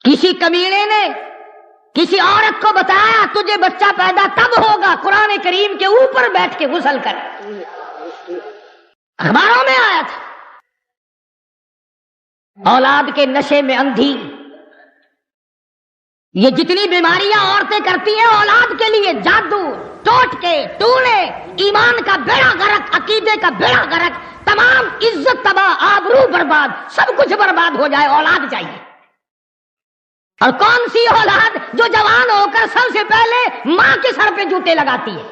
کسی کمینے نے کسی عورت کو بتایا تجھے بچہ پیدا تب ہوگا قرآن کریم کے اوپر بیٹھ کے غسل کر، اخباروں میں آیا تھا۔ اولاد کے نشے میں اندھی، یہ جتنی بیماریاں عورتیں کرتی ہیں اولاد کے لیے، جادو، ٹوٹکے، ٹونے، ایمان کا بیڑا غرق، عقیدے کا بیڑا غرق، تمام عزت تباہ، آبرو برباد، سب کچھ برباد ہو جائے، اولاد چاہیے۔ اور کون سی اولاد جو جوان ہو کر سب سے پہلے ماں کے سر پہ جوتے لگاتی ہے؟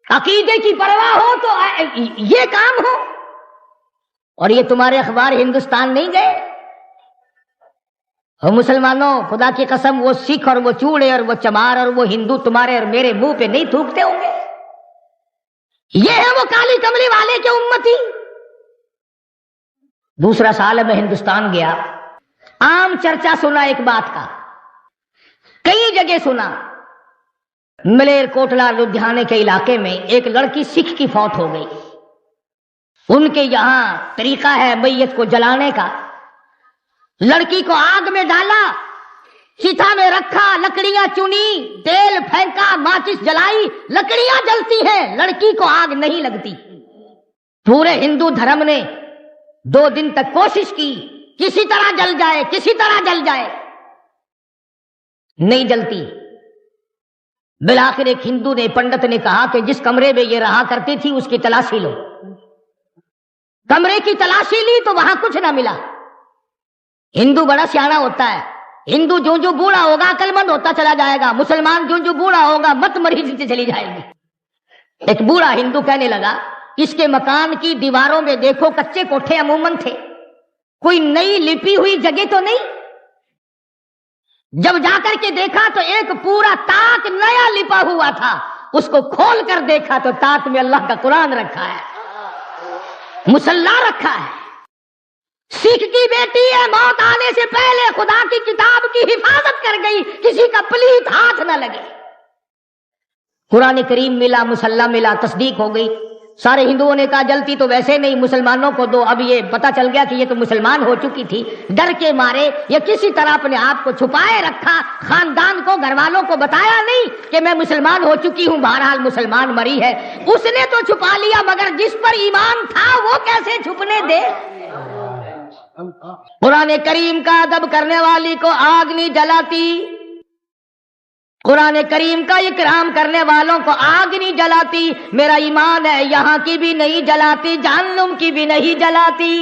عقیدے کی پرواہ ہو تو یہ کام ہو۔ اور یہ تمہارے اخبار ہندوستان نہیں گئے؟ اور مسلمانوں، خدا کی قسم، وہ سکھ اور وہ چوڑے اور وہ چمار اور وہ ہندو تمہارے اور میرے منہ پہ نہیں تھوکتے ہوں گے؟ یہ ہے وہ کالی کملی والے کے امتی۔ دوسرا سال میں ہندوستان گیا، عام چرچا سنا ایک بات کا، کئی جگہ سنا۔ ملیر کوٹلا لدھیانے کے علاقے میں ایک لڑکی سکھ کی فوت ہو گئی۔ ان کے یہاں طریقہ ہے میت کو جلانے کا۔ لڑکی کو آگ میں ڈالا، چتا میں رکھا، لکڑیاں چنی، تیل پھینکا، ماچس جلائی، لکڑیاں جلتی ہیں، لڑکی کو آگ نہیں لگتی۔ پورے ہندو دھرم نے 2 دن تک کوشش کی کسی طرح جل جائے، کسی طرح جل جائے، نہیں جلتی۔ بالآخر ایک ہندو نے، پنڈت نے کہا کہ جس کمرے میں یہ رہا کرتی تھی اس کی تلاشی لو۔ کمرے کی تلاشی لی تو وہاں کچھ نہ ملا۔ ہندو بڑا سیاڑا ہوتا ہے، ہندو جو جو بوڑھا ہوگا عقل مند ہوتا چلا جائے گا، مسلمان جو جو بوڑھا ہوگا مت مریض چلی جائے گی۔ ایک بوڑھا ہندو کہنے لگا، اس کے مکان کی دیواروں میں دیکھو کچے کوٹھے عموماً تھے، کوئی نئی لپی ہوئی جگہ تو نہیں؟ جب جا کر کے دیکھا تو ایک پورا طاق نیا لپا ہوا تھا، اس کو کھول کر دیکھا تو طاق میں اللہ کا قرآن رکھا ہے، مصلی رکھا ہے۔ سکھ کی بیٹی ہے، موت آنے سے پہلے خدا کی کتاب کی حفاظت کر گئی، کسی کا پلیت ہاتھ نہ لگے۔ قرآن کریم ملا، مصلی ملا، تصدیق ہو گئی۔ سارے ہندوؤں نے کہا جلتی تو ویسے نہیں، مسلمانوں کو دو۔ اب یہ پتا چل گیا کہ یہ تو مسلمان ہو چکی تھی، ڈر کے مارے یا کسی طرح اپنے آپ کو چھپائے رکھا، خاندان کو، گھر والوں کو بتایا نہیں کہ میں مسلمان ہو چکی ہوں، بہرحال مسلمان مری ہے۔ اس نے تو چھپا لیا، مگر جس پر ایمان تھا وہ کیسے چھپنے دے؟ قرآن کریم کا ادب کرنے والی کو آگ نہیں جلاتی، قرآن کریم کا اکرام کرنے والوں کو آگ نہیں جلاتی۔ میرا ایمان ہے یہاں کی بھی نہیں جلاتی، جہنم کی بھی نہیں جلاتی۔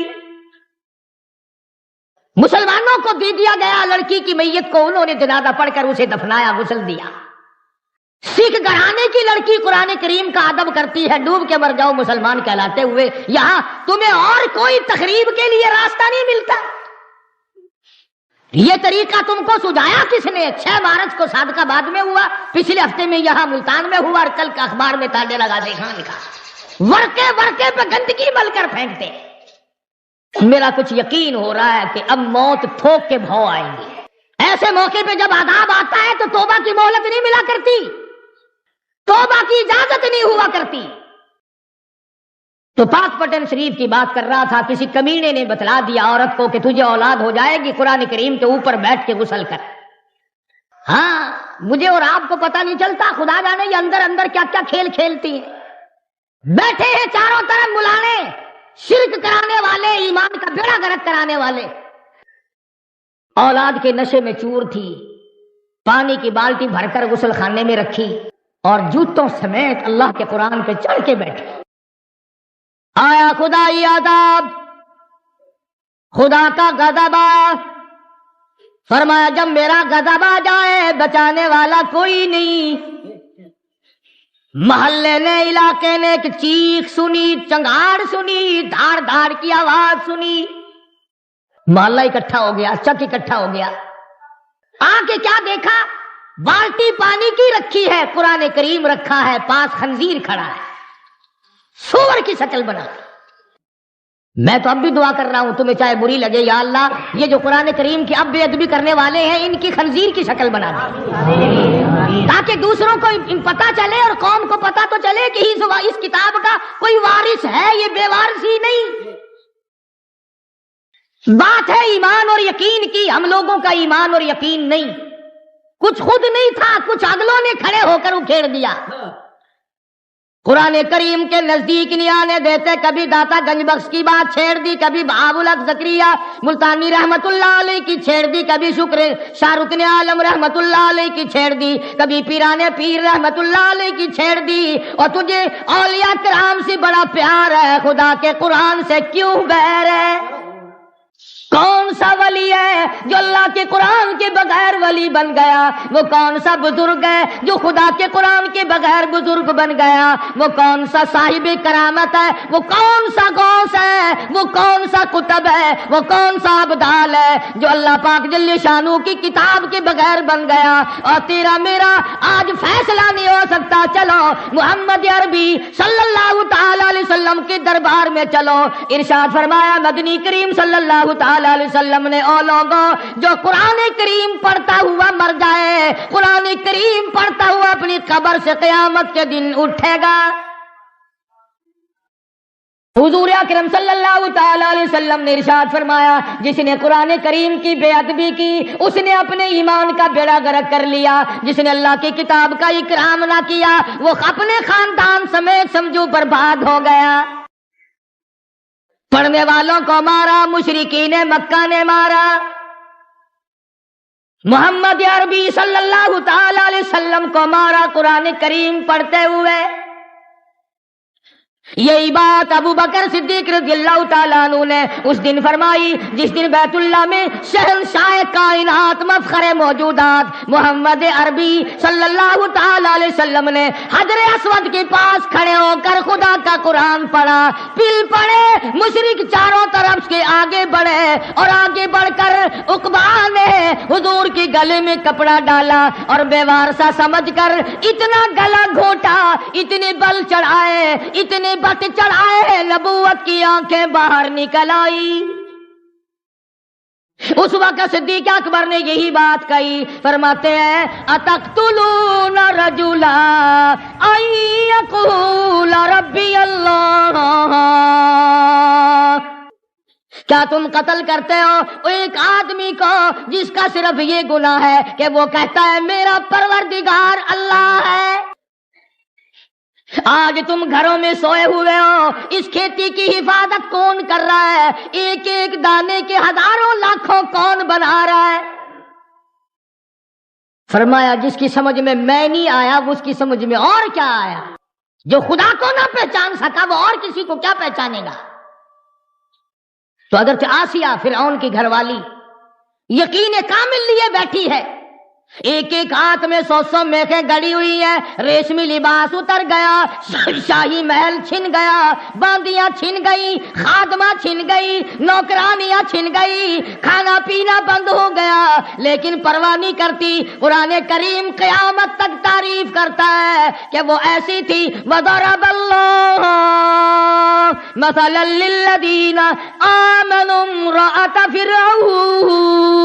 مسلمانوں کو دے دیا گیا لڑکی کی میت کو، انہوں نے جنازہ پڑھ کر اسے دفنایا، غسل دیا۔ سکھ گھرانے کی لڑکی قرآن کریم کا ادب کرتی ہے، ڈوب کے مر جاؤ مسلمان کہلاتے ہوئے، یہاں تمہیں اور کوئی تقریب کے لیے راستہ نہیں ملتا۔ یہ طریقہ تم کو سجایا کس نے؟ 6 مارچ کو صادق آباد میں ہوا، پچھلے ہفتے میں یہاں ملتان میں ہوا، اور کل کا اخبار میں تانے لگا دیکھا لکھا، ورقے ورقے پہ گندگی مل کر پھینکتے۔ میرا کچھ یقین ہو رہا ہے کہ اب موت ٹھوک کے بھاؤ آئیں گی۔ ایسے موقع پہ جب عذاب آتا ہے تو توبہ کی مہلت نہیں ملا کرتی، توبہ کی اجازت نہیں ہوا کرتی۔ تو پاک پٹن شریف کی بات کر رہا تھا، کسی کمینے نے بتلا دیا عورت کو کہ تجھے اولاد ہو جائے گی، قرآن کریم کے اوپر بیٹھ کے غسل کر۔ ہاں، مجھے اور آپ کو پتہ نہیں چلتا، خدا جانے یہ اندر اندر کیا کیا کھیل کھیلتی ہیں۔ بیٹھے ہیں چاروں طرف ملانے، شرک کرانے والے، ایمان کا بیڑا غرق کرانے والے۔ اولاد کے نشے میں چور تھی، پانی کی بالٹی بھر کر غسل خانے میں رکھی اور جوتوں سمیت اللہ کے قرآن پہ چڑھ کے بیٹھے۔ آیا خدائی عذاب، خدا کا غضب، فرمایا جب میرا غضب آ جائے بچانے والا کوئی نہیں۔ محلے نے، علاقے نے ایک چیخ سنی، چنگاڑ سنی، دھاڑ دھاڑ کی آواز سنی، محلہ اکٹھا ہو گیا، چک اکٹھا ہو گیا۔ آ کے کیا دیکھا؟ بالٹی پانی کی رکھی ہے، قرآن کریم رکھا ہے، پاس خنزیر کھڑا ہے، سور کی شکل بنا۔ میں تو اب بھی دعا کر رہا ہوں، تمہیں چاہے بری لگے، یا اللہ یہ جو قرآن کریم کی اب بے ادبی کرنے والے ہیں ان کی خنزیر کی شکل بنا دے، تاکہ دوسروں کو پتا چلے اور قوم کو پتا تو چلے کہ اس کتاب کا کوئی وارث ہے، یہ بے وارث ہی نہیں۔ بات ہے ایمان اور یقین کی. ہم لوگوں کا ایمان اور یقین نہیں. کچھ خود نہیں تھا, کچھ اگلوں نے کھڑے ہو کر اکھیڑ دیا. قرآن کریم کے نزدیک نہیں آنے دیتے. کبھی داتا گنج بخش کی بات چھیڑ دی, کبھی بہاء الحق زکریا ملتانی رحمت اللہ علیہ کی چھیڑ دی, کبھی شکر شاہ رکن عالم رحمت اللہ علیہ کی چھیڑ دی, کبھی پیران پیر رحمت اللہ علیہ کی چھیڑ دی. اور تجھے اولیاء کرام سے بڑا پیار ہے, خدا کے قرآن سے کیوں بیر ہے؟ کون سا ولی ہے جو اللہ کے قرآن کے بغیر ولی بن گیا؟ وہ کون سا بزرگ ہے جو خدا کے قرآن کے بغیر بزرگ بن گیا؟ وہ کون سا صاحب کرامت ہے؟ وہ کون سا غوث ہے؟ وہ کون سا قطب ہے؟ وہ کون سا ابدال ہے جو اللہ پاک جل شانو کی کتاب کے بغیر بن گیا؟ اور تیرا میرا آج فیصلہ نہیں ہو سکتا. چلو محمد عربی صلی اللہ تعالی علیہ وسلم کے دربار میں چلو. ارشاد فرمایا مدنی کریم صلی اللہ تعالی علیہ وسلم نے, او لوگوں جو قرآن کریم پڑھتا ہوا مر جائے, قرآن کریم پڑھتا ہوا اپنی قبر سے قیامت کے دن اٹھے گا. حضور اکرم صلی اللہ تعالی علیہ وسلم نے ارشاد فرمایا جس نے قرآن کریم کی بے ادبی کی اس نے اپنے ایمان کا بیڑا غرق کر لیا. جس نے اللہ کی کتاب کا اکرام نہ کیا وہ اپنے خاندان سمیت سمجھو برباد ہو گیا. پڑھنے والوں کو مارا, مشرکین مکہ نے مارا. محمد عربی صلی اللہ تعالی علیہ وسلم کو مارا قرآن کریم پڑھتے ہوئے. یہی بات ابو بکر صدیق رضی اللہ تعالیٰ عنہ نے اس دن فرمائی جس دن بیت اللہ میں شہنشاہ کائنات مفخر موجودات محمد عربی صلی اللہ تعالیٰ علیہ وسلم نے حجر اسود کے پاس کھڑے ہو کر خدا کا قرآن پڑھا. پل پڑے, مشرک چاروں طرف کے آگے بڑھے اور آگے بڑھ کر عقبہ نے حضور کے گلے میں کپڑا ڈالا اور بے وارثہ سمجھ کر اتنا گلا گھونٹا, اتنے بل چڑھائے, اتنے بت چڑھائے, نبوت کی آنکھیں باہر نکل آئی. اس وقت صدیق اکبر نے یہی بات کہی. فرماتے ہیں اتقتلون رجلا ان یقول ربی اللہ, کیا تم قتل کرتے ہو ایک آدمی کو جس کا صرف یہ گناہ ہے کہ وہ کہتا ہے میرا پروردگار اللہ ہے؟ آج تم گھروں میں سوئے ہوئے ہو, اس کھیتی کی حفاظت کون کر رہا ہے؟ ایک ایک دانے کے ہزاروں لاکھوں کون بنا رہا ہے؟ فرمایا جس کی سمجھ میں نہیں آیا وہ اس کی سمجھ میں اور کیا آیا. جو خدا کو نہ پہچان سکا وہ اور کسی کو کیا پہچانے گا؟ تو اگرچہ آسیہ فرعون کی گھر والی یقین کامل لیے بیٹھی ہے, ایک ایک ہاتھ میں 100 میخیں گڑی ہوئی ہیں, ریشمی لباس اتر گیا, شاہی محل چھن گیا, باندیاں چھن گئی, خادمہ چھن گئی, نوکرانیاں چھن گئی, کھانا پینا بند ہو گیا, لیکن پرواہ نہیں کرتی. قرآن کریم قیامت تک تعریف کرتا ہے کہ وہ ایسی تھی. وَضَرَبَ اللَّهُ مَثَلًا لِلَّذِينَ آمَنُوا امْرَأَتَ فِرْعَوْنَ.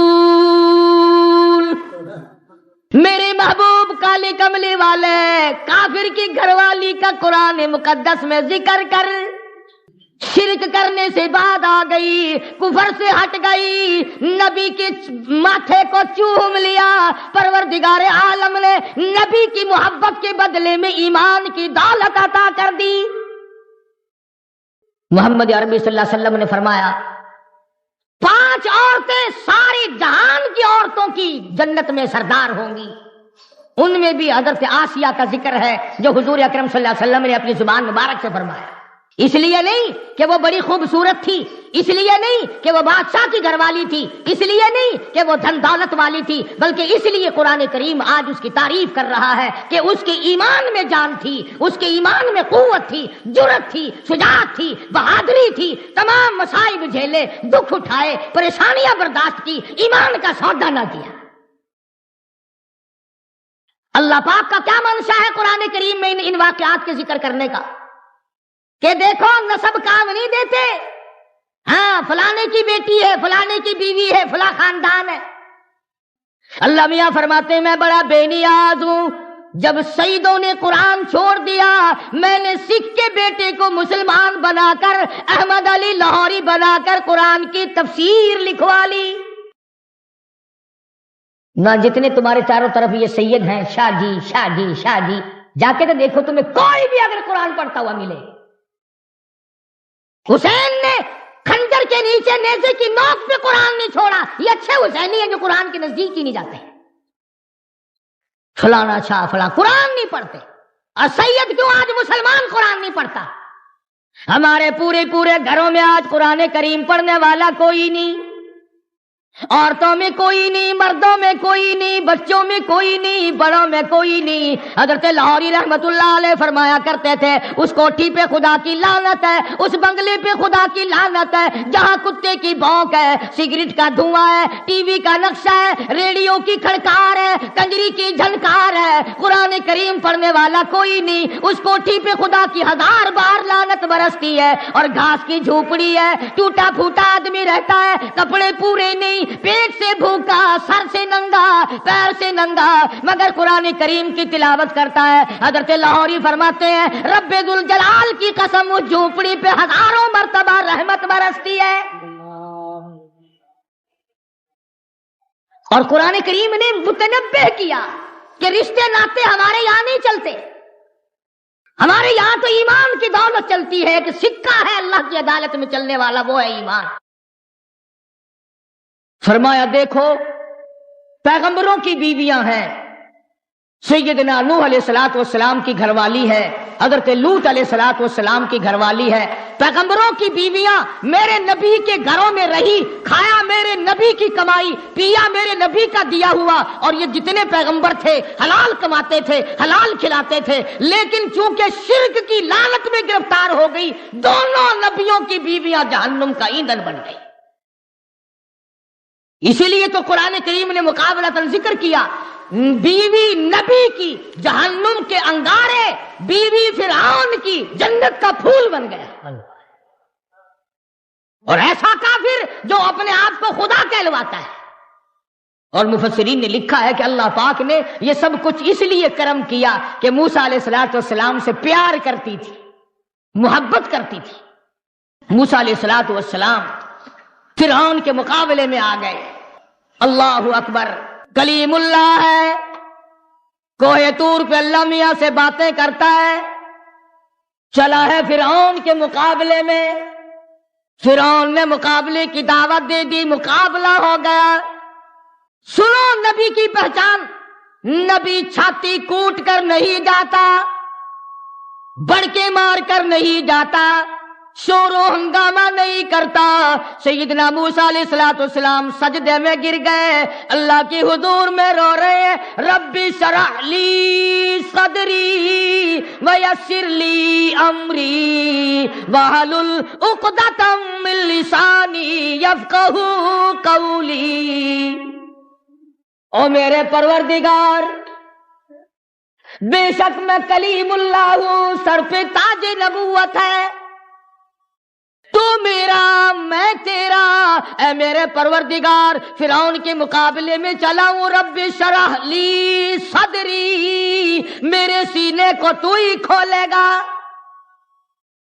میرے محبوب کالے کملی والے کافر کی گھر والی کا قرآن مقدس میں ذکر کر شرک کرنے سے بعد آ گئی, کفر سے ہٹ گئی, نبی کے ماتھے کو چوم لیا. پروردگار عالم نے نبی کی محبت کے بدلے میں ایمان کی دولت عطا کر دی. محمد عربی صلی اللہ علیہ وسلم نے فرمایا 5 عورتیں ساری جہان کی عورتوں کی جنت میں سردار ہوں گی. ان میں بھی حضرت آسیہ کا ذکر ہے جو حضور اکرم صلی اللہ علیہ وسلم نے اپنی زبان مبارک سے فرمایا. اس لیے نہیں کہ وہ بڑی خوبصورت تھی, اس لیے نہیں کہ وہ بادشاہ کی گھر والی تھی, اس لیے نہیں کہ وہ دھن دولت والی تھی, بلکہ اس لیے قرآن کریم آج اس کی تعریف کر رہا ہے کہ اس کے ایمان میں جان تھی, اس کے ایمان میں قوت تھی, جرأت تھی, شجاعت تھی, بہادری تھی, تمام مصائب جھیلے, دکھ اٹھائے, پریشانیاں برداشت کی, ایمان کا سودا نہ کیا. اللہ پاک کا کیا منشا ہے قرآن کریم میں ان واقعات کے ذکر کرنے کا کہ دیکھو نسب کام نہیں دیتے, ہاں فلانے کی بیٹی ہے, فلانے کی بیوی ہے, فلاں خاندان ہے. اللہ میاں فرماتے ہیں میں بڑا بے نیاز ہوں, جب سیدوں نے قرآن چھوڑ دیا، میں نے سکھ کے بیٹے کو مسلمان بنا کر، احمد علی لاہوری بنا کر قرآن کی تفسیر لکھوا لی۔ نہ جتنے تمہارے چاروں طرف یہ سید ہیں، شاہ جی شاہ جی شاہ جی، جا کے تو دیکھو تمہیں کوئی بھی اگر قرآن پڑھتا ہوا ملے۔ حسین نے خنجر کے نیچے نیزے کی نوک پہ قرآن نہیں چھوڑا، یہ اچھے حسینی ہیں جو قرآن کے نزدیک ہی نہیں جاتے ہیں۔ فلانا شاہ فلاں قرآن نہیں پڑھتے، اور سید کیوں آج مسلمان قرآن نہیں پڑھتا؟ ہمارے پورے گھروں میں آج قرآن کریم پڑھنے والا کوئی نہیں، عورتوں میں کوئی نہیں، مردوں میں کوئی نہیں، بچوں میں کوئی نہیں، بڑوں میں کوئی نہیں۔ حضرت لاہوری رحمت اللہ علیہ فرمایا کرتے تھے، اس کوٹھی پہ خدا کی لعنت ہے، اس بنگلے پہ خدا کی لعنت ہے جہاں کتے کی بھونک ہے، سگریٹ کا دھواں ہے، ٹی وی کا نقشہ ہے، ریڈیو کی کھڑکار ہے، کنجری کی جھنکار ہے، قرآن کریم پڑھنے والا کوئی نہیں۔ اس کوٹھی پہ خدا کی 1000 بار لعنت برستی ہے، اور گھاس کی جھوپڑی ہے، ٹوٹا پھوٹا آدمی رہتا ہے، کپڑے پورے نہیں، پیٹ سے بھوکا، سر سے ننگا، پیر سے ننگا، مگر قرآن کریم کی تلاوت کرتا ہے۔ حضرت لاہوری فرماتے ہیں، رب ذوالجلال کی قسم اس جھوپڑی پہ 1000 مرتبہ رحمت برستی ہے۔ اور قرآن کریم نے متنبہ کیا کہ رشتے ناطے ہمارے یہاں نہیں چلتے، ہمارے یہاں تو ایمان کی دولت چلتی ہے، کہ سکہ ہے اللہ کی عدالت میں چلنے والا، وہ ہے ایمان۔ فرمایا دیکھو پیغمبروں کی بیویاں ہیں، سیدنا نوح علیہ الصلوۃ والسلام کی گھر والی ہے، حضرت لوط علیہ الصلوۃ والسلام کی گھر والی ہے۔ پیغمبروں کی بیویاں میرے نبی کے گھروں میں رہی، کھایا میرے نبی کی کمائی، پیا میرے نبی کا دیا ہوا، اور یہ جتنے پیغمبر تھے حلال کماتے تھے، حلال کھلاتے تھے، لیکن چونکہ شرک کی لعنت میں گرفتار ہو گئی، دونوں نبیوں کی بیویاں جہنم کا ایندھن بن گئی۔ اسی لیے تو قرآن کریم نے مقابلتاً ذکر کیا، بیوی نبی کی جہنم کے انگارے، بیوی فرعون کی جنت کا پھول بن گیا۔ اور ایسا کافر جو اپنے آپ کو خدا کہلواتا ہے۔ اور مفسرین نے لکھا ہے کہ اللہ پاک نے یہ سب کچھ اس لیے کرم کیا کہ موسیٰ علیہ السلام سے پیار کرتی تھی، محبت کرتی تھی۔ موسیٰ علیہ السلام فرعون کے مقابلے میں آ گئے۔ اللہ اکبر، کلیم اللہ ہے، کوہ طور پہ اللہ میاں سے باتیں کرتا ہے، چلا ہے فرعون کے مقابلے میں۔ فرعون نے مقابلے کی دعوت دے دی، مقابلہ ہو گیا۔ سنو نبی کی پہچان، نبی چھاتی کوٹ کر نہیں جاتا، بڑکے مار کر نہیں جاتا، شور و ہنگامہ نہیں کرتا۔ سیدنا موسیٰ علیہ السلام سجدے میں گر گئے، اللہ کی حضور میں رو رہے ہیں، رب اشرح لی صدری ویسر لی امری واحلل عقدۃ من لسانی یفقہوا قولی۔ او میرے پروردگار، بے شک میں کلیم اللہ ہوں، سر پہ تاج نبوت ہے، تو میرا میں تیرا، اے میرے پروردگار فرعون کے مقابلے میں چلا ہوں۔ رب شرح لی صدری، میرے سینے کو تو ہی کھولے گا۔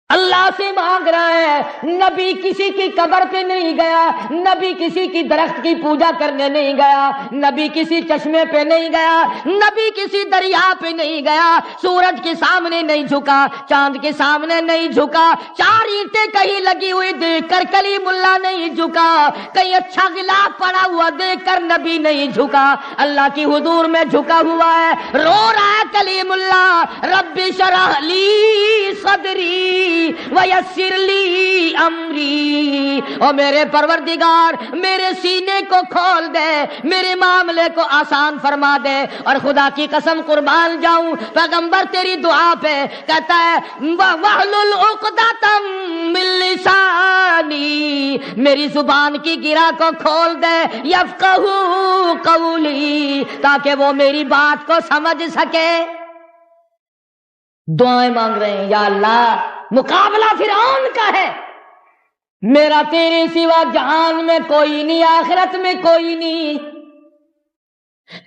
اللہ سے مانگ رہا ہے۔ نبی کسی کی قبر پہ نہیں گیا، نبی کسی کی درخت کی پوجا کرنے نہیں گیا، نبی کسی چشمے پہ نہیں گیا، نبی کسی دریا پہ نہیں گیا، سورج کے سامنے نہیں جھکا، چاند کے سامنے نہیں جھکا، 4 اینٹیں کہیں لگی ہوئی دیکھ کر کلیم اللہ نہیں جھکا، کہیں اچھا غلاف پڑا ہوا دیکھ کر نبی نہیں جھکا، اللہ کی حضور میں جھکا ہوا ہے، رو رہا ہے کلیم اللہ، رب شرح لی صدری ویسر لی امری، اور میرے پروردگار میرے سینے کو کھول دے، میرے معاملے کو آسان فرما دے۔ اور خدا کی قسم قربان جاؤں، پیغمبر تیری دعا پہ کہتا ہے واحلل عقدۃ من لسانی، میری زبان کی گرہ کو کھول دے، یفقہوا قولی، تاکہ وہ میری بات کو سمجھ سکے۔ دعائیں مانگ رہے ہیں، یا اللہ مقابلہ فرعون کا ہے، میرا تیرے سوا جہان میں کوئی نہیں، آخرت میں کوئی نہیں،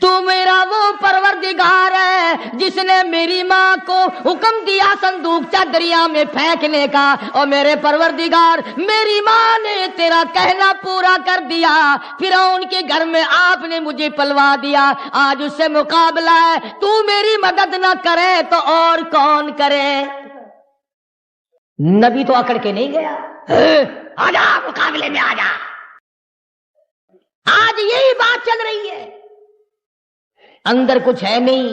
تو میرا وہ پروردگار ہے جس نے میری ماں کو حکم دیا صندوقچہ دریا میں پھینکنے کا، اور میرے پروردگار میری ماں نے تیرا کہنا پورا کر دیا، فرعون کے گھر میں آپ نے مجھے پلوا دیا، آج اس سے مقابلہ ہے، تو میری مدد نہ کرے تو اور کون کرے؟ نبی تو اکڑ کے نہیں گیا، آجا مقابلے میں آجا۔ آج یہی بات چل رہی ہے، اندر کچھ ہے نہیں،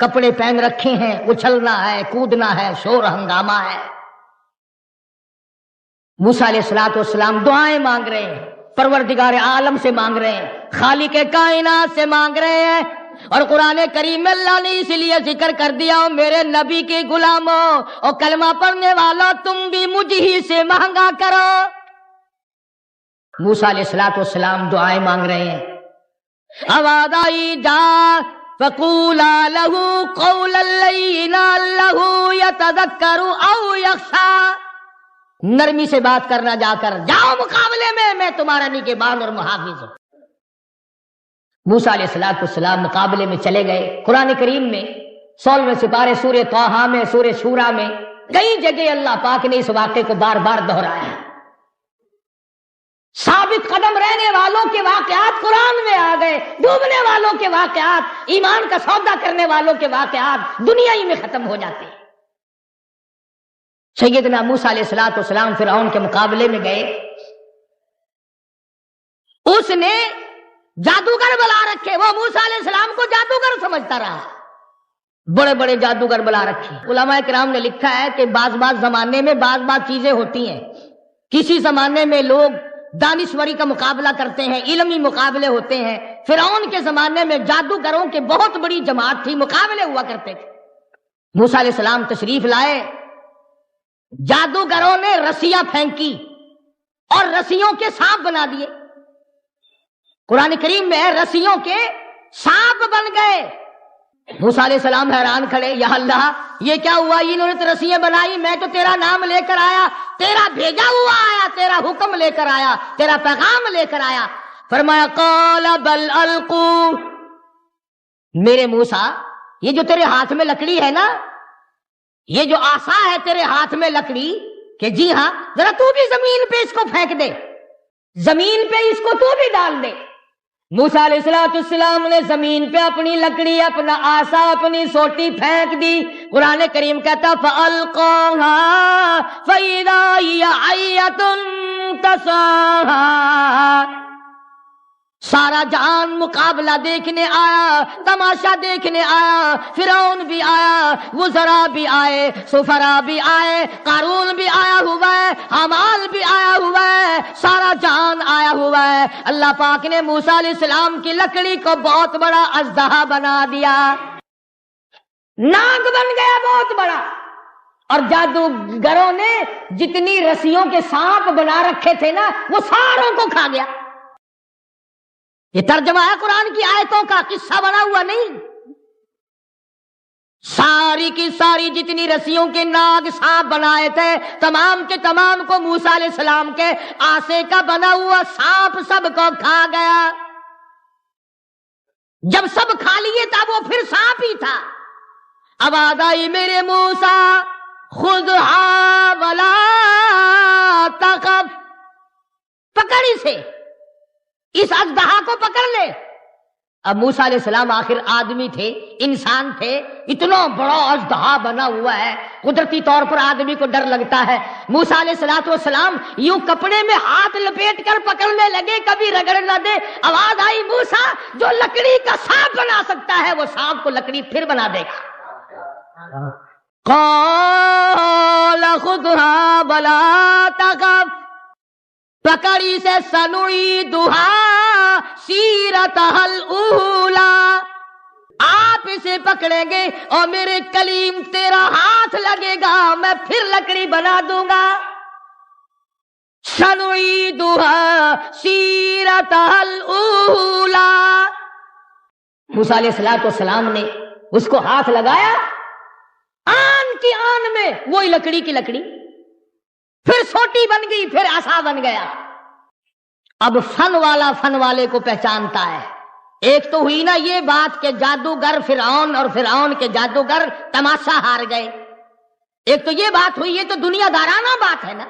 کپڑے پہن رکھے ہیں، اچھلنا ہے، کودنا ہے، شور ہنگامہ ہے۔ موسیٰ علیہ السلام دعائیں مانگ رہے ہیں، پروردگار عالم سے مانگ رہے ہیں، خالق کائنات سے مانگ رہے ہیں، اور قرآن کریم میں اللہ نے اس لیے ذکر کر دیا، میرے نبی کے غلاموں اور کلمہ پڑھنے والا، تم بھی مجھ ہی سے مانگا کرو۔ موسیٰ علیہ السلام دعائیں مانگ رہے ہیں، آواز آئی، جا فقولا لہ قولا لینا لہ یتذکر او یخشی، نرمی سے بات کرنا، جا کر جاؤ مقابلے میں تمہارا نگہبان اور محافظ ہوں۔ موسیٰ علیہ السلام مقابلے میں چلے گئے۔ قرآن کریم میں 16ویں سپارے سورہ طٰہٰ میں، سورہ شورى میں کئی جگہ اللہ پاک نے اس واقعے کو بار بار دہرایا ہے۔ ثابت قدم رہنے والوں کے واقعات قرآن میں آ گئے، ڈوبنے والوں کے واقعات، ایمان کا سودا کرنے والوں کے واقعات دنیا ہی میں ختم ہو جاتے ہیں۔ سیدنا موسیٰ علیہ السلام فرعون کے مقابلے میں گئے، اس نے جادوگر بلا رکھے، وہ موسیٰ علیہ السلام کو جادوگر سمجھتا رہا، بڑے بڑے جادوگر بلا رکھے۔ علماء کرام نے لکھا ہے کہ بعض زمانے میں بعض چیزیں ہوتی ہیں، کسی زمانے میں لوگ دانشوری کا مقابلہ کرتے ہیں، علمی مقابلے ہوتے ہیں۔ فرعون کے زمانے میں جادوگروں کے بہت بڑی جماعت تھی، مقابلے ہوا کرتے تھے۔ موسیٰ علیہ السلام تشریف لائے، جادوگروں نے رسیاں پھینکی اور رسیوں کے سانپ بنا دیے۔ قرآن کریم میں رسیوں کے سانپ بن گئے۔ موسیٰ علیہ السلام حیران کھڑے، یا اللہ یہ کیا ہوا؟ انہوں نے تو رسیاں بنائی، میں تو تیرا نام لے کر آیا، تیرا بھیجا ہوا آیا، تیرا حکم لے کر آیا، تیرا پیغام لے کر آیا۔ فرمایا قال بل القوا، میرے موسیٰ یہ جو تیرے ہاتھ میں لکڑی ہے نا، یہ جو عصا ہے تیرے ہاتھ میں لکڑی، کہ جی ہاں، ذرا تو بھی زمین پہ اس کو پھینک دے، زمین پہ اس کو تو بھی ڈال دے۔ موسیٰ علیہ السلام نے زمین پہ اپنی لکڑی، اپنا عصا، اپنی سوٹی پھینک دی۔ قرآن کریم کہتا فَأَلْقَاهَا فَإِذَا هِيَ حَيَّةٌ تَسْعَىٰ، سارا جہان مقابلہ دیکھنے آیا، تماشا دیکھنے آیا، فرعون بھی آیا، وزراء بھی آئے، سفراء بھی آئے، قارون بھی آیا ہوا ہے، حامان بھی آیا ہوا ہے، سارا جہان آیا ہوا ہے۔ اللہ پاک نے موسیٰ علیہ السلام کی لکڑی کو بہت بڑا اژدہا بنا دیا، ناگ بن گیا بہت بڑا، اور جادوگروں نے جتنی رسیوں کے سانپ بنا رکھے تھے نا، وہ ساروں کو کھا گیا۔ یہ ترجمہ ہے قرآن کی آیتوں کا، قصہ بنا ہوا نہیں۔ ساری کی ساری جتنی رسیوں کے ناگ سانپ بنائے تھے، تمام کے تمام کو موسیٰ علیہ السلام کے آسے کا بنا ہوا سانپ سب کو کھا گیا۔ جب سب کھا لیے تب وہ پھر سانپ ہی تھا۔ آواز آئی، میرے موسیٰ خذھا ولا تخف، پکڑ اسے، اس اژدہا کو پکڑ لے۔ اب موسیٰ علیہ السلام آخر آدمی تھے، انسان تھے، اتنا بڑا اژدہا بنا ہوا ہے، قدرتی طور پر آدمی کو ڈر لگتا ہے۔ موسیٰ علیہ السلام یوں کپڑے میں ہاتھ لپیٹ کر پکڑنے لگے، کبھی رگڑ نہ دے۔ آواز آئی، موسیٰ جو لکڑی کا سانپ بنا سکتا ہے وہ سانپ کو لکڑی پھر بنا دے گا۔ قال خذھا ولا تخف، پکڑی سے سنعیدھا سیرتھا الاولی، آپ اسے پکڑیں گے اور میرے کلیم تیرا ہاتھ لگے گا، میں پھر لکڑی بنا دوں گا۔ سنعیدھا سیرتھا الاولی، موسیٰ علیہ السلام نے اس کو ہاتھ لگایا، آن کی آن میں وہی لکڑی کی لکڑی، پھر سوٹی بن گئی، پھر عصا بن گیا۔ اب فن والا فن والے کو پہچانتا ہے، ایک تو ہوئی نا یہ بات کہ جادوگر فرعون اور فرعون کے جادوگر تماشا ہار گئے، ایک تو یہ بات ہوئی، یہ تو دنیا دارانہ بات ہے نا،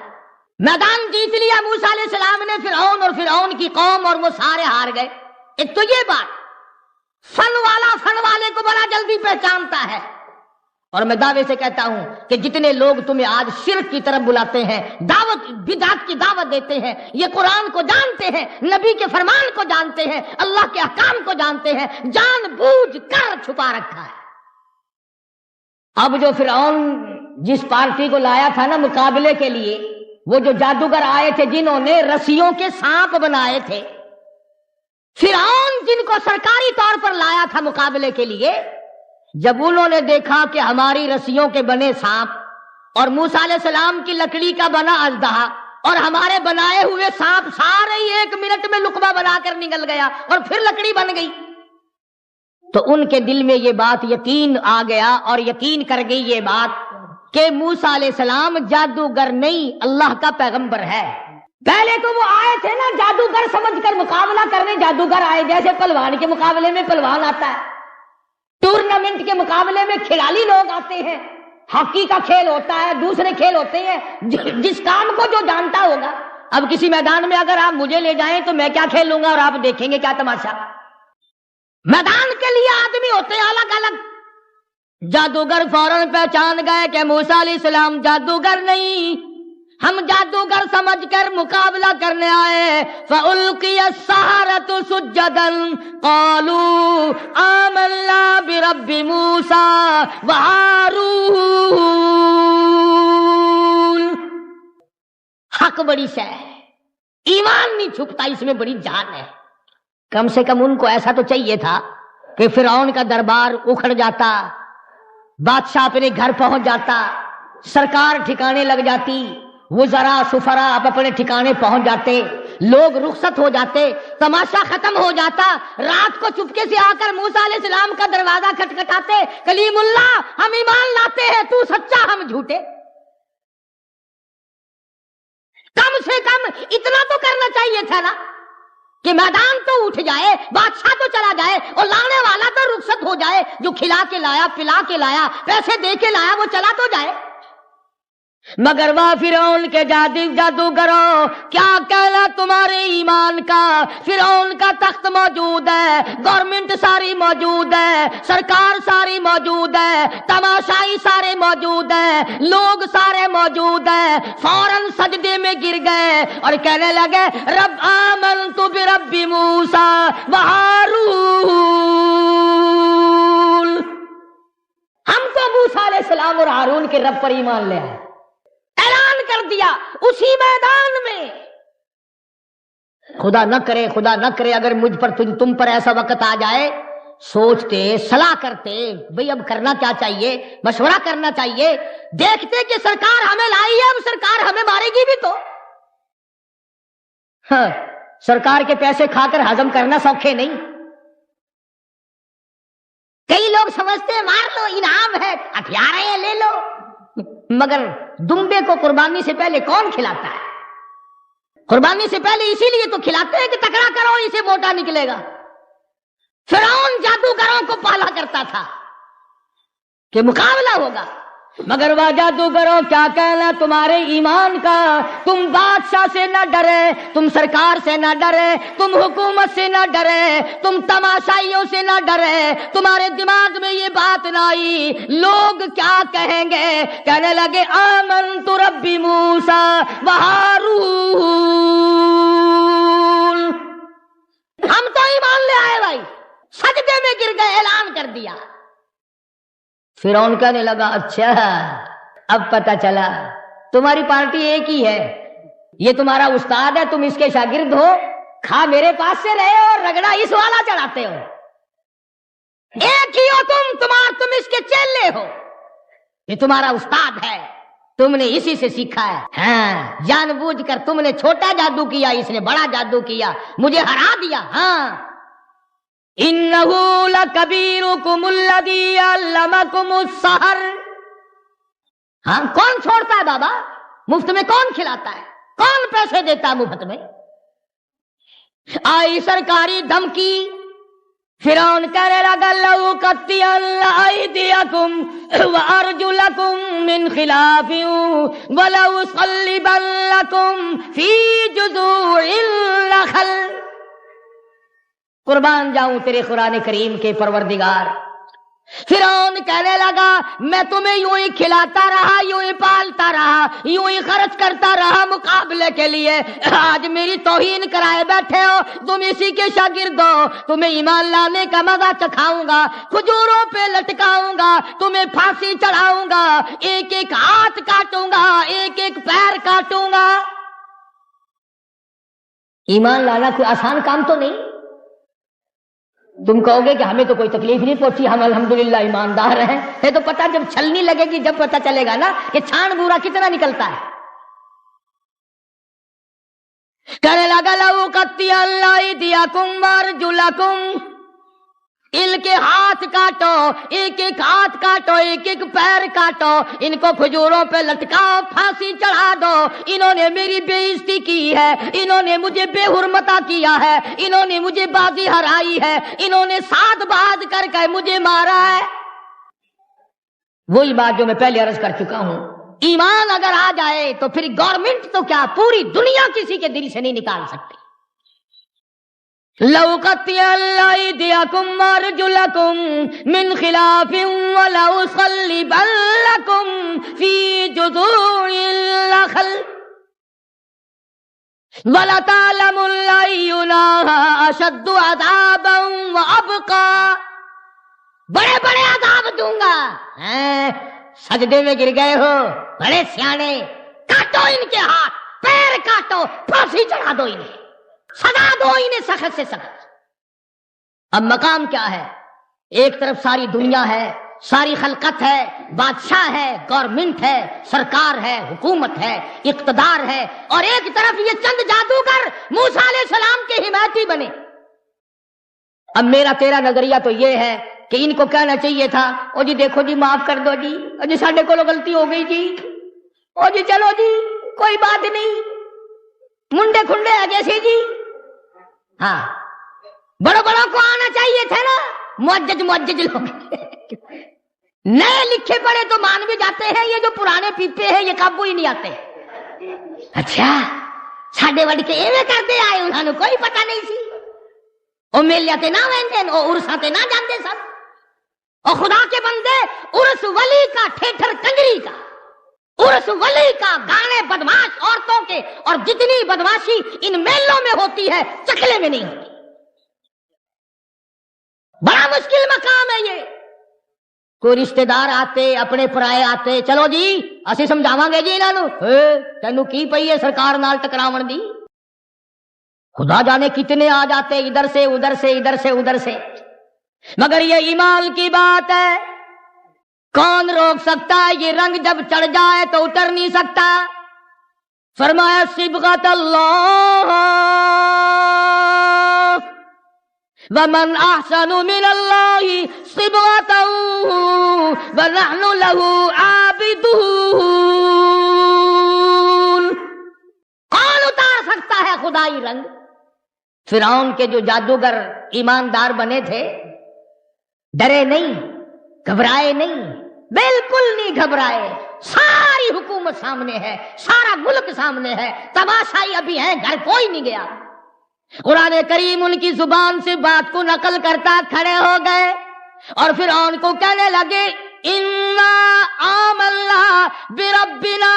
میدان جیت لیا موسیٰ علیہ السلام نے فرعون اور فرعون کی قوم اور وہ سارے ہار گئے، ایک تو یہ بات۔ فن والا فن والے کو بڑا جلدی پہچانتا ہے، اور میں دعوے سے کہتا ہوں کہ جتنے لوگ تمہیں آج شرک کی طرف بلاتے ہیں، دعوت بدعت کی دعوت دیتے ہیں، یہ قرآن کو جانتے ہیں، نبی کے فرمان کو جانتے ہیں، اللہ کے احکام کو جانتے ہیں، جان بوجھ کر چھپا رکھا ہے۔ اب جو فرعون جس پارٹی کو لایا تھا نا مقابلے کے لیے، وہ جو جادوگر آئے تھے جنہوں نے رسیوں کے سانپ بنائے تھے، فرعون جن کو سرکاری طور پر لایا تھا مقابلے کے لیے، جب انہوں نے دیکھا کہ ہماری رسیوں کے بنے سانپ اور موسیٰ علیہ السلام کی لکڑی کا بنا اژدہا اور ہمارے بنائے ہوئے سانپ سارے ہی 1 منٹ میں لقمہ بنا کر نکل گیا اور پھر لکڑی بن گئی، تو ان کے دل میں یہ بات یقین آ گیا اور یقین کر گئی یہ بات کہ موسیٰ علیہ السلام جادوگر نہیں، اللہ کا پیغمبر ہے۔ پہلے تو وہ آئے تھے نا جادوگر سمجھ کر مقابلہ کرنے، جادوگر آئے جیسے پہلوان کے مقابلے میں پہلوان آتا ہے، ٹورنامنٹ کے مقابلے میں کھلاڑی لوگ آتے ہیں، ہاکی کا کھیل ہوتا ہے، دوسرے کھیل ہوتے ہیں، جس کام کو جو جانتا ہوگا۔ اب کسی میدان میں اگر آپ مجھے لے جائیں تو میں کیا کھیل لوں گا اور آپ دیکھیں گے کیا تماشا۔ میدان کے لیے آدمی ہوتے ہیں الگ الگ۔ جادوگر فوراً پہچان گئے کہ موسیٰ علیہ السلام جادوگر نہیں، ہم جادوگر سمجھ کر مقابلہ کرنے آئے۔ فَأُلْقِيَ السَّحَرَةُ سُجَّدًا قَالُوا آمَنَّا بِرَبِّ مُوسَىٰ وَهَارُونَ۔ حق بڑی شے ہے، ایمان نہیں چھپتا، اس میں بڑی جان ہے۔ کم سے کم ان کو ایسا تو چاہیے تھا کہ فرعون کا دربار اکھڑ جاتا، بادشاہ اپنے گھر پہنچ جاتا، سرکار ٹھکانے لگ جاتی، وزراء سفراء اب اپنے ٹھکانے پہنچ جاتے، لوگ رخصت ہو جاتے، تماشا ختم ہو جاتا۔ رات کو چپکے سے آ کر موسیٰ علیہ السلام کا دروازہ کھٹکھٹاتے، کلیم اللہ ہم ایمان لاتے ہیں، تو سچا ہم جھوٹے۔ کم سے کم اتنا تو کرنا چاہیے تھا نا کہ میدان تو اٹھ جائے، بادشاہ تو چلا جائے اور لانے والا تو رخصت ہو جائے، جو کھلا کے لایا، پلا کے لایا، پیسے دے کے لایا، وہ چلا تو جائے۔ مگر وہ فرعون کے جادوگروں کیا کہنا تمہارے ایمان کا؟ فرعون کا تخت موجود ہے، گورنمنٹ ساری موجود ہے، سرکار ساری موجود ہے، تماشائی سارے موجود ہیں، لوگ سارے موجود ہیں۔ فوراً سجدے میں گر گئے اور کہنے لگے رب آمنت برب موسیٰ وہارون، ہم تو موسیٰ علیہ السلام اور ہارون کے رب پر ایمان لے آئے۔ اعلان کر دیا اسی میدان میں۔ خدا نہ کرے اگر مجھ پر تم پر ایسا وقت آ جائے، سوچتے صلاح کرتے بھئی اب کرنا کیا چاہیے، مشورہ کرنا چاہیے، دیکھتے کہ سرکار ہمیں لائی ہے، اب سرکار ہمیں مارے گی بھی تو۔ ہاں، سرکار کے پیسے کھا کر ہضم کرنا سوکھے نہیں۔ کئی لوگ سمجھتے ہیں مار لو انعام ہے، ہتھیار ہے لے لو، مگر دمبے کو قربانی سے پہلے کون کھلاتا ہے؟ قربانی سے پہلے اسی لیے تو کھلاتے ہیں کہ تکڑا کرو اسے موٹا نکلے گا۔ فرعون جادوگروں کو پالا کرتا تھا کہ مقابلہ ہوگا، مگر وہ جادوگروں کیا کہنا تمہارے ایمان کا؟ تم بادشاہ سے نہ ڈرے، تم سرکار سے نہ ڈرے، تم حکومت سے نہ ڈرے، تم تماشائیوں سے نہ ڈرے، تمہارے دماغ میں یہ بات نہ آئی لوگ کیا کہیں گے۔ کہنے لگے آمنت رب موسیٰ وہارون، ہم تو ایمان لے آئے بھائی، سجدے میں گر گئے، اعلان کر دیا۔ فرعون کہنے لگا اچھا اب پتہ چلا تمہاری پارٹی ایک ہی ہے، یہ تمہارا استاد ہے، تم اس کے شاگرد ہو، کھا میرے پاس سے رہے ہو، رگڑا اس والا چڑھاتے ہو، ایک ہی ہو تم اس کے چیلے ہو، یہ تمہارا استاد ہے، تم نے اسی سے سیکھا ہے۔ ہاں، جان بوجھ کر تم نے چھوٹا جادو کیا، اس نے بڑا جادو کیا، مجھے ہرا دیا۔ ہاں، اِنَّهُ لَكَبِيرُكُمُ الَّذِي عَلَّمَكُمُ السِّحْرَ۔ ہاں، کون چھوڑتا ہے بابا؟ مفت میں کون کھلاتا ہے؟ کون پیسے دیتا ہے مفت میں؟ آئی سرکاری دھمکی، فرعون کہنے لگا لَأُقَطِّعَنَّ أَيْدِيَكُمْ وَأَرْجُلَكُمْ مِنْ خِلَافٍ وَلَأُصَلِّبَنَّكُمْ فِي جُذُوعِ النَّخْلِ۔ قربان جاؤں تیرے قرآن کریم کے پروردگار۔ فرعون کہنے لگا میں تمہیں یوں ہی کھلاتا رہا، یوں ہی پالتا رہا، یوں ہی خرچ کرتا رہا مقابلے کے لیے، آج میری توہین کرائے بیٹھے ہو، تم اسی کے شاگرد ہو، تمہیں ایمان لانے کا مزہ چکھاؤں گا، کھجوروں پہ لٹکاؤں گا، تمہیں پھانسی چڑھاؤں گا، ایک ایک ہاتھ کاٹوں گا، ایک ایک پیر کاٹوں گا۔ ایمان لانا کوئی آسان کام تو نہیں۔ تم کہو گے کہ ہمیں تو کوئی تکلیف نہیں پہنچی، ہم الحمدللہ ایماندار ہیں، یہ تو پتہ جب چھلنی لگے گی جب پتہ چلے گا نا کہ چھان بورا کتنا نکلتا ہے۔ کہنے لگا لَأُقَطِّعَنَّ أَيْدِيَكُمْ وَأَرْجُلَكُمْ، ان کے ہاتھ کاٹو، ایک ایک ہاتھ کاٹو، ایک ایک پیر کاٹو، ان کو کھجوروں پہ لٹکاؤ، پھانسی چڑھا دو۔ انہوں نے میری بے عزتی کی ہے، انہوں نے مجھے بے حرمتہ کیا ہے، انہوں نے مجھے بازی ہرائی ہے، انہوں نے ساتھ باز کر کے مجھے مارا ہے۔ وہی بات جو میں پہلے عرض کر چکا ہوں، ایمان اگر آ جائے تو پھر گورنمنٹ تو کیا پوری دنیا کسی کے دل سے نہیں نکال سکتی۔ لَأُقَطِّعَنَّ أَيْدِيَكُمْ وَأَرْجُلَكُمْ مِنْ خِلَافٍ وَلَأُصَلِّبَنَّكُمْ فِي جُذُوعِ النَّخْلِ وَلَتَعْلَمُنَّ أَيُّنَا أَشَدُّ عَذَابًا وَأَبْقَىٰ۔ بڑے بڑے عذاب دوں گا۔ سجدے میں گر گئے ہو، بڑے سیانے، کاٹو ان کے ہاتھ پیر کاٹو، پھانسی چڑھا دو انہیں، سزا دو انہیں سخت سے سخت۔ اب مقام کیا ہے؟ ایک طرف ساری دنیا ہے، ساری خلقت ہے، بادشاہ ہے، گورنمنٹ ہے، سرکار ہے، حکومت ہے، اقتدار ہے، اور ایک طرف یہ چند جادوگر موسیٰ علیہ السلام کے حمایتی بنے۔ اب میرا تیرا نظریہ تو یہ ہے کہ ان کو کہنا چاہیے تھا او جی دیکھو جی معاف کر دو جی، او جی ساڈے کو غلطی ہو گئی جی، او جی چلو جی کوئی بات نہیں، منڈے کھنڈے جیسے جی۔ ہاں بڑوں بڑوں کو آنا چاہیے تھا نا، معجج لوگ نئے لکھے پڑھے تو مان بھی جاتے ہیں، یہ جو پرانے پیپے ہیں یہ قابو ہی نہیں آتے۔ اچھا ساڈے وڈ کے ایویں کرتے آئے، انہوں نے کوئی پتہ نہیں سی، او میلے تے نہ ویندے، او عرساں تے نہ جاندے سن، او خدا کے بندے عرس ولی کا ٹھیٹھر کنجری کا، عرس ولی کا گانے بدماش عورتوں کے، اور جتنی بدماشی ان میلوں میں ہوتی ہے چکلے میں نہیں ہوتی۔ بڑا مشکل مقام ہے یہ۔ کوئی رشتہ دار آتے، اپنے پرائے آتے، چلو جی اسی سمجھاواں گے جی انہاں نوں، تینوں کی پئی ہے سرکار نال ٹکراون دی۔ خدا جانے کتنے آ جاتے، ادھر سے ادھر سے، ادھر سے ادھر سے، مگر یہ ایمان کی بات ہے، کون روک سکتا ہے؟ یہ رنگ جب چڑھ جائے تو اتر نہیں سکتا۔ فرمایا صبغۃ اللہ ومن احسن من اللہ صبغۃ ونحن له عابدون۔ کون اتار سکتا ہے خدائی رنگ؟ فرعون کے جو جادوگر ایماندار بنے تھے ڈرے نہیں، گھبرائے نہیں، بالکل نہیں گھبرائے۔ ساری حکومت سامنے ہے، سارا ملک سامنے ہے، تماشائی ابھی ہیں، گھر کوئی نہیں گیا۔ قرآن کریم ان کی زبان سے بات کو نقل کرتا کھڑے ہو گئے اور فرعون کو کہنے لگے اِنَّا آمَنَّا بِرَبِّنَا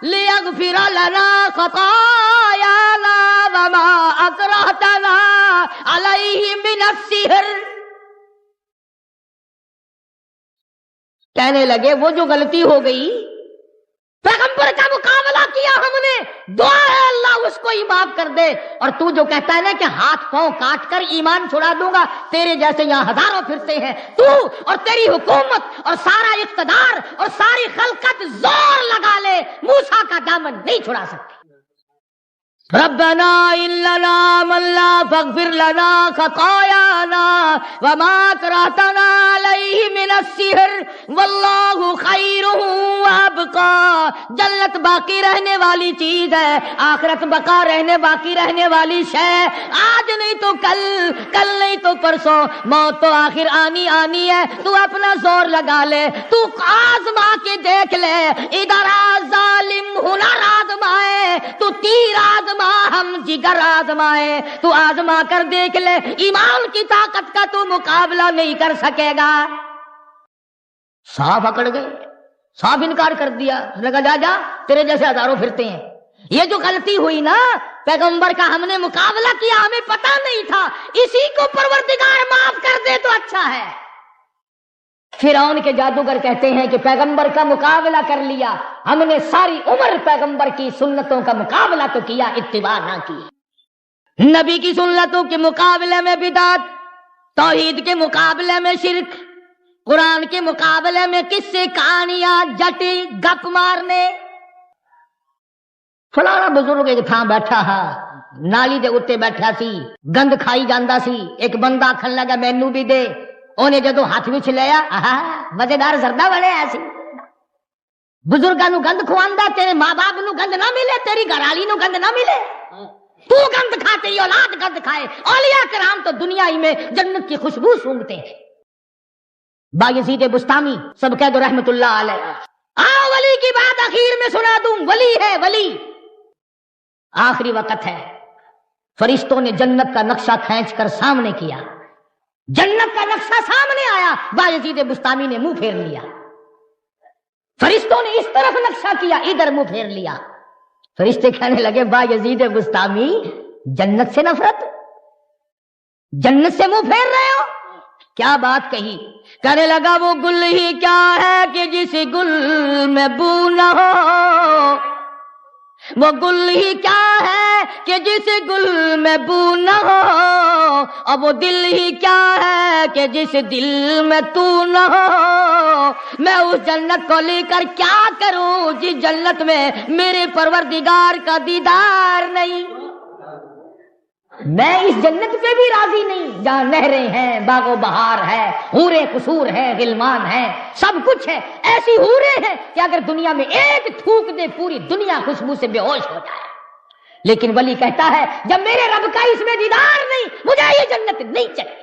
لِيَغْفِرَ لَنَا خَطَايَانَا وَمَا أَكْرَهْتَنَا عَلَيْهِ مِنَ السِّحْرِ۔ کہنے لگے وہ جو غلطی ہو گئی، پیغمبر کا مقابلہ کیا ہم نے، دعا ہے اللہ اس کو ہی معاف کر دے، اور تو جو کہتا ہے نا کہ ہاتھ پاؤں کاٹ کر ایمان چھڑا دوں گا، تیرے جیسے یہاں ہزاروں پھرتے ہیں، تو اور تیری حکومت اور سارا اقتدار اور ساری خلقت زور لگا لے، موسیٰ کا دامن نہیں چھڑا سکتی۔ ربنا اننا منا فاغفر لنا خطايانا وما کرہتنا علیہ من السحر واللہ خیر وابقا. جنت باقی رہنے والی چیز ہے، آخرت بقا رہنے باقی رہنے والی شے. آج نہیں تو کل، کل نہیں تو پرسوں، موت تو آخر آنی آنی ہے. تو اپنا زور لگا لے، تو آزما کے دیکھ لے. ادھر ظالم ہنر آزمائے، تو تیر آزما ہم جگر آزمائے. تو آزما کر دیکھ لے، ایمان کی طاقت کا تو مقابلہ نہیں کر سکے گا. صاف اکڑ گئے، صاف انکار کر دیا. لگا جا جا تیرے جیسے ہزاروں پھرتے ہیں. یہ جو غلطی ہوئی نا پیغمبر کا، ہم نے مقابلہ کیا، ہمیں پتہ نہیں تھا. اسی کو پروردگار معاف کر دے تو اچھا ہے. فرعون کے جادوگر کہتے ہیں کہ پیغمبر کا مقابلہ کر لیا، ہم نے ساری عمر پیغمبر کی سنتوں کا مقابلہ تو کیا، اتباع نہ کی. نبی کی سنتوں کے مقابلے میں بدعت، توحید کے مقابلے میں شرک، قرآن کے مقابلے میں قصے کہانیاں جٹی گپ مارنے. فلانا بزرگ ایک تھاں بیٹھا ہا، نالی دے اتے بیٹھا سی، گند کھائی جاندا سی. ایک بندہ آکھن لگا مینوں بھی دے. انہیں جدو ہاتھ وچ لیا، مزیدار زردہ بڑے ایسی. بزرگاں نو گند کھواندا، تیرے ماں باپ نو گند نہ ملے، تیری گھر والی نو گند نہ ملے. تو گند کھا، تیری اولاد گند کھائے. اولیاء کرام تو دنیا ہی میں جنت کی خوشبو سونگتے ہیں. بایزید بستامی سب کہہ دو رحمت اللہ علیہ. ولی کی بات اخیر میں سنا دوں. ولی ہے ولی، آخری وقت ہے. فرشتوں نے جنت کا نقشہ کھینچ کر سامنے کیا، جنت کا نقشہ سامنے آیا. بایزید بستامی نے منہ پھیر لیا. فرشتوں نے اس طرف نقشہ کیا، ادھر منہ پھیر لیا. فرشتے کہنے لگے بایزید بستامی جنت سے نفرت، جنت سے منہ پھیر رہے ہو، کیا بات کہی. کہنے لگا وہ گل ہی کیا ہے کہ جس گل میں بو نہ ہو، وہ گل ہی کیا ہے کہ جس گل میں بو نہ ہو، اور وہ دل ہی کیا ہے کہ جس دل میں تو نہ ہو. میں اس جنت کو لے کر کیا کروں جس جنت میں میرے پروردگار کا دیدار نہیں. میں اس جنت پہ بھی راضی نہیں جہاں نہریں ہیں، باغ و بہار ہے، حوریں قصور ہیں، غلمان ہیں، سب کچھ ہے. ایسی حوریں ہیں کہ اگر دنیا میں ایک تھوک دے پوری دنیا خوشبو سے بے ہوش ہو جائے. لیکن ولی کہتا ہے جب میرے رب کا اس میں دیدار نہیں، مجھے یہ جنت نہیں چاہیے.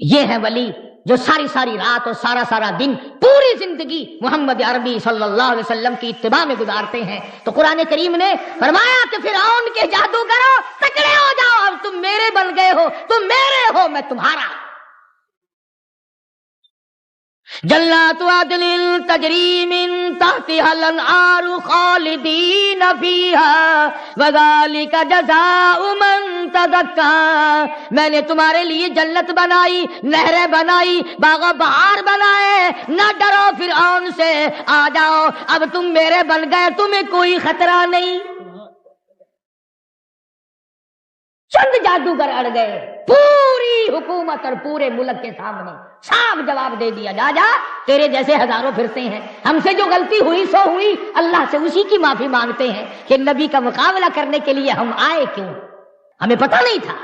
یہ ہے ولی جو ساری ساری رات اور سارا سارا دن، پوری زندگی محمد عربی صلی اللہ علیہ وسلم کی اتباع میں گزارتے ہیں. تو قرآن کریم نے فرمایا کہ فرعون کے جادوگروں تکڑے ہو جاؤ، اب تم میرے بن گئے ہو، تم میرے ہو، میں تمہارا. جنات عدن تجری من تحتها الانہار خالدین فیہا وذالک جزاء من تزکا. میں نے تمہارے لیے جنت بنائی، نہریں بنائی، باغ و بہار بنائے. نہ ڈرو فرعون سے، آ جاؤ اب تم میرے بن گئے، تمہیں کوئی خطرہ نہیں. چند جادوگر اڑ گئے، پوری حکومت اور پورے ملک کے سامنے صاف جواب دے دیا، جا جا تیرے جیسے ہزاروں پھرتے ہیں، ہم سے جو غلطی ہوئی سو ہوئی، اللہ سے اسی کی معافی مانگتے ہیں کہ نبی کا مقابلہ کرنے کے لیے ہم آئے کیوں، ہمیں پتہ نہیں تھا.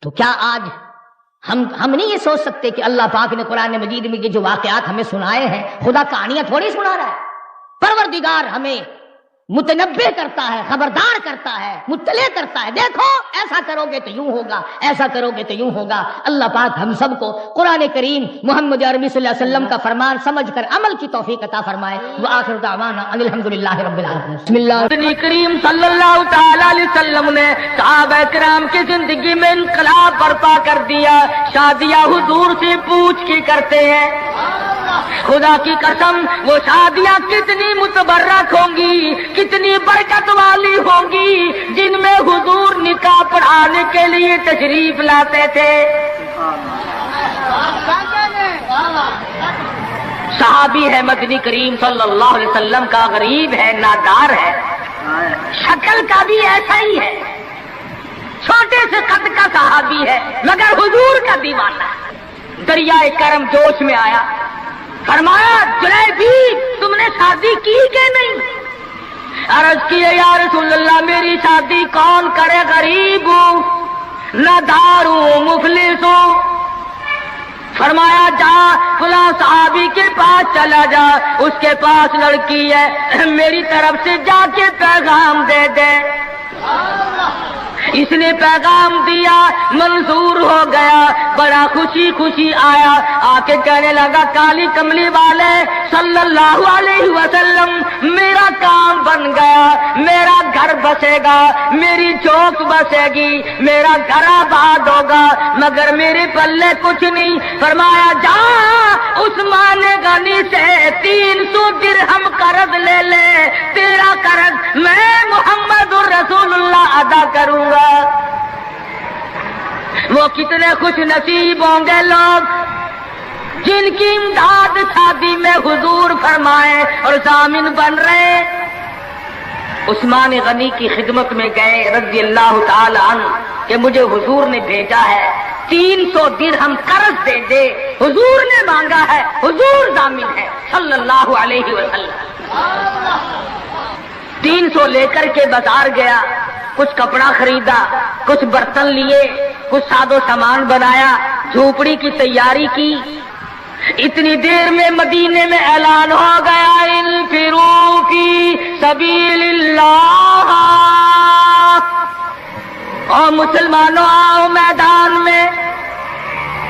تو کیا آج ہم نہیں یہ سوچ سکتے کہ اللہ پاک نے قرآن مجید میں یہ جو واقعات ہمیں سنائے ہیں، خدا کہانیاں تھوڑی سنا رہا ہے. پروردگار ہمیں متنبہ کرتا ہے، خبردار کرتا ہے، مطلع کرتا ہے. دیکھو ایسا کرو گے تو یوں ہوگا، ایسا کرو گے تو یوں ہوگا. اللہ پاک ہم سب کو قرآن کریم محمد عربی صلی اللہ علیہ وسلم کا فرمان سمجھ کر عمل کی توفیق عطا فرمائے. وآخر دعوانا ان الحمدللہ رب العالمین. بسم اللہ. نبی کریم صلی اللہ تعالی علیہ وسلم نے صحابہ کرام کی زندگی میں انقلاب برپا کر دیا. شادیاں حضور سے پوچھ کے کرتے ہیں. خدا کی قسم وہ شادیاں کتنی متبرک ہوں گی، کتنی برکت والی ہوں گی، جن میں حضور نکاح پڑھانے کے لیے تشریف لاتے تھے. صحابی ہے مدنی کریم صلی اللہ علیہ وسلم کا، غریب ہے، نادار ہے، شکل کا بھی ایسا ہی ہے، چھوٹے سے قد کا صحابی ہے مگر حضور کا دیوانہ. دریائے کرم جوش میں آیا، فرمایا جلیبی تم نے شادی کی کہ نہیں؟ عرض کیے یا رسول اللہ میری شادی کون کرے؟ غریب ہوں، نہ دار ہوں، مفلس ہوں۔ فرمایا جا فلاں صحابی کے پاس چلا جا، اس کے پاس لڑکی ہے، میری طرف سے جا کے پیغام دے دے۔ اس نے پیغام دیا، منظور ہو گیا، بڑا خوشی خوشی آیا، آ کے کہنے لگا کالی کملی والے صلی اللہ علیہ وسلم میرا کام بن گیا، میرا گھر بسے گا، میری چوک بسے گی، میرا گھر آباد ہوگا، مگر میرے پلے کچھ نہیں۔ فرمایا جا عثمان غنی سے 300 درہم قرض لے لے، تیرا قرض میں محمد الرسول اللہ ادا کروں گا۔ وہ کتنے خوش نصیب ہوں گے لوگ جن کی امداد شادی میں حضور فرمائے اور ضامن بن رہے۔ عثمان غنی کی خدمت میں گئے رضی اللہ تعالی عنہ کہ مجھے حضور نے بھیجا ہے، 300 درہم قرض دے دے، حضور نے مانگا ہے، حضور ضامن ہے صلی اللہ علیہ وسلم۔ 300 لے کر کے بازار گیا، کچھ کپڑا خریدا، کچھ برتن لیے، کچھ ساز و سامان بنایا، جھوپڑی کی تیاری کی۔ اتنی دیر میں مدینے میں اعلان ہو گیا انفروا فی سبیل اللہ، اور مسلمانوں آؤ میدان میں،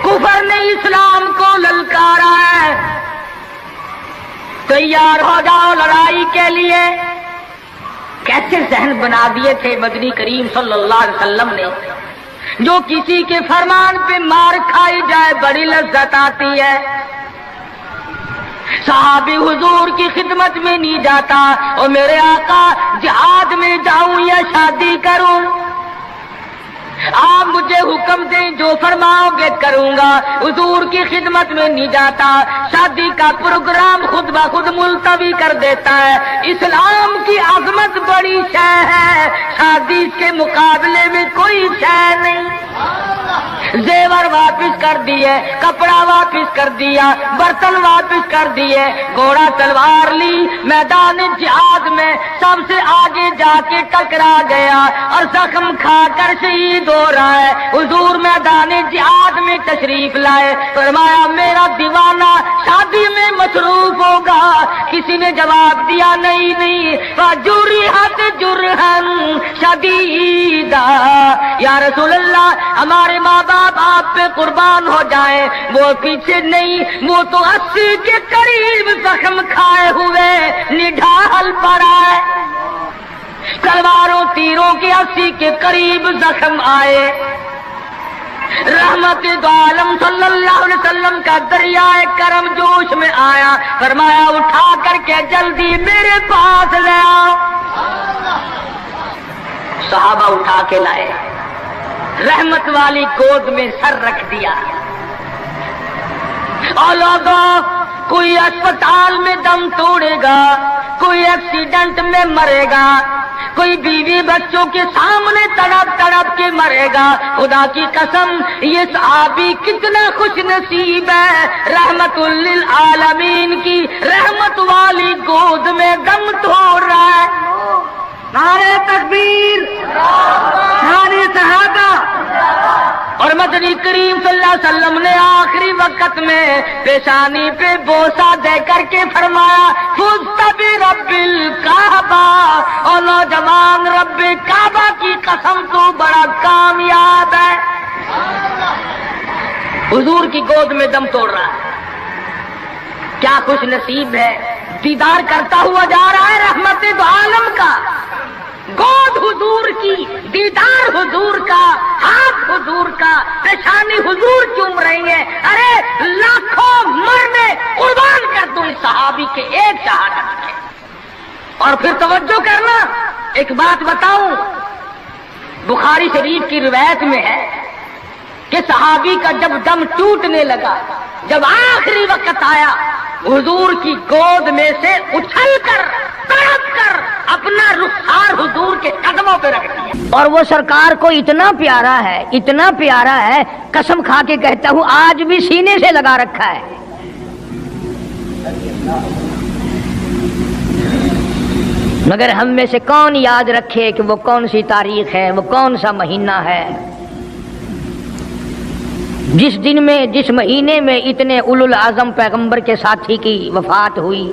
کفر نے اسلام کو للکارا ہے، تیار ہو جاؤ لڑائی کے لیے۔ کیسے ذہن بنا دیے تھے مدنی کریم صلی اللہ علیہ وسلم نے، جو کسی کے فرمان پہ مار کھائی جائے بڑی لذت آتی ہے۔ صحابی حضور کی خدمت میں نہیں جاتا اور میرے آقا جہاد میں جاؤں یا شادی کروں، آپ مجھے حکم دیں جو فرماؤ گے کروں گا۔ حضور کی خدمت میں نہیں جاتا، شادی کا پروگرام خود بخود ملتوی کر دیتا ہے۔ اسلام کی عظمت بڑی شے ہے، شادی کے مقابلے میں کوئی شے نہیں۔ زیور واپس کر دیے، کپڑا واپس کر دیا، برتن واپس کر دیے، گھوڑا تلوار لی، میدان جہاد میں سب سے آگے جا کے ٹکرا گیا اور زخم کھا کر شہید ہو رہا ہے۔ حضور میدان جہاد میں تشریف لائے، فرمایا میرا دیوانہ شادی میں مصروف ہوگا۔ کسی نے جواب دیا نہیں، فجرحت جرحا شدیدا، یا رسول اللہ ہمارے ماں باپ آپ پہ قربان ہو جائیں، وہ پیچھے نہیں، وہ تو 80 کے قریب زخم کھائے ہوئے نڈھال پڑا ہے، تلواروں تیروں کے 80 کے قریب زخم آئے۔ رحمت دو عالم صلی اللہ علیہ وسلم کا دریائے کرم جوش میں آیا، فرمایا اٹھا کر کے جلدی میرے پاس لے آؤ۔ صحابہ اٹھا کے لائے، رحمت والی گود میں سر رکھ دیا۔ اور لوگوں، کوئی اسپتال میں دم توڑے گا، کوئی ایکسیڈنٹ میں مرے گا، کوئی بیوی بچوں کے سامنے تڑپ تڑپ کے مرے گا۔ خدا کی قسم یہ صحابی کتنا خوش نصیب ہے، رحمت للعالمین کی رحمت والی گود میں دم توڑ رہا ہے۔ نعرہ تکبیر، نعرہ صحابہ۔ اور مدنی کریم صلی اللہ علیہ وسلم نے آخری وقت میں پیشانی پہ بوسہ دے کر کے فرمایا فزت برب الکعبہ، اور نوجوان رب کعبہ کی قسم تو بڑا کامیاب ہے۔ حضور کی گود میں دم توڑ رہا ہے، کیا خوش نصیب ہے، دیدار کرتا ہوا جا رہا ہے رحمت دو عالم کا، گود حضور کی، دیدار حضور کا، ہاتھ حضور کا، پیشانی حضور چوم رہی ہے۔ ارے لاکھوں مرنے قربان کر دوں اس صحابی کے ایک شہادت کے۔ اور پھر توجہ کرنا، ایک بات بتاؤں، بخاری شریف کی روایت میں ہے کہ صحابی کا جب دم ٹوٹنے لگا، جب آخری وقت آیا، حضور کی گود میں سے اچھل کر تڑپ کر اپنا رخسار حضور کے قدموں پہ رکھ دیا۔ اور وہ سرکار کو اتنا پیارا ہے، اتنا پیارا ہے، قسم کھا کے کہتا ہوں آج بھی سینے سے لگا رکھا ہے۔ مگر ہم میں سے کون یاد رکھے کہ وہ کون سی تاریخ ہے، وہ کون سا مہینہ ہے جس دن میں، جس مہینے میں اتنے اولو العزم پیغمبر کے ساتھی کی وفات ہوئی۔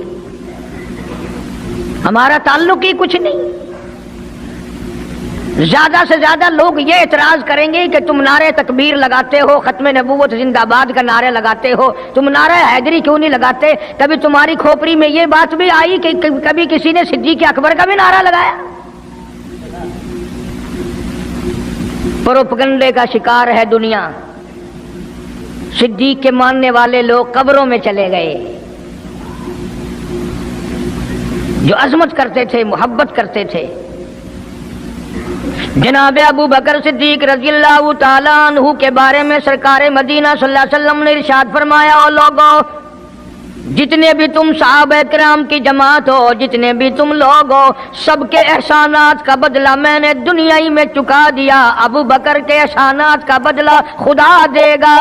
ہمارا تعلق ہی کچھ نہیں۔ زیادہ سے زیادہ لوگ یہ اعتراض کریں گے کہ تم نعرے تکبیر لگاتے ہو، ختم نبوت زندہ باد کا نعرے لگاتے ہو، تم نعرہ حیدری کیوں نہیں لگاتے؟ کبھی تمہاری کھوپڑی میں یہ بات بھی آئی کہ کبھی کسی نے صدیق اکبر کا بھی نعرہ لگایا؟ پروپگنڈے کا شکار ہے دنیا۔ صدیق کے ماننے والے لوگ قبروں میں چلے گئے، جو عظمت کرتے تھے، محبت کرتے تھے۔ جناب ابو بکر صدیق رضی اللہ تعالیٰ عنہ کے بارے میں سرکار مدینہ صلی اللہ علیہ وسلم نے ارشاد فرمایا، او لوگو، جتنے بھی تم صحابہ کرام کی جماعت ہو، جتنے بھی تم لوگ ہو، سب کے احسانات کا بدلہ میں نے دنیا ہی میں چکا دیا، ابو بکر کے احسانات کا بدلہ خدا دے گا۔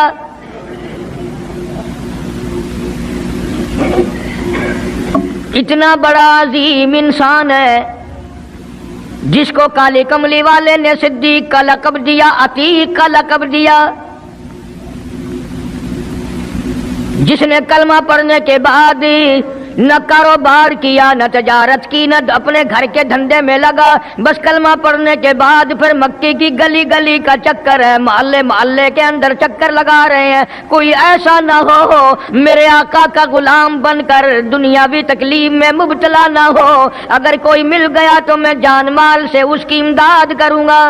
اتنا بڑا عظیم انسان ہے جس کو کالی کملی والے نے صدیق کا لقب دیا، عتیق کا لقب دیا، جس نے کلمہ پڑھنے کے بعد نہ کاروبار کیا، نہ تجارت کی، نہ اپنے گھر کے دھندے میں لگا، بس کلمہ پڑھنے کے بعد پھر مکے کی گلی گلی کا چکر ہے، محلے محلے کے اندر چکر لگا رہے ہیں۔ کوئی ایسا نہ ہو میرے آقا کا غلام بن کر دنیاوی تکلیف میں مبتلا نہ ہو، اگر کوئی مل گیا تو میں جان مال سے اس کی امداد کروں گا۔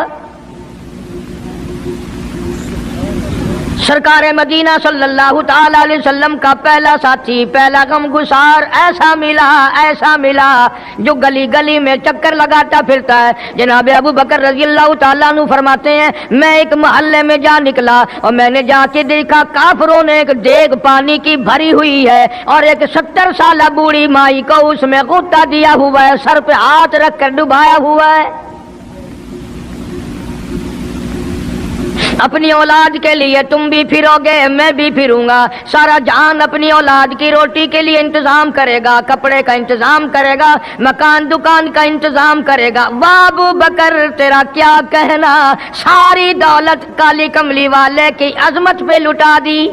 سرکار مدینہ صلی اللہ تعالی علیہ وسلم کا پہلا ساتھی، پہلا غم گسار ایسا ملا جو گلی گلی میں چکر لگاتا پھرتا ہے۔ جناب ابو بکر رضی اللہ تعالیٰ عنہ فرماتے ہیں، میں ایک محلے میں جا نکلا اور میں نے جا کے دیکھا کافروں نے ایک دیگ پانی کی بھری ہوئی ہے اور ایک 70 سالہ بوڑھی مائی کو اس میں غوطہ دیا ہوا ہے، سر پہ ہاتھ رکھ کر ڈبایا ہوا ہے۔ اپنی اولاد کے لیے تم بھی پھرو گے، میں بھی پھروں گا۔ سارا جہان اپنی اولاد کی روٹی کے لیے انتظام کرے گا، کپڑے کا انتظام کرے گا، مکان دکان کا انتظام کرے گا۔ واہ ابو بکر تیرا کیا کہنا، ساری دولت کالی کملی والے کی عظمت پہ لٹا دی۔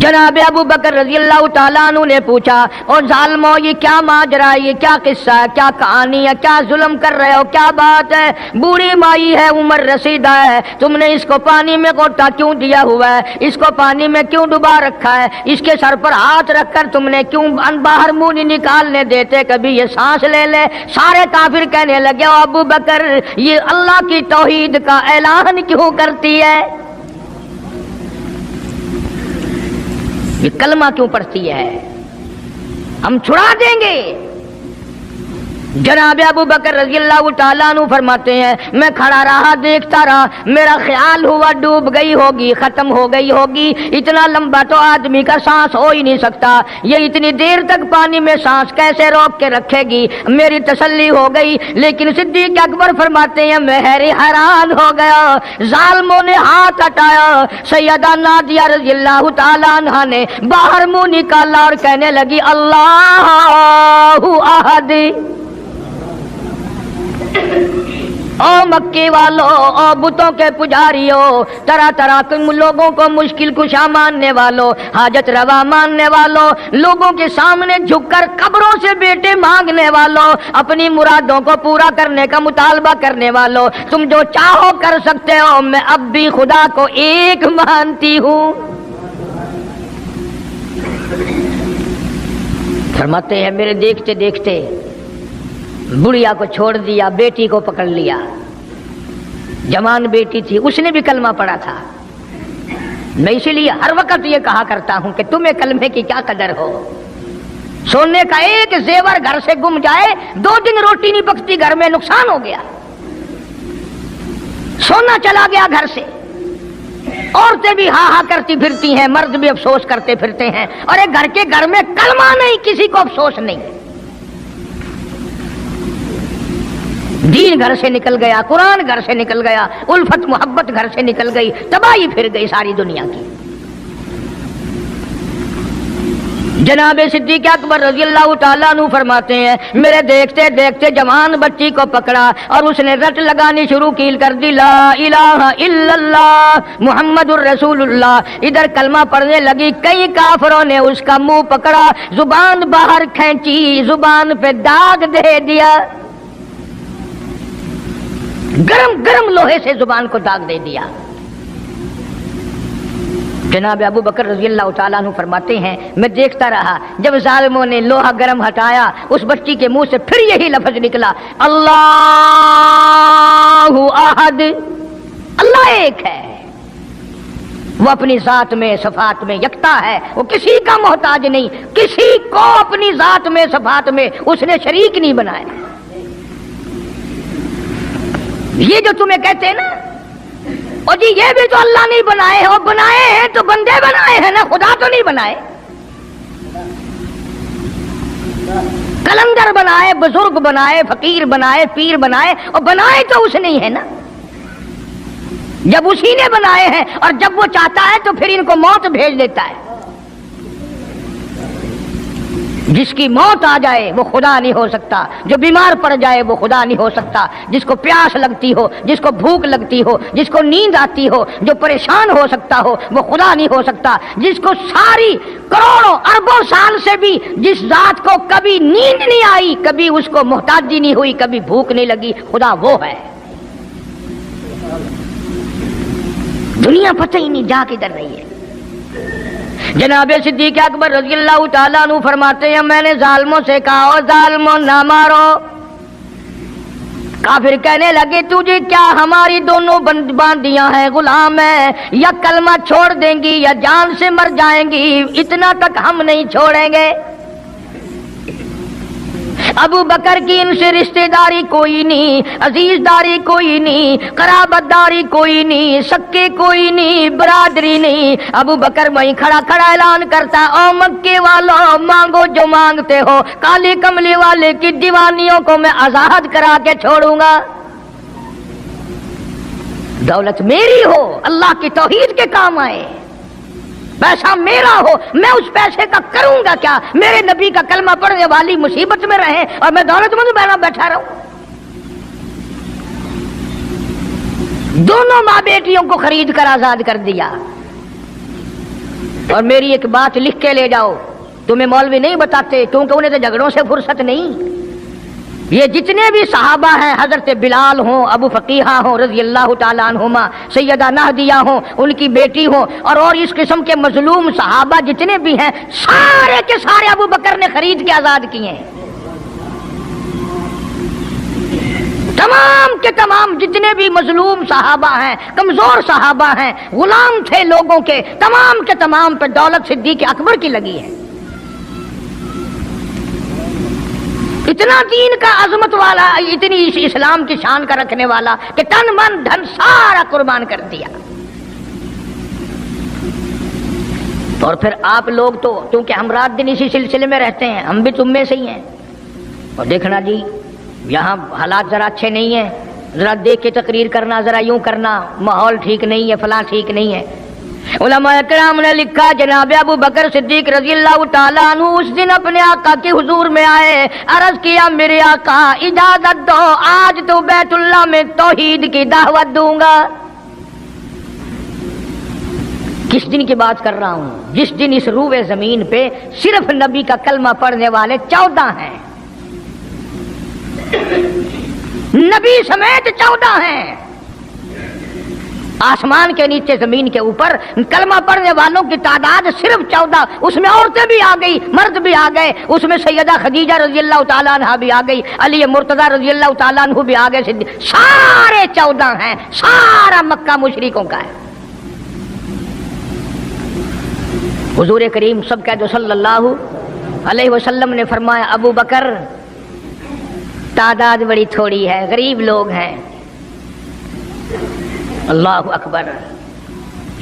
جناب ابو بکر رضی اللہ تعالیٰ عنہ نے پوچھا، اور ظالمو یہ کیا ماجرا ہے، یہ کیا قصہ ہے، کیا کہانی ہے، کیا ظلم کر رہے ہو، کیا بات ہے؟ بوڑھی مائی ہے، عمر رسیدہ ہے، تم نے اس کو پانی میں غوطہ کیوں دیا ہوا ہے، اس کو پانی میں کیوں ڈبا رکھا ہے، اس کے سر پر ہاتھ رکھ کر تم نے کیوں باہر منہ نہیں نکالنے دیتے، کبھی یہ سانس لے لے۔ سارے کافر کہنے لگے، او ابو بکر یہ اللہ کی توحید کا اعلان کیوں کرتی ہے، یہ کلمہ کیوں پڑھتی ہے، ہم چھڑا دیں گے۔ جناب ابو بکر رضی اللہ تعالیٰ عنہ فرماتے ہیں، میں کھڑا رہا، دیکھتا رہا، میرا خیال ہوا ڈوب گئی ہوگی، ختم ہو گئی ہوگی، اتنا لمبا تو آدمی کا سانس ہو ہی نہیں سکتا، یہ اتنی دیر تک پانی میں سانس کیسے روک کے رکھے گی، میری تسلی ہو گئی۔ لیکن صدیق اکبر فرماتے ہیں، میں حیران ہو گیا، ظالموں نے ہاتھ ہٹایا، سیدہ نادیہ رضی اللہ تعالیٰ عنہا نے باہر منہ نکالا اور کہنے لگی، اللہ احد۔ او مکے والو، او بتوں کے پجاریوں، طرح طرح کے لوگوں کو مشکل کشا ماننے والوں، حاجت روا ماننے والوں، لوگوں کے سامنے جھک کر قبروں سے بیٹے مانگنے والوں، اپنی مرادوں کو پورا کرنے کا مطالبہ کرنے والوں، تم جو چاہو کر سکتے ہو، میں اب بھی خدا کو ایک مانتی ہوں۔ فرماتے ہیں، میرے دیکھتے دیکھتے بڑھیا کو چھوڑ دیا، بیٹی کو پکڑ لیا، جوان بیٹی تھی، اس نے بھی کلمہ پڑھا تھا۔ میں اسی لیے ہر وقت یہ کہا کرتا ہوں کہ تمہیں کلمے کی کیا قدر ہو۔ سونے کا ایک زیور گھر سے گم جائے، 2 دن روٹی نہیں پکتی گھر میں، نقصان ہو گیا، سونا چلا گیا گھر سے۔ عورتیں بھی ہاں ہاں کرتی پھرتی ہیں، مرد بھی افسوس کرتے پھرتے ہیں، اور ایک گھر کے گھر میں کلمہ نہیں، کسی کو افسوس نہیں۔ دین گھر سے نکل گیا، قرآن گھر سے نکل گیا، الفت محبت گھر سے نکل گئی، تباہی پھر گئی ساری دنیا کی۔ جناب صدیق اکبر رضی اللہ تعالیٰ عنہ فرماتے ہیں میرے دیکھتے دیکھتے جوان بچی کو پکڑا اور اس نے رٹ لگانی شروع کی کر دی، لا الہ الا اللہ محمد الرسول اللہ۔ ادھر کلمہ پڑھنے لگی، کئی کافروں نے اس کا منہ پکڑا، زبان باہر کھینچی، زبان پہ داغ دے دیا، گرم گرم لوہے سے زبان کو داغ دے دیا۔ جناب ابو بکر رضی اللہ تعالیٰ عنہ فرماتے ہیں میں دیکھتا رہا، جب ظالموں نے لوہا گرم ہٹایا اس بچی کے منہ سے پھر یہی لفظ نکلا، اللہ احد، اللہ ایک ہے، وہ اپنی ذات میں صفات میں یکتا ہے، وہ کسی کا محتاج نہیں، کسی کو اپنی ذات میں صفات میں اس نے شریک نہیں بنایا۔ یہ جو تمہیں کہتے ہیں نا اور جی یہ بھی تو اللہ نہیں بنائے ہیں، اور بنائے ہیں تو بندے بنائے ہیں نا، خدا تو نہیں بنائے۔ کلندر بنائے، بزرگ بنائے، فقیر بنائے، پیر بنائے، اور بنائے تو اس نہیں ہے نا۔ جب اسی نے بنائے ہیں اور جب وہ چاہتا ہے تو پھر ان کو موت بھیج دیتا ہے۔ جس کی موت آ جائے وہ خدا نہیں ہو سکتا، جو بیمار پڑ جائے وہ خدا نہیں ہو سکتا، جس کو پیاس لگتی ہو، جس کو بھوک لگتی ہو، جس کو نیند آتی ہو، جو پریشان ہو سکتا ہو وہ خدا نہیں ہو سکتا۔ جس کو ساری کروڑوں اربوں سال سے بھی جس ذات کو کبھی نیند نہیں آئی، کبھی اس کو محتاجی نہیں ہوئی، کبھی بھوک نہیں لگی، خدا وہ ہے۔ دنیا پتہ ہی نہیں جا کدھر رہی ہے۔ جناب صدیق اکبر رضی اللہ تعالیٰ عنہ فرماتے ہیں میں نے ظالموں سے کہا او ظالموں نہ مارو۔ کافر کہنے لگے تجھے کیا ہماری دونوں باندیاں ہیں، غلام ہیں، یا کلمہ چھوڑ دیں گی یا جان سے مر جائیں گی، اتنا تک ہم نہیں چھوڑیں گے۔ ابو بکر کی ان سے رشتہ داری کوئی نہیں، عزیز داری کوئی نہیں، قرابت داری کوئی نہیں، سکے کوئی نہیں، برادری نہیں۔ ابو بکر وہیں کھڑا کھڑا اعلان کرتا او مکے والوں مانگو جو مانگتے ہو، کالی کملی والے کی دیوانیوں کو میں آزاد کرا کے چھوڑوں گا۔ دولت میری ہو، اللہ کی توحید کے کام آئے، پیسہ میرا ہو، میں اس پیسے کا کروں گا کیا؟ میرے نبی کا کلمہ پڑھنے والی مصیبت میں رہے اور میں دولت مند بیٹھا رہوں۔ دونوں ماں بیٹیوں کو خرید کر آزاد کر دیا۔ اور میری ایک بات لکھ کے لے جاؤ، تمہیں مولوی نہیں بتاتے کیونکہ انہیں تو جھگڑوں سے فرصت نہیں۔ یہ جتنے بھی صحابہ ہیں، حضرت بلال ہوں، ابو فقیحہ ہوں رضی اللہ تعالیٰ عنہما، سیدہ نہدیہ ہوں، ان کی بیٹی ہوں، اور اس قسم کے مظلوم صحابہ جتنے بھی ہیں، سارے کے سارے ابو بکر نے خرید کے آزاد کیے ہیں۔ تمام کے تمام جتنے بھی مظلوم صحابہ ہیں، کمزور صحابہ ہیں، غلام تھے لوگوں کے، تمام کے تمام پہ دولت صدیق اکبر کی لگی ہے۔ اتنا دین کا عظمت والا، اتنی اسلام کی شان کا رکھنے والا کہ تن من دھن سارا قربان کر دیا۔ اور پھر آپ لوگ تو کیونکہ ہم رات دن اسی سلسلے میں رہتے ہیں، ہم بھی تم میں سے ہی ہیں، اور دیکھنا جی یہاں حالات ذرا اچھے نہیں ہیں، ذرا دیکھ کے تقریر کرنا، ذرا یوں کرنا، ماحول ٹھیک نہیں ہے، فلاں ٹھیک نہیں ہے۔ علماء کرام نے لکھا جناب ابو بکر صدیق رضی اللہ تعالیٰ عنہ اس دن اپنے آقا کے حضور میں آئے، عرض کیا میرے آقا اجازت دو، آج تو بیت اللہ میں توحید کی دعوت دوں گا۔ کس دن کی بات کر رہا ہوں؟ جس دن اس روئے زمین پہ صرف نبی کا کلمہ پڑھنے والے 14 ہیں، نبی سمیت 14 ہیں۔ آسمان کے نیچے زمین کے اوپر کلمہ پڑھنے والوں کی تعداد صرف 14، اس میں عورتیں بھی آ گئی، مرد بھی آ گئے، اس میں سیدہ خدیجہ رضی اللہ تعالیٰ عنہ بھی آ گئی، علی مرتضیٰ رضی اللہ تعالیٰ عنہ بھی آ گئے، سارے 14 ہیں، سارا مکہ مشرکوں کا ہے۔ حضور کریم سب کہہ دو صلی اللہ علیہ وسلم نے فرمایا ابو بکر تعداد بڑی تھوڑی ہے، غریب لوگ ہیں۔ اللہ اکبر۔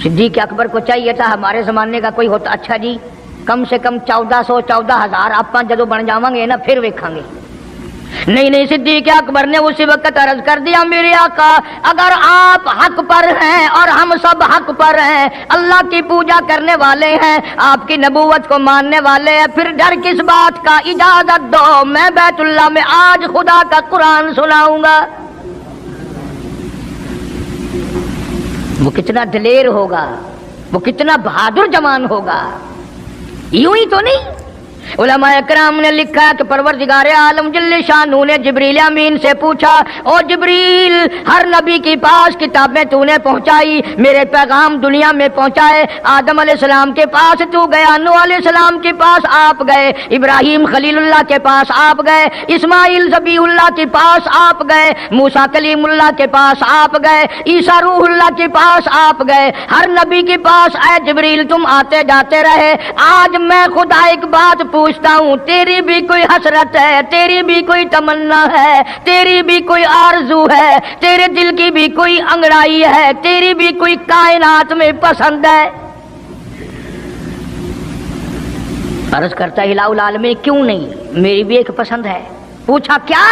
صدیق اکبر کو چاہیے تھا ہمارے زمانے کا کوئی ہوتا اچھا جی کم سے کم 1400 14,000 آپ جدو بن جاواں گے نا پھر ویکھاں گے، نہیں صدیق اکبر نے اسی وقت عرض کر دیا میرے آقا اگر آپ حق پر ہیں اور ہم سب حق پر ہیں، اللہ کی پوجا کرنے والے ہیں، آپ کی نبوت کو ماننے والے ہیں، پھر ڈر کس بات کا؟ اجازت دو میں بیت اللہ میں آج خدا کا قرآن سناؤں گا۔ وہ کتنا دلیر ہوگا، وہ کتنا بہادر جوان ہوگا، یوں ہی تو نہیں۔ علماء کرام نے لکھا ہے کہ پروردگار عالم جل شانہ نے جبریل امین سے پوچھا، او جبریل ہر نبی کے پاس کتابیں تو نے پہنچائی، میرے پیغام دنیا میں پہنچائے، آدم علیہ السلام کے پاس تو گیا، نوح علیہ السلام کے پاس آپ گئے، ابراہیم خلیل اللہ کے پاس آپ گئے، اسماعیل ذبیح اللہ کے پاس آپ گئے، موسیٰ کلیم اللہ کے پاس آپ گئے، عیسیٰ روح اللہ کے پاس آپ گئے، ہر نبی کے پاس اے جبریل تم آتے جاتے رہے۔ آج میں خدا ایک بات پوچھتا ہوں، تیری بھی کوئی حسرت ہے، تیری بھی کوئی تمنا ہے، تیری بھی کوئی آرزو ہے، تیرے دل کی بھی کوئی انگڑائی ہے، تیری بھی کوئی کائنات میں پسند ہے؟ عرض کرتا ہے الہ العالمین کیوں نہیں، میری بھی ایک پسند ہے۔ پوچھا کیا؟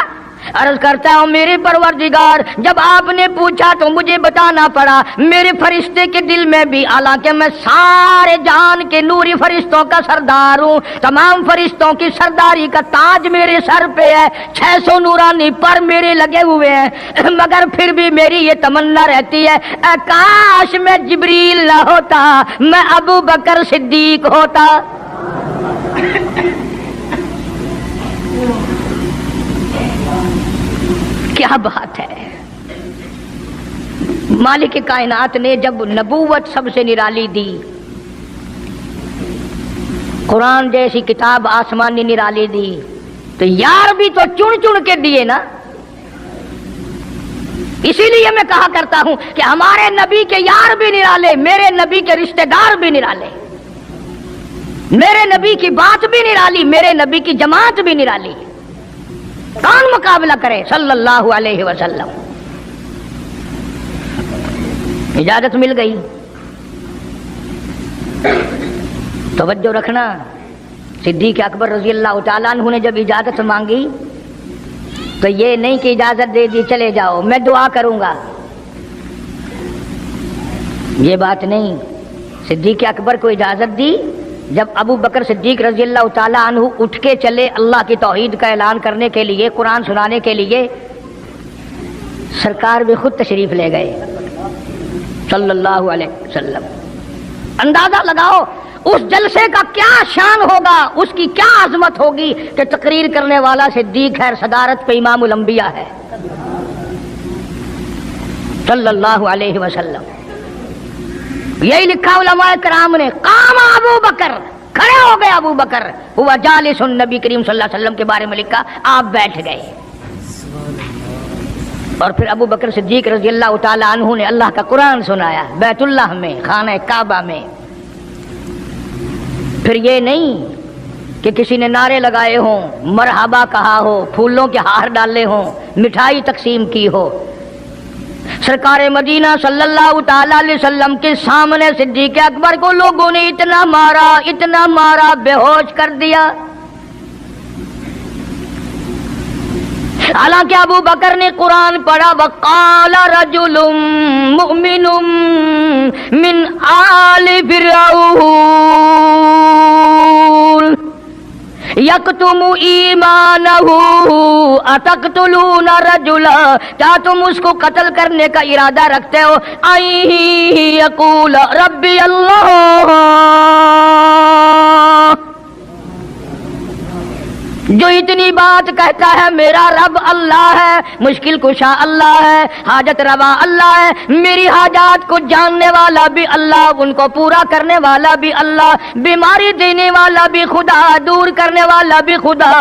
عرض کرتا ہوں میرے پروردگار جب آپ نے پوچھا تو مجھے بتانا پڑا، میرے فرشتے کے دل میں بھی، حالانکہ میں سارے جہان کے نوری فرشتوں کا سردار ہوں، تمام فرشتوں کی سرداری کا تاج میرے سر پہ ہے، 600 نورانی پر میرے لگے ہوئے ہیں، مگر پھر بھی میری یہ تمنا رہتی ہے اے کاش میں جبریل نہ ہوتا، میں ابو بکر صدیق ہوتا۔ کیا بات ہے! مالک کائنات نے جب نبوت سب سے نرالی دی، قرآن جیسی کتاب آسمانی نرالی دی، تو یار بھی تو چن چن کے دیے نا۔ اسی لیے میں کہا کرتا ہوں کہ ہمارے نبی کے یار بھی نرالے، میرے نبی کے رشتہ دار بھی نرالے، میرے نبی کی بات بھی نرالی، میرے نبی کی جماعت بھی نرالی۔ کون مقابلہ کرے صلی اللہ علیہ وسلم؟ اجازت مل گئی، توجہ رکھنا۔ صدیق اکبر رضی اللہ تعالیٰ عنہ نے جب اجازت مانگی تو یہ نہیں کہ اجازت دے دی چلے جاؤ میں دعا کروں گا، یہ بات نہیں۔ صدیق اکبر کو اجازت دی، جب ابو بکر صدیق رضی اللہ تعالیٰ عنہ اٹھ کے چلے اللہ کی توحید کا اعلان کرنے کے لیے، قرآن سنانے کے لیے، سرکار بھی خود تشریف لے گئے صلی اللہ علیہ وسلم۔ اندازہ لگاؤ اس جلسے کا کیا شان ہوگا، اس کی کیا عظمت ہوگی کہ تقریر کرنے والا صدیق ہے، صدارت پہ امام الانبیاء ہے صلی اللہ علیہ وسلم۔ یہی لکھا علماء کرام نے، قام ابو بکر، کھڑے ہو گئے ابو بکر، ہوا جالس، نبی کریم صلی اللہ علیہ وسلم کے بارے میں لکھا آپ بیٹھ گئے۔ اور پھر ابو بکر صدیق رضی اللہ تعالیٰ عنہ نے اللہ کا قرآن سنایا بیت اللہ میں، خانہ کعبہ میں۔ پھر یہ نہیں کہ کسی نے نعرے لگائے ہوں، مرحبا کہا ہو، پھولوں کے ہار ڈالے ہوں، مٹھائی تقسیم کی ہو۔ سرکار مدینہ صلی اللہ تعالی علیہ وسلم کے سامنے صدیق اکبر کو لوگوں نے اتنا مارا، بے ہوش کر دیا۔ حالانکہ ابو بکر نے قرآن پڑھا، وقال رجل مؤمن من آل فرعون یکتم ایمانہ اتقتلون رجلا، کیا تم اس کو قتل کرنے کا ارادہ رکھتے ہو؟ یقول ربی اللہ، جو اتنی بات کہتا ہے میرا رب اللہ ہے، مشکل کشا اللہ ہے، حاجت روا اللہ ہے، میری حاجات کو جاننے والا بھی اللہ، ان کو پورا کرنے والا بھی اللہ، بیماری دینے والا بھی خدا، دور کرنے والا بھی خدا۔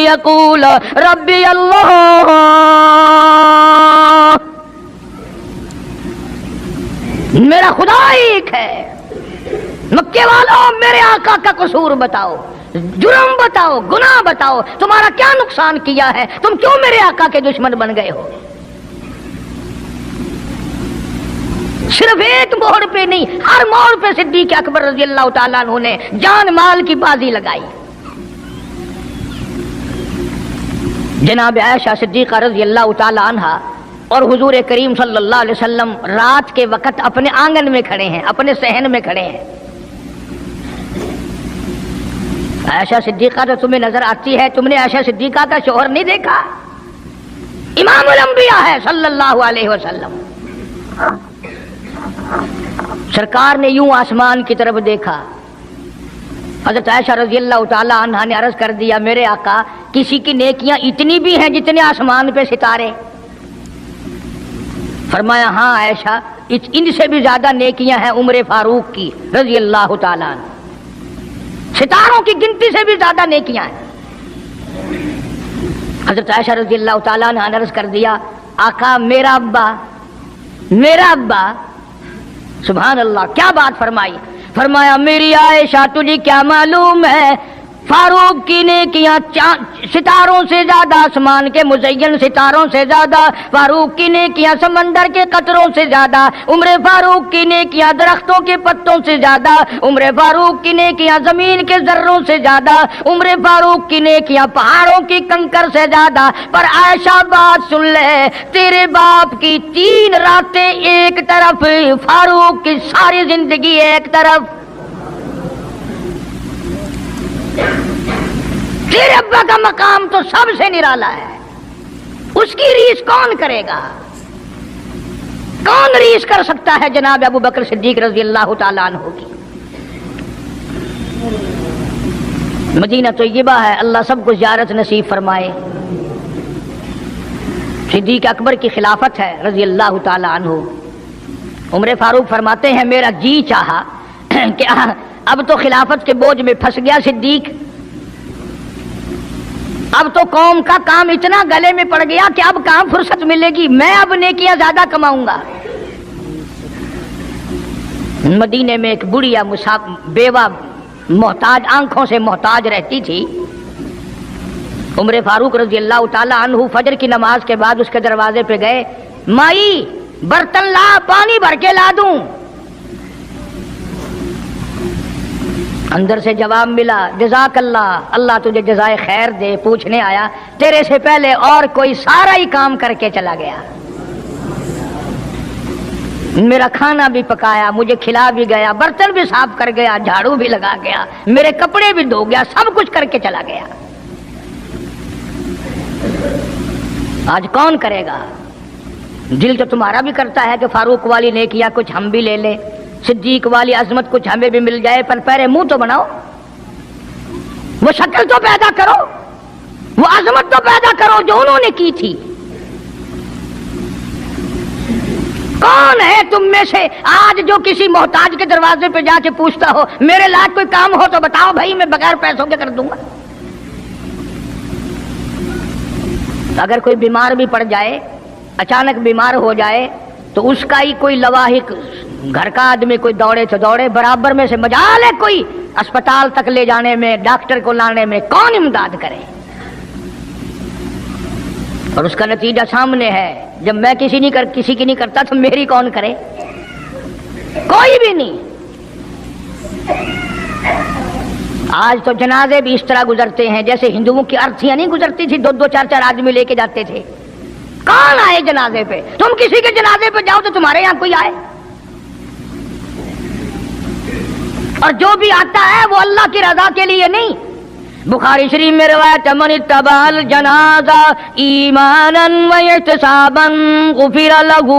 یقول ربی اللہ، میرا خدا ایک ہے۔ مکے والوں میرے آقا کا قصور بتاؤ، جرم بتاؤ، گناہ بتاؤ، تمہارا کیا نقصان کیا ہے، تم کیوں میرے آقا کے دشمن بن گئے ہو؟ صرف ایک موڑ پہ نہیں، ہر موڑ پہ صدیق اکبر رضی اللہ تعالیٰ عنہ نے جان مال کی بازی لگائی۔ جناب عائشہ صدیقہ رضی اللہ تعالی عنہا اور حضور کریم صلی اللہ علیہ وسلم رات کے وقت اپنے آنگن میں کھڑے ہیں، اپنے صحن میں کھڑے ہیں۔ عائشہ صدیقہ تو تمہیں نظر آتی ہے، تم نے عائشہ صدیقہ کا شوہر نہیں دیکھا؟ امام الانبیاء ہے صلی اللہ علیہ وسلم۔ سرکار نے یوں آسمان کی طرف دیکھا، حضرت عائشہ رضی اللہ تعالی عنہا نے عرض کر دیا میرے آقا کسی کی نیکیاں اتنی بھی ہیں جتنے آسمان پہ ستارے؟ فرمایا ہاں عائشہ، ان سے بھی زیادہ نیکیاں ہیں عمر فاروق کی رضی اللہ تعالی عنہ، ستاروں کی گنتی سے بھی زیادہ نیکیاں ہیں۔ حضرت عائشہ رضی اللہ تعالیٰ عنہ نے عرض کر دیا آقا میرا ابا، سبحان اللہ، کیا بات فرمائی؟ فرمایا میری عائشہ تجھے کیا معلوم ہے فاروق کی نیکیاں ستاروں سے زیادہ، آسمان کے مزین ستاروں سے زیادہ، فاروق کی نیکیاں سمندر کے قطروں سے زیادہ، عمر فاروق کی نیکیاں درختوں کے پتوں سے زیادہ، عمر فاروق کی نیکیاں زمین کے ذروں سے زیادہ، عمر فاروق کی نیکیاں پہاڑوں کی کنکر سے زیادہ۔ پر عائشہ بات سن لے، تیرے باپ کی 3 راتیں ایک طرف، فاروق کی ساری زندگی ایک طرف۔ تیرے ابا کا مقام تو سب سے نرالا ہے، اس کی ریس کون کرے گا؟ کون ریس کر سکتا ہے جناب ابو بکر صدیق رضی اللہ تعالیٰ عنہ کی؟ مدینہ طیبہ ہے، اللہ سب کو زیارت نصیب فرمائے۔ صدیق اکبر کی خلافت ہے رضی اللہ تعالیٰ عنہ۔ عمر فاروق فرماتے ہیں میرا جی چاہا کہ اب تو خلافت کے بوجھ میں پھنس گیا صدیق، اب تو قوم کا کام اتنا گلے میں پڑ گیا کہ اب کہاں فرصت ملے گی، میں اب نیکیاں زیادہ کماؤں گا۔ مدینے میں ایک بڑھیا بیوہ محتاج، آنکھوں سے محتاج رہتی تھی۔ عمر فاروق رضی اللہ تعالی عنہ فجر کی نماز کے بعد اس کے دروازے پہ گئے، مائی برتن لا، پانی بھر کے لا دوں؟ اندر سے جواب ملا جزاک اللہ، اللہ تجھے جزائے خیر دے، پوچھنے آیا تیرے سے پہلے اور کوئی سارا ہی کام کر کے چلا گیا، میرا کھانا بھی پکایا، مجھے کھلا بھی گیا، برتن بھی صاف کر گیا، جھاڑو بھی لگا گیا، میرے کپڑے بھی دھو گیا، سب کچھ کر کے چلا گیا۔ آج کون کرے گا؟ دل تو تمہارا بھی کرتا ہے کہ فاروق والی نے کیا کچھ ہم بھی لے لیں، صدیق والی عظمت کچھ ہمیں بھی مل جائے، پر پہلے منہ تو بناؤ، وہ شکل تو پیدا کرو، وہ عظمت تو پیدا کرو جو انہوں نے کی تھی۔ کون ہے تم میں سے آج جو کسی محتاج کے دروازے پہ جا کے پوچھتا ہو میرے لائق کوئی کام ہو تو بتاؤ بھائی، میں بغیر پیسوں کے کر دوں گا؟ اگر کوئی بیمار بھی پڑ جائے، اچانک بیمار ہو جائے، تو اس کا ہی کوئی لواحق، گھر کا آدمی کوئی دوڑے تو دوڑے، برابر میں سے مجال ہے کوئی اسپتال تک لے جانے میں، ڈاکٹر کو لانے میں، کون امداد کرے؟ اور اس کا نتیجہ سامنے ہے، جب میں کسی کی نہیں کرتا تو میری کون کرے؟ کوئی بھی نہیں۔ آج تو جنازے بھی اس طرح گزرتے ہیں جیسے ہندوؤں کی ارتھیاں نہیں گزرتی تھی، 2 4 آدمی لے کے جاتے تھے۔ کون آئے جنازے پہ؟ تم کسی کے جنازے پہ جاؤ تو تمہارے یہاں کوئی آئے؟ اور جو بھی آتا ہے وہ اللہ کی رضا کے لیے نہیں۔ بخاری شریف میں روایت من اتبع الجنازہ ایمانا واحتسابا غفر له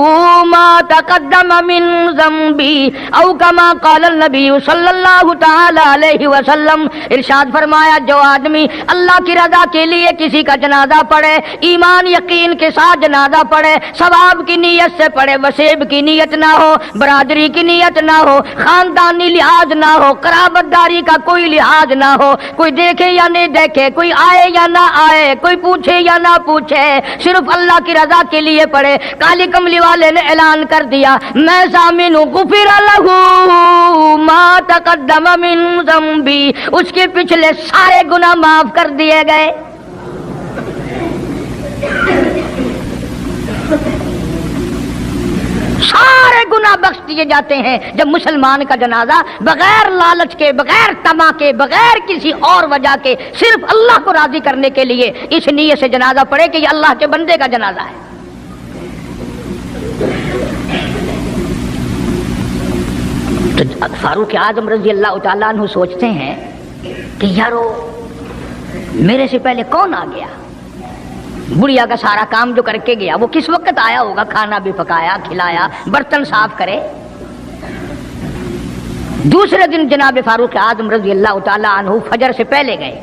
ما تقدم من ذنبه او کما قال النبی صلی اللہ تعالی علیہ وسلم۔ ارشاد فرمایا جو آدمی اللہ کی رضا کے لیے کسی کا جنازہ پڑھے، ایمان یقین کے ساتھ جنازہ پڑھے، ثواب کی نیت سے پڑھے، وسیب کی نیت نہ ہو، برادری کی نیت نہ ہو، خاندانی لحاظ نہ ہو، قرابت داری کا کوئی لحاظ نہ ہو، کوئی دیکھے یا نہیں دیکھے، کوئی آئے یا نہ آئے، کوئی پوچھے یا نہ پوچھے، صرف اللہ کی رضا کے لیے پڑھے۔ کالی کملی والے نے اعلان کر دیا میں ضامن ہوں، غفر له ما تقدم من ذنبی، اس کے پچھلے سارے گناہ معاف کر دیے گئے۔ سارے گناہ گنا بخش دیے جاتے ہیں جب مسلمان کا جنازہ بغیر لالچ کے، بغیر طمع کے، بغیر کسی اور وجہ کے، صرف اللہ کو راضی کرنے کے لیے اس نیت سے جنازہ پڑھے کہ یہ اللہ کے بندے کا جنازہ ہے۔ تو فاروق اعظم رضی اللہ تعالیٰ عنہ سوچتے ہیں کہ یارو میرے سے پہلے کون آ گیا، بڑھیا کا سارا کام جو کر کے گیا وہ کس وقت آیا ہوگا، کھانا بھی پکایا، کھلایا، برتن صاف کرے۔ دوسرے دن جناب فاروق اعظم رضی اللہ تعالیٰ عنہ فجر سے پہلے گئے،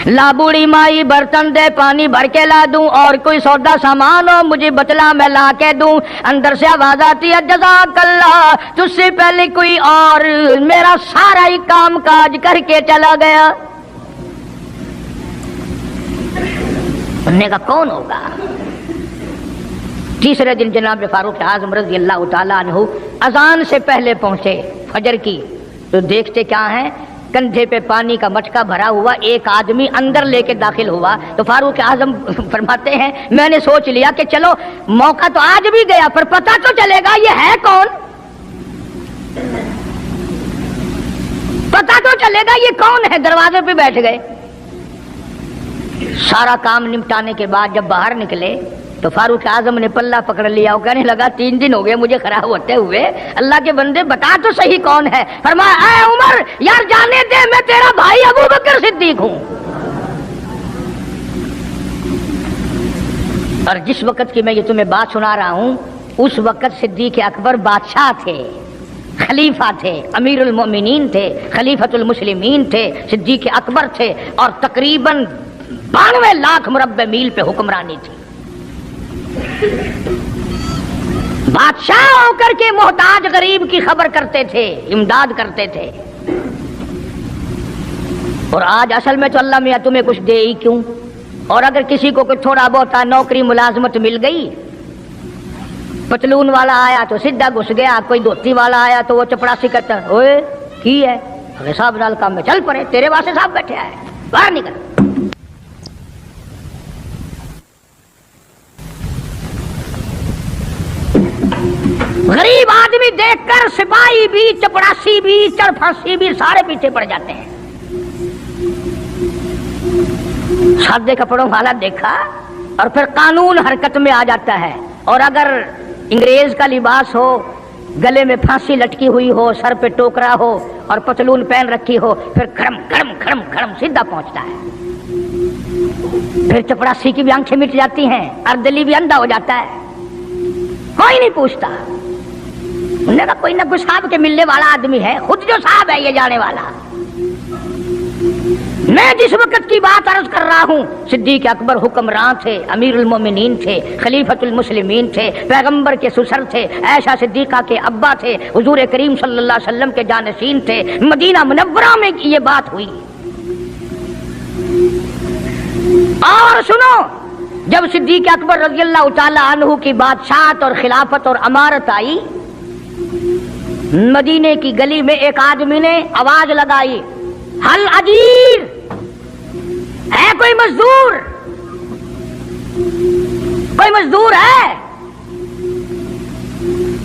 لا بوڑھی مائی برتن دے پانی بھر کے لا دوں، اور کوئی سودا سامان ہو مجھے بتلا میں لا کے دوں۔ اندر سے آواز آتی ہے جزاک اللہ، تجھ سے پہلے کوئی اور میرا سارا ہی کام کاج کر کے چلا گیا۔ انہوں نے کہا کون ہوگا؟ تیسرے دن جناب فاروق اعظم رضی اللہ تعالیٰ عنہ اذان سے پہلے پہنچے فجر کی، تو دیکھتے کیا ہیں، کندھے پہ پانی کا مٹکا بھرا ہوا ایک آدمی اندر لے کے داخل ہوا۔ تو فاروق اعظم فرماتے ہیں میں نے سوچ لیا کہ چلو موقع تو آج بھی گیا پر پتہ تو چلے گا یہ ہے کون، پتہ تو چلے گا یہ کون ہے۔ دروازے پہ بیٹھ گئے۔ سارا کام نمٹانے کے بعد جب باہر نکلے تو فاروق اعظم نے پلہ پکڑ لیا اور کہنے لگا 3 دن ہو گئے مجھے کھڑا ہوتے ہوئے، اللہ کے بندے بتا تو صحیح کون ہے۔ فرمایا اے عمر یار جانے دے، میں تیرا بھائی ابو بکر صدیق ہوں۔ اور جس وقت کی میں یہ تمہیں بات سنا رہا ہوں اس وقت صدیق اکبر بادشاہ تھے، خلیفہ تھے، امیر المومنین تھے، خلیفۃ المسلمین تھے، صدیق اکبر تھے، اور تقریباً 92 لاکھ مربع میل پہ حکمرانی تھی۔ بادشاہ ہو کر کے محتاج غریب کی خبر کرتے تھے، امداد کرتے تھے۔ اور آج اصل میں تو اللہ میاں تمہیں کچھ دے ہی کیوں، اور اگر کسی کو کوئی تھوڑا بہت نوکری ملازمت مل گئی، پتلون والا آیا تو سیدھا گھس گیا، کوئی دھوتی والا آیا تو وہ چپڑاسی کرتا اوئے کی ہے صاحب نال کام میں چل پڑے، تیرے واسطے صاحب بیٹھے آئے باہر نکل۔ غریب آدمی دیکھ کر سپاہی بھی، چپڑاسی بھی، چرپھاسی بھی سارے پیچھے پڑ جاتے ہیں۔ سادے کپڑوں والا دیکھا اور پھر قانون حرکت میں آ جاتا ہے، اور اگر انگریز کا لباس ہو، گلے میں پھانسی لٹکی ہوئی ہو، سر پہ ٹوکرا ہو اور پتلون پہن رکھی ہو، پھر کھڑم کھڑم کھڑم کھڑم سیدھا پہنچتا ہے۔ پھر چپڑاسی کی بھی آنکھیں مٹ جاتی ہیں، اردلی بھی اندھا ہو جاتا ہے، کوئی نہیں پوچھتا۔ انہوں نے کہا کوئی نہ کوئی صاحب کے ملنے والا آدمی ہے، خود جو صاحب ہے یہ جانے والا۔ میں جس وقت کی بات عرض کر رہا ہوں صدیق اکبر حکمراں تھے، امیر المومنین تھے، خلیفۃ المسلمین تھے، پیغمبر کے سسر تھے، عائشہ صدیقہ کے ابا تھے، حضور کریم صلی اللہ علیہ وسلم کے جانشین تھے۔ مدینہ منورہ میں یہ بات ہوئی۔ اور سنو، جب صدیق اکبر رضی اللہ تعالی عنہ کی بادشاہت اور خلافت اور امارت آئی، مدینے کی گلی میں ایک آدمی نے آواز لگائی، حل اجیر ہے کوئی مزدور، کوئی مزدور ہے؟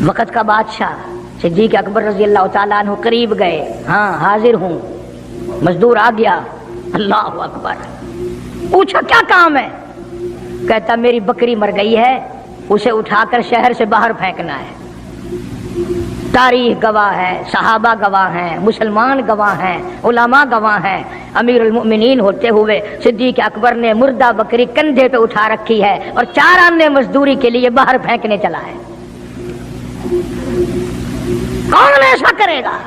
وقت کا بادشاہ صدیق اکبر رضی اللہ تعالیٰ عنہ قریب گئے، ہاں حاضر ہوں۔ مزدور آ گیا، اللہ اکبر، پوچھا کیا کام ہے؟ کہتا میری بکری مر گئی ہے، اسے اٹھا کر شہر سے باہر پھینکنا ہے۔ تاریخ گواہ ہے، صحابہ گواہ ہیں، مسلمان گواہ ہیں، علماء گواہ ہیں، امیر المؤمنین ہوتے ہوئے صدیق اکبر نے مردہ بکری کندھے پہ اٹھا رکھی ہے اور 4 آنے مزدوری کے لیے باہر پھینکنے چلا ہے۔ کون ایسا کرے گا؟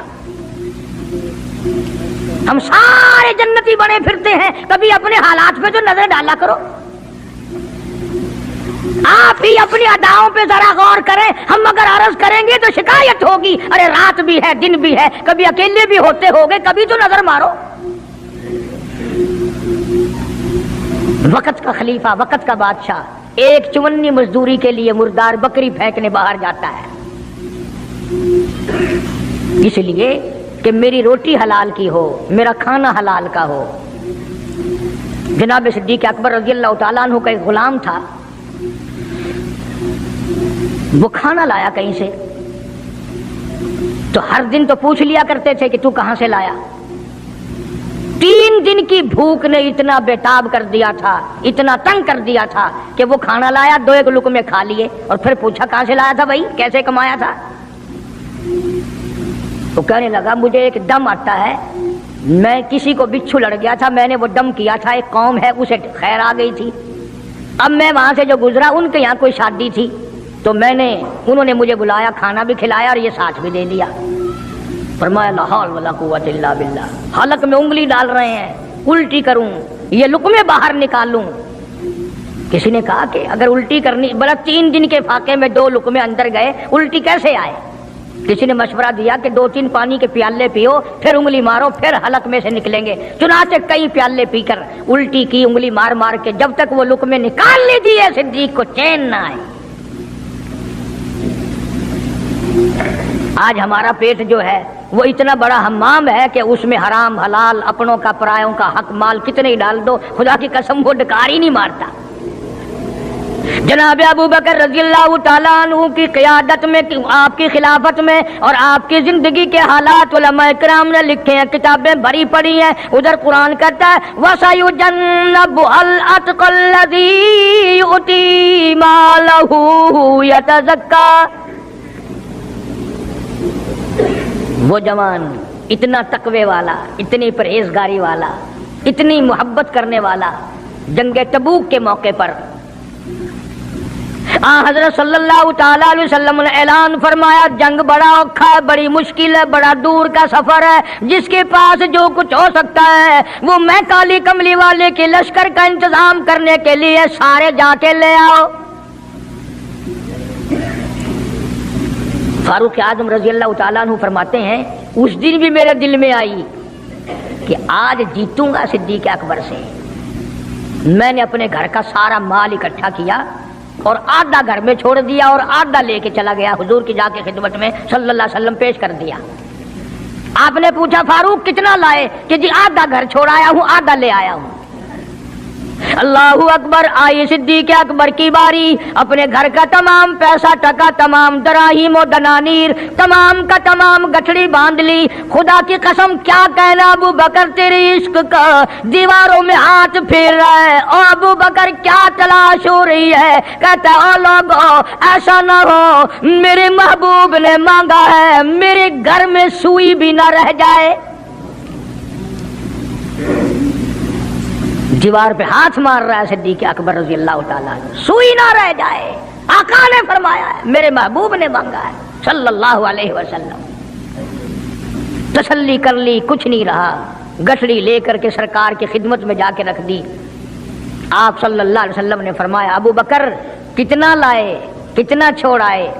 ہم سارے جنتی بنے پھرتے ہیں، کبھی اپنے حالات پہ تو نظر ڈالا کرو، آپ ہی اپنی اداؤں پہ ذرا غور کریں۔ ہم اگر عرض کریں گے تو شکایت ہوگی، ارے رات بھی ہے دن بھی ہے، کبھی اکیلے بھی ہوتے ہوگے، کبھی تو نظر مارو۔ وقت کا خلیفہ، وقت کا بادشاہ ایک چونی مزدوری کے لیے مردار بکری پھینکنے باہر جاتا ہے، اس لیے کہ میری روٹی حلال کی ہو، میرا کھانا حلال کا ہو۔ جناب صدیق اکبر رضی اللہ تعالیٰ عنہ کا ایک غلام تھا، وہ کھانا لایا کہیں سے، تو ہر دن تو پوچھ لیا کرتے تھے کہ تو کہاں سے لایا. 3 دن کی بھوک نے اتنا بےتاب کر دیا تھا, اتنا تنگ کر دیا تھا کہ وہ کھانا لایا, 2 لقمے کھا لیے اور پھر پوچھا کہاں سے لایا تھا بھائی, کیسے کمایا تھا. تو کہنے لگا مجھے ایک دم آتا ہے, میں کسی کو بچھو لڑ گیا تھا, میں نے وہ دم کیا تھا, ایک قوم ہے اسے خیر آ گئی تھی, اب میں وہاں سے جو گزرا ان کے یہاں کوئی شادی تھی تو انہوں نے مجھے بلایا, کھانا بھی کھلایا اور یہ ساتھ بھی دے دیا. فرمایا لا حول ولا قوت الا باللہ, حلق میں انگلی ڈال رہے ہیں, الٹی کروں, یہ لقمے باہر نکالوں. کسی نے کہا کہ اگر الٹی کرنی, بلا 3 دن کے فاقے میں 2 لقمے اندر گئے, الٹی کیسے آئے. کسی نے مشورہ دیا کہ 2-3 پانی کے پیالے پیو, پھر انگلی مارو, پھر حلق میں سے نکلیں گے. چنانچہ کئی پیالے پی کر الٹی کی, انگلی مار مار کے, جب تک وہ لقمے نکال لی دیے صدیق کو چین نہ آئی. آج ہمارا پیٹ جو ہے وہ اتنا بڑا حمام ہے کہ اس میں حرام حلال, اپنوں کا پرایوں کا حق مال کتنے ہی ڈال دو, خدا کی قسم وہ ڈکار ہی نہیں مارتا. جناب ابو بکر رضی اللہ تعالیٰ عنہ کی قیادت میں, آپ کی خلافت میں اور آپ کی زندگی کے حالات علماء کرام نے لکھے ہیں, کتابیں بھری پڑی ہیں. ادھر قرآن کہتا ہے وَسَيُجَنَّبُهَا الْأَتْقَى الَّذِي يُؤْتِي مَالَهُ يَتَزَكَّىٰ. وہ جوان اتنا تقوی والا, اتنی پرہیزگاری والا, اتنی محبت کرنے والا, جنگ تبوک کے موقع پر حضرت صلی اللہ تعالی علیہ وسلم نے اعلان فرمایا جنگ بڑا اوکھا ہے, بڑی مشکل ہے, بڑا دور کا سفر ہے, جس کے پاس جو کچھ ہو سکتا ہے وہ میں کالی کملی والے کے لشکر کا انتظام کرنے کے لیے سارے جا کے لے آؤ. فاروق اعظم رضی اللہ تعالیٰ عنہ فرماتے ہیں اس دن بھی میرے دل میں آئی کہ آج جیتوں گا صدیق اکبر سے. میں نے اپنے گھر کا سارا مال اکٹھا کیا اور آدھا گھر میں چھوڑ دیا اور آدھا لے کے چلا گیا حضور کی جا کے خدمت میں صلی اللہ علیہ وسلم پیش کر دیا. آپ نے پوچھا فاروق کتنا لائے, کہ جی آدھا گھر چھوڑ آیا ہوں, آدھا لے آیا ہوں. اللہ اکبر. آئی صدیق اکبر کی باری, اپنے گھر کا تمام پیسہ ٹکا, تمام دراہیم و دنانیر, تمام کا تمام گٹھڑی باندھ لی. خدا کی قسم کیا کہنا ابو بکر تیری عشق کا دیواروں میں ہاتھ پھیر رہا ہے. اور ابو بکر کیا تلاش ہو رہی ہے, کہتا ہے او لوگو ایسا نہ ہو میرے محبوب نے مانگا ہے میرے گھر میں سوئی بھی نہ رہ جائے. دیوار پہ ہاتھ مار رہا ہے صدیق اکبر رضی اللہ تعالیٰ, سوئی نہ رہ جائے. آقا نے فرمایا ہے, میرے محبوب نے مانگا ہے صلی اللہ علیہ وسلم. تسلی کر لی, کچھ نہیں رہا, گٹھڑی لے کر کے سرکار کی خدمت میں جا کے رکھ دی. آپ صلی اللہ علیہ وسلم نے فرمایا ابو بکر کتنا لائے, کتنا چھوڑ آئے.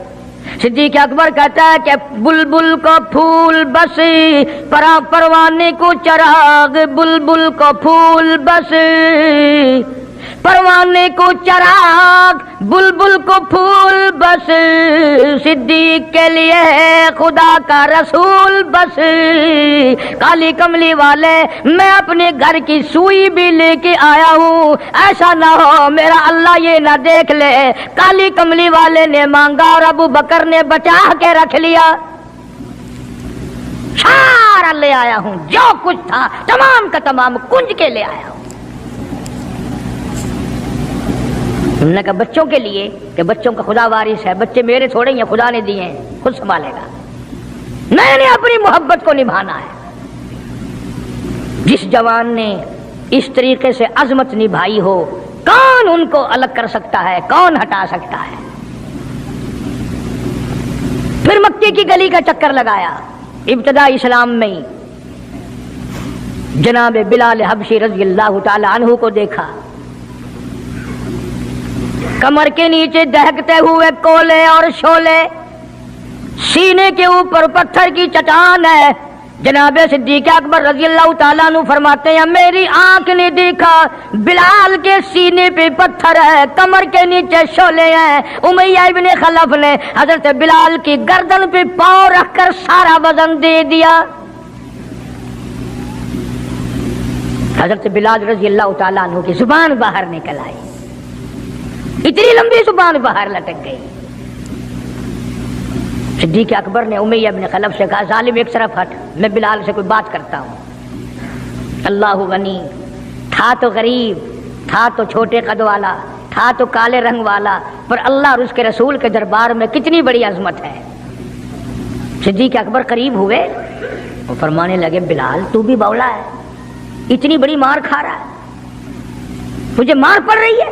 صدیق اکبر کہتا ہے کہ بلبل کو پھول بس پروانے کو چراغ, بلبل کو پھول بس پروانے کو چراغ, بلبل کو پھول بس صدیق کے لیے ہے خدا کا رسول بس. کالی کملی والے میں اپنے گھر کی سوئی بھی لے کے آیا ہوں, ایسا نہ ہو میرا اللہ یہ نہ دیکھ لے کالی کملی والے نے مانگا اور ابو بکر نے بچا کے رکھ لیا. سارا لے آیا ہوں, جو کچھ تھا تمام کا تمام کنج کے لے آیا ہوں. انہوں نے کہا بچوں کے لیے, کہ بچوں کا خدا وارث ہے, بچے میرے تھوڑے ہیں, خدا نے دیے ہیں, خود سنبھالے گا. میں نے اپنی محبت کو نبھانا ہے. جس جوان نے اس طریقے سے عظمت نبھائی ہو, کون ان کو الگ کر سکتا ہے, کون ہٹا سکتا ہے. پھر مکے کی گلی کا چکر لگایا. ابتدا اسلام میں جناب بلال حبشی رضی اللہ تعالی عنہ کو دیکھا, کمر کے نیچے دہکتے ہوئے کولے اور شولے, سینے کے اوپر پتھر کی چٹان ہے. جناب صدیق اکبر رضی اللہ تعالیٰ عنہ فرماتے ہیں میری آنکھ نے دیکھا بلال کے سینے پہ پتھر ہے, کمر کے نیچے شولے ہیں. امیہ ابن خلف نے حضرت بلال کی گردن پہ پاؤں رکھ کر سارا وزن دے دیا. حضرت بلال رضی اللہ تعالیٰ عنہ کی زبان باہر نکل آئی, اتنی لمبی زبان باہر لٹک گئی. صدیق اکبر نے امیہ بن خلف سے کہا ظالم ایک طرف ہٹ، میں بلال سے کوئی بات کرتا ہوں۔ اللہ غنی، تھا تو غریب، تھا تو چھوٹے قد والا، تھا تو کالے رنگ والا، پر اللہ اور اس کے رسول کے دربار میں کتنی بڑی عظمت ہے۔ صدیق اکبر قریب ہوئے، وہ فرمانے لگے بلال تو بھی بولا ہے، اتنی بڑی مار کھا رہا ہے، مجھے مار پڑ رہی ہے،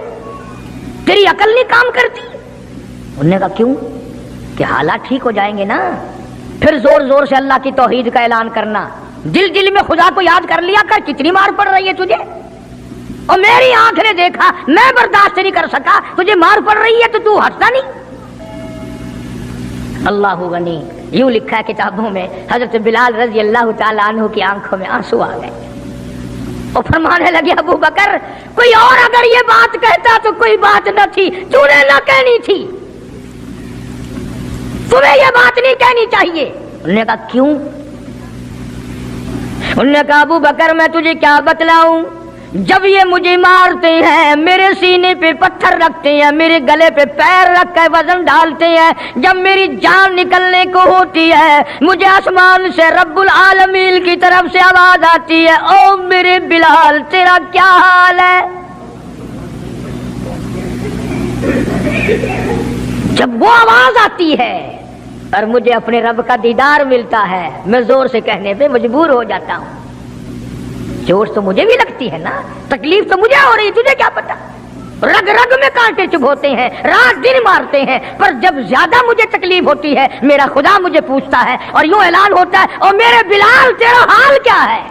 تیری عقل نہیں کام کرتی؟ انہوں نے کہا کیوں؟ کہ حالات ٹھیک ہو جائیں گے نا، پھر زور زور سے اللہ کی توحید کا اعلان کرنا، دل دل میں خدا کو یاد کر لیا کر، کتنی مار پڑ رہی ہے تجھے، اور میری آنکھ نے دیکھا، میں برداشت نہیں کر سکا، تجھے مار پڑ رہی ہے تو ہٹتا نہیں۔ اللہ غنی، یوں لکھا ہے کتابوں میں حضرت بلال رضی اللہ تعالیٰ عنہ کی آنکھوں میں آنسو آ گئے اور فرمانے لگے ابو بکر کوئی اور اگر یہ بات کہتا تو کوئی بات نہ تھی، تو نے نہ کہنی تھی، تمہیں یہ بات نہیں کہنی چاہیے۔ انہوں نے کہا کیوں؟ انہوں نے کہا ابو بکر میں تجھے کیا بتلاؤں، جب یہ مجھے مارتے ہیں میرے سینے پہ پتھر رکھتے ہیں، میرے گلے پہ پیر رکھ کر وزن ڈالتے ہیں، جب میری جان نکلنے کو ہوتی ہے مجھے آسمان سے رب العالمین کی طرف سے آواز آتی ہے او میرے بلال تیرا کیا حال ہے؟ جب وہ آواز آتی ہے اور مجھے اپنے رب کا دیدار ملتا ہے، میں زور سے کہنے پہ مجبور ہو جاتا ہوں۔ چوٹ تو مجھے بھی لگتی ہے نا، تکلیف تو مجھے ہو رہی، تجھے کیا پتا؟ رگ رگ میں کانٹے چبھوتے ہیں، رات دن مارتے ہیں، پر جب زیادہ مجھے تکلیف ہوتی ہے میرا خدا مجھے پوچھتا ہے اور یوں اعلان ہوتا ہے اور میرے بلال تیرا حال کیا ہے؟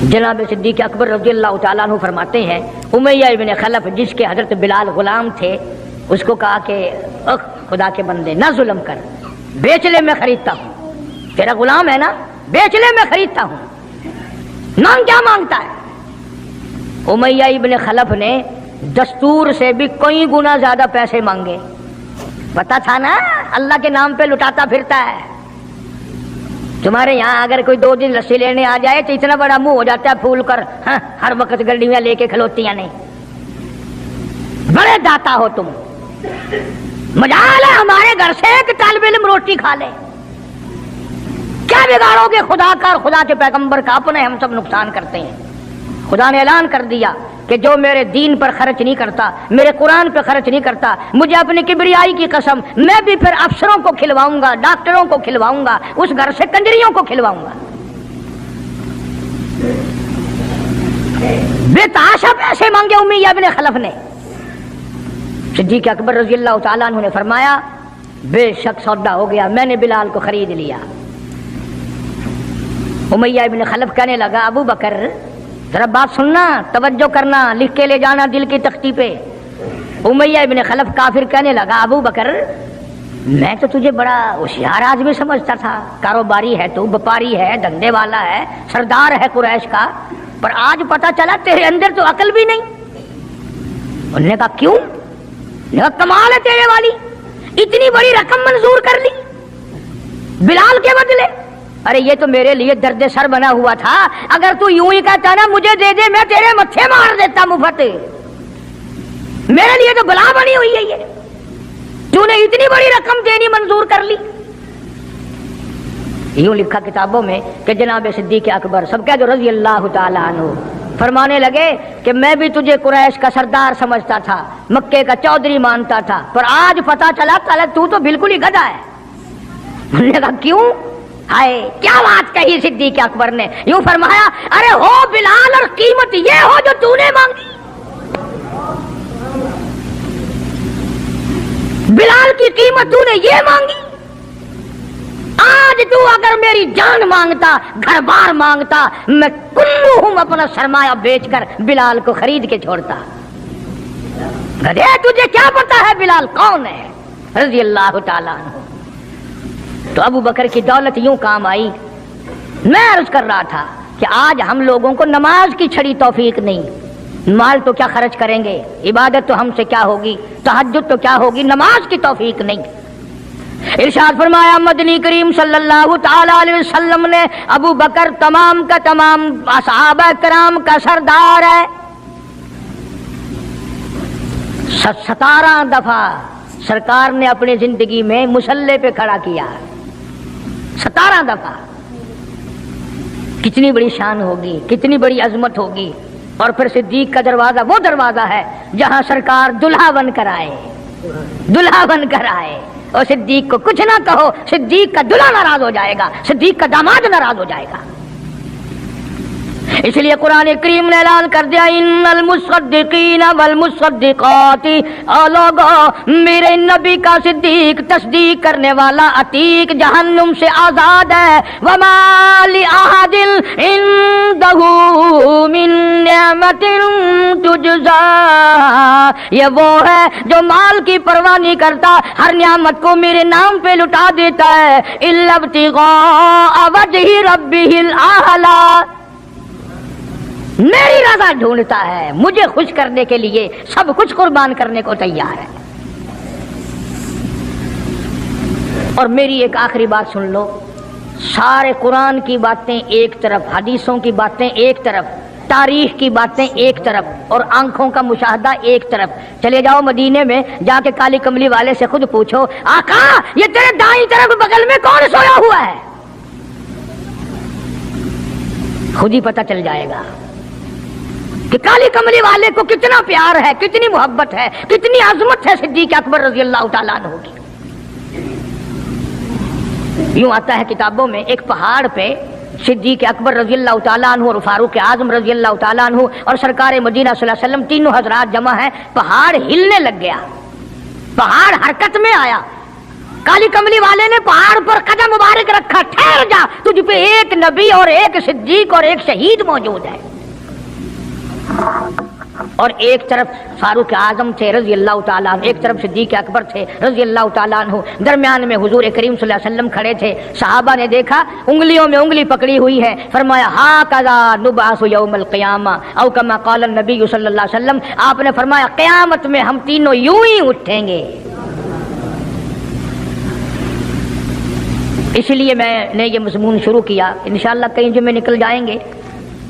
جناب صدیق اکبر رضی اللہ تعالیٰ عنہ فرماتے ہیں امیہ ابن خلف جس کے حضرت بلال غلام تھے، اس کو کہا کہ خدا کے بندے نہ ظلم کر، بیچ لے میں خریدتا ہوں، تیرا غلام ہے نا، بیچ لے میں خریدتا ہوں، مانگ کیا مانگتا ہے؟ امیہ ابن خلف نے دستور سے بھی کئی گنا زیادہ پیسے مانگے، پتا تھا نا اللہ کے نام پہ لٹاتا پھرتا ہے۔ تمہارے یہاں اگر کوئی 2 دن لسی لینے آ جائے تو اتنا بڑا منہ ہو جاتا ہے پھول کر، ہاں ہر وقت گڈیاں لے کے کھلوتیاں نہیں، بڑے داتا ہو تم، مجال ہے ہمارے گھر سے ایک طالب علم روٹی کھا لے، کیا بگاڑو گے خدا کا اور خدا کے پیغمبر کا؟ اپنے ہم سب نقصان کرتے ہیں۔ خدا نے اعلان کر دیا کہ جو میرے دین پر خرچ نہیں کرتا، میرے قرآن پہ خرچ نہیں کرتا، مجھے اپنی کبریائی کی قسم میں بھی پھر افسروں کو کھلواؤں گا، ڈاکٹروں کو کھلواؤں گا، اس گھر سے کنجریوں کو کھلواؤں گا۔ بے تحاشا پیسے مانگے امیہ ابن خلف نے۔ صدیق اکبر رضی اللہ تعالیٰ عنہ نے فرمایا بے شک سودا ہو گیا، میں نے بلال کو خرید لیا۔ امیہ ابن خلف کہنے لگا ابو بکر ذرا بات سننا، توجہ کرنا، لکھ کے لے جانا دل کی تختی پہ۔ امیہ ابن خلف کافر کہنے لگا ابو بکر میں تو تجھے بڑا ہوشیار آدمی سمجھتا تھا، کاروباری ہے تو، وپاری ہے، دھندے والا ہے، سردار ہے قریش کا، پر آج پتا چلا تیرے اندر تو عقل بھی نہیں۔ انہوں نے کہا کیوں؟ کمال ہے تیرے والی، اتنی بڑی رقم منظور کر لی بلال کے بدلے؟ ارے یہ تو میرے لیے درد سر بنا ہوا تھا، اگر تو یوں ہی کہتا نا مجھے دے دے میں تیرے متھے مار دیتا مفت، میرے لیے تو بلا بنی ہوئی ہے یہ، تو نے اتنی بڑی رقم دینی منظور کر لی۔ یوں لکھا کتابوں میں کہ جناب صدیق اکبر سب کہہ جو رضی اللہ تعالیٰ عنہ فرمانے لگے کہ میں بھی تجھے قریش کا سردار سمجھتا تھا، مکے کا چودھری مانتا تھا، پر آج پتا چلا تو تو بالکل ہی گدھا ہے۔ انہوں نے کہا کیوں؟ ہائے کیا بات کہی صدیق اکبر نے، یوں فرمایا ارے ہو بلال اور قیمت یہ ہو جو تو نے مانگی، بلال کی قیمت تو نے یہ مانگی، آج تو اگر میری جان مانگتا، گھر بار مانگتا، میں کلہم اپنا سرمایہ بیچ کر بلال کو خرید کے چھوڑتا۔ گدھے تجھے کیا پتا ہے بلال کون ہے رضی اللہ تعالیٰ عنہ۔ تو ابو بکر کی دولت یوں کام آئی۔ میں عرض کر رہا تھا کہ آج ہم لوگوں کو نماز کی چھڑی توفیق نہیں، مال تو کیا خرچ کریں گے، عبادت تو ہم سے کیا ہوگی، تہجد تو کیا ہوگی، نماز کی توفیق نہیں۔ ارشاد فرمایا مدنی کریم صلی اللہ تعالی علیہ وسلم نے ابو بکر تمام کا تمام صحابہ کرام کا سردار ہے، 17 دفعہ سرکار نے اپنی زندگی میں مسلح پہ کھڑا کیا 17 دفعہ. کتنی بڑی شان ہوگی، کتنی بڑی عظمت ہوگی. اور پھر صدیق کا دروازہ وہ دروازہ ہے جہاں سرکار دلہا بن کر آئے، دلہا بن کر آئے. اور صدیق کو کچھ نہ کہو، صدیق کا دلہا ناراض ہو جائے گا، صدیق کا داماد ناراض ہو جائے گا. اس لیے قرآن کریم نے اعلان کر دیا ان المصدقین والمصدقات، اور لوگو میرے نبی کا صدیق تصدیق کرنے والا عتیق جہنم سے آزاد ہے. وما لأحد عنده من نعمت تجزا، یہ وہ ہے جو مال کی پرواہ نہیں کرتا، ہر نعمت کو میرے نام پہ لٹا دیتا ہے. الا ابتغاء وجہ ربہ الاعلی، میری رضا ڈھونڈتا ہے، مجھے خوش کرنے کے لیے سب کچھ قربان کرنے کو تیار ہے. اور میری ایک آخری بات سن لو، سارے قرآن کی باتیں ایک طرف، حدیثوں کی باتیں ایک طرف، تاریخ کی باتیں ایک طرف، اور آنکھوں کا مشاہدہ ایک طرف. چلے جاؤ مدینے میں، جا کے کالی کملی والے سے خود پوچھو آقا یہ تیرے دائیں طرف بغل میں کون سویا ہوا ہے، خود ہی پتہ چل جائے گا کہ کالی کملی والے کو کتنا پیار ہے، کتنی محبت ہے، کتنی عظمت ہے صدیق اکبر رضی اللہ تعالیٰ عنہ کی. یوں آتا ہے کتابوں میں، ایک پہاڑ پہ صدیق اکبر رضی اللہ تعالیٰ عنہ اور فاروق اعظم رضی اللہ تعالیٰ عنہ اور سرکار مدینہ صلی اللہ علیہ وسلم تینوں حضرات جمع ہیں. پہاڑ ہلنے لگ گیا، پہاڑ حرکت میں آیا. کالی کملی والے نے پہاڑ پر قدم مبارک رکھا، ٹھہر جا، تجھ پہ ایک نبی اور ایک صدیق اور ایک شہید موجود ہے. اور ایک طرف فاروق اعظم تھے رضی اللہ تعالیٰ عنہ، ایک طرف صدیق اکبر تھے رضی اللہ تعالیٰ عنہ، درمیان میں حضور کریم صلی اللہ علیہ وسلم کھڑے تھے. صحابہ نے دیکھا انگلیوں میں انگلی پکڑی ہوئی ہے، فرمایا ہاکذا نبعث یوم القیامہ او کما قال النبی صلی اللہ علیہ وسلم. آپ نے فرمایا قیامت میں ہم تینوں یوں ہی اٹھیں گے. اس لیے میں نے یہ مضمون شروع کیا. انشاءاللہ کئی جمعے نکل جائیں گے.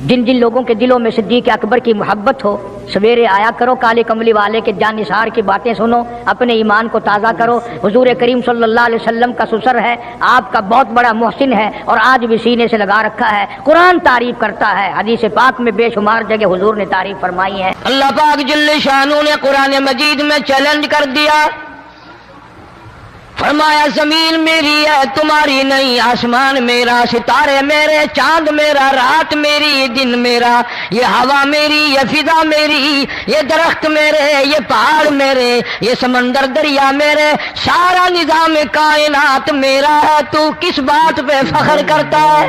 جن جن لوگوں کے دلوں میں صدیق اکبر کی محبت ہو، سویرے آیا کرو، کالے کملی والے کے جان نثار کی باتیں سنو، اپنے ایمان کو تازہ کرو. حضور کریم صلی اللہ علیہ وسلم کا سسر ہے، آپ کا بہت بڑا محسن ہے، اور آج بھی سینے سے لگا رکھا ہے. قرآن تعریف کرتا ہے، حدیث پاک میں بے شمار جگہ حضور نے تعریف فرمائی ہے. اللہ پاک جل شانہ نے قرآن مجید میں چیلنج کر دیا، فرمایا زمین میری ہے تمہاری نہیں، آسمان میرا، ستارے میرے، چاند میرا، رات میری، دن میرا، یہ ہوا میری، یہ فضا میری، یہ درخت میرے، یہ پہاڑ میرے، یہ سمندر دریا میرے، سارا نظام کائنات میرا ہے. تو کس بات پہ فخر کرتا ہے؟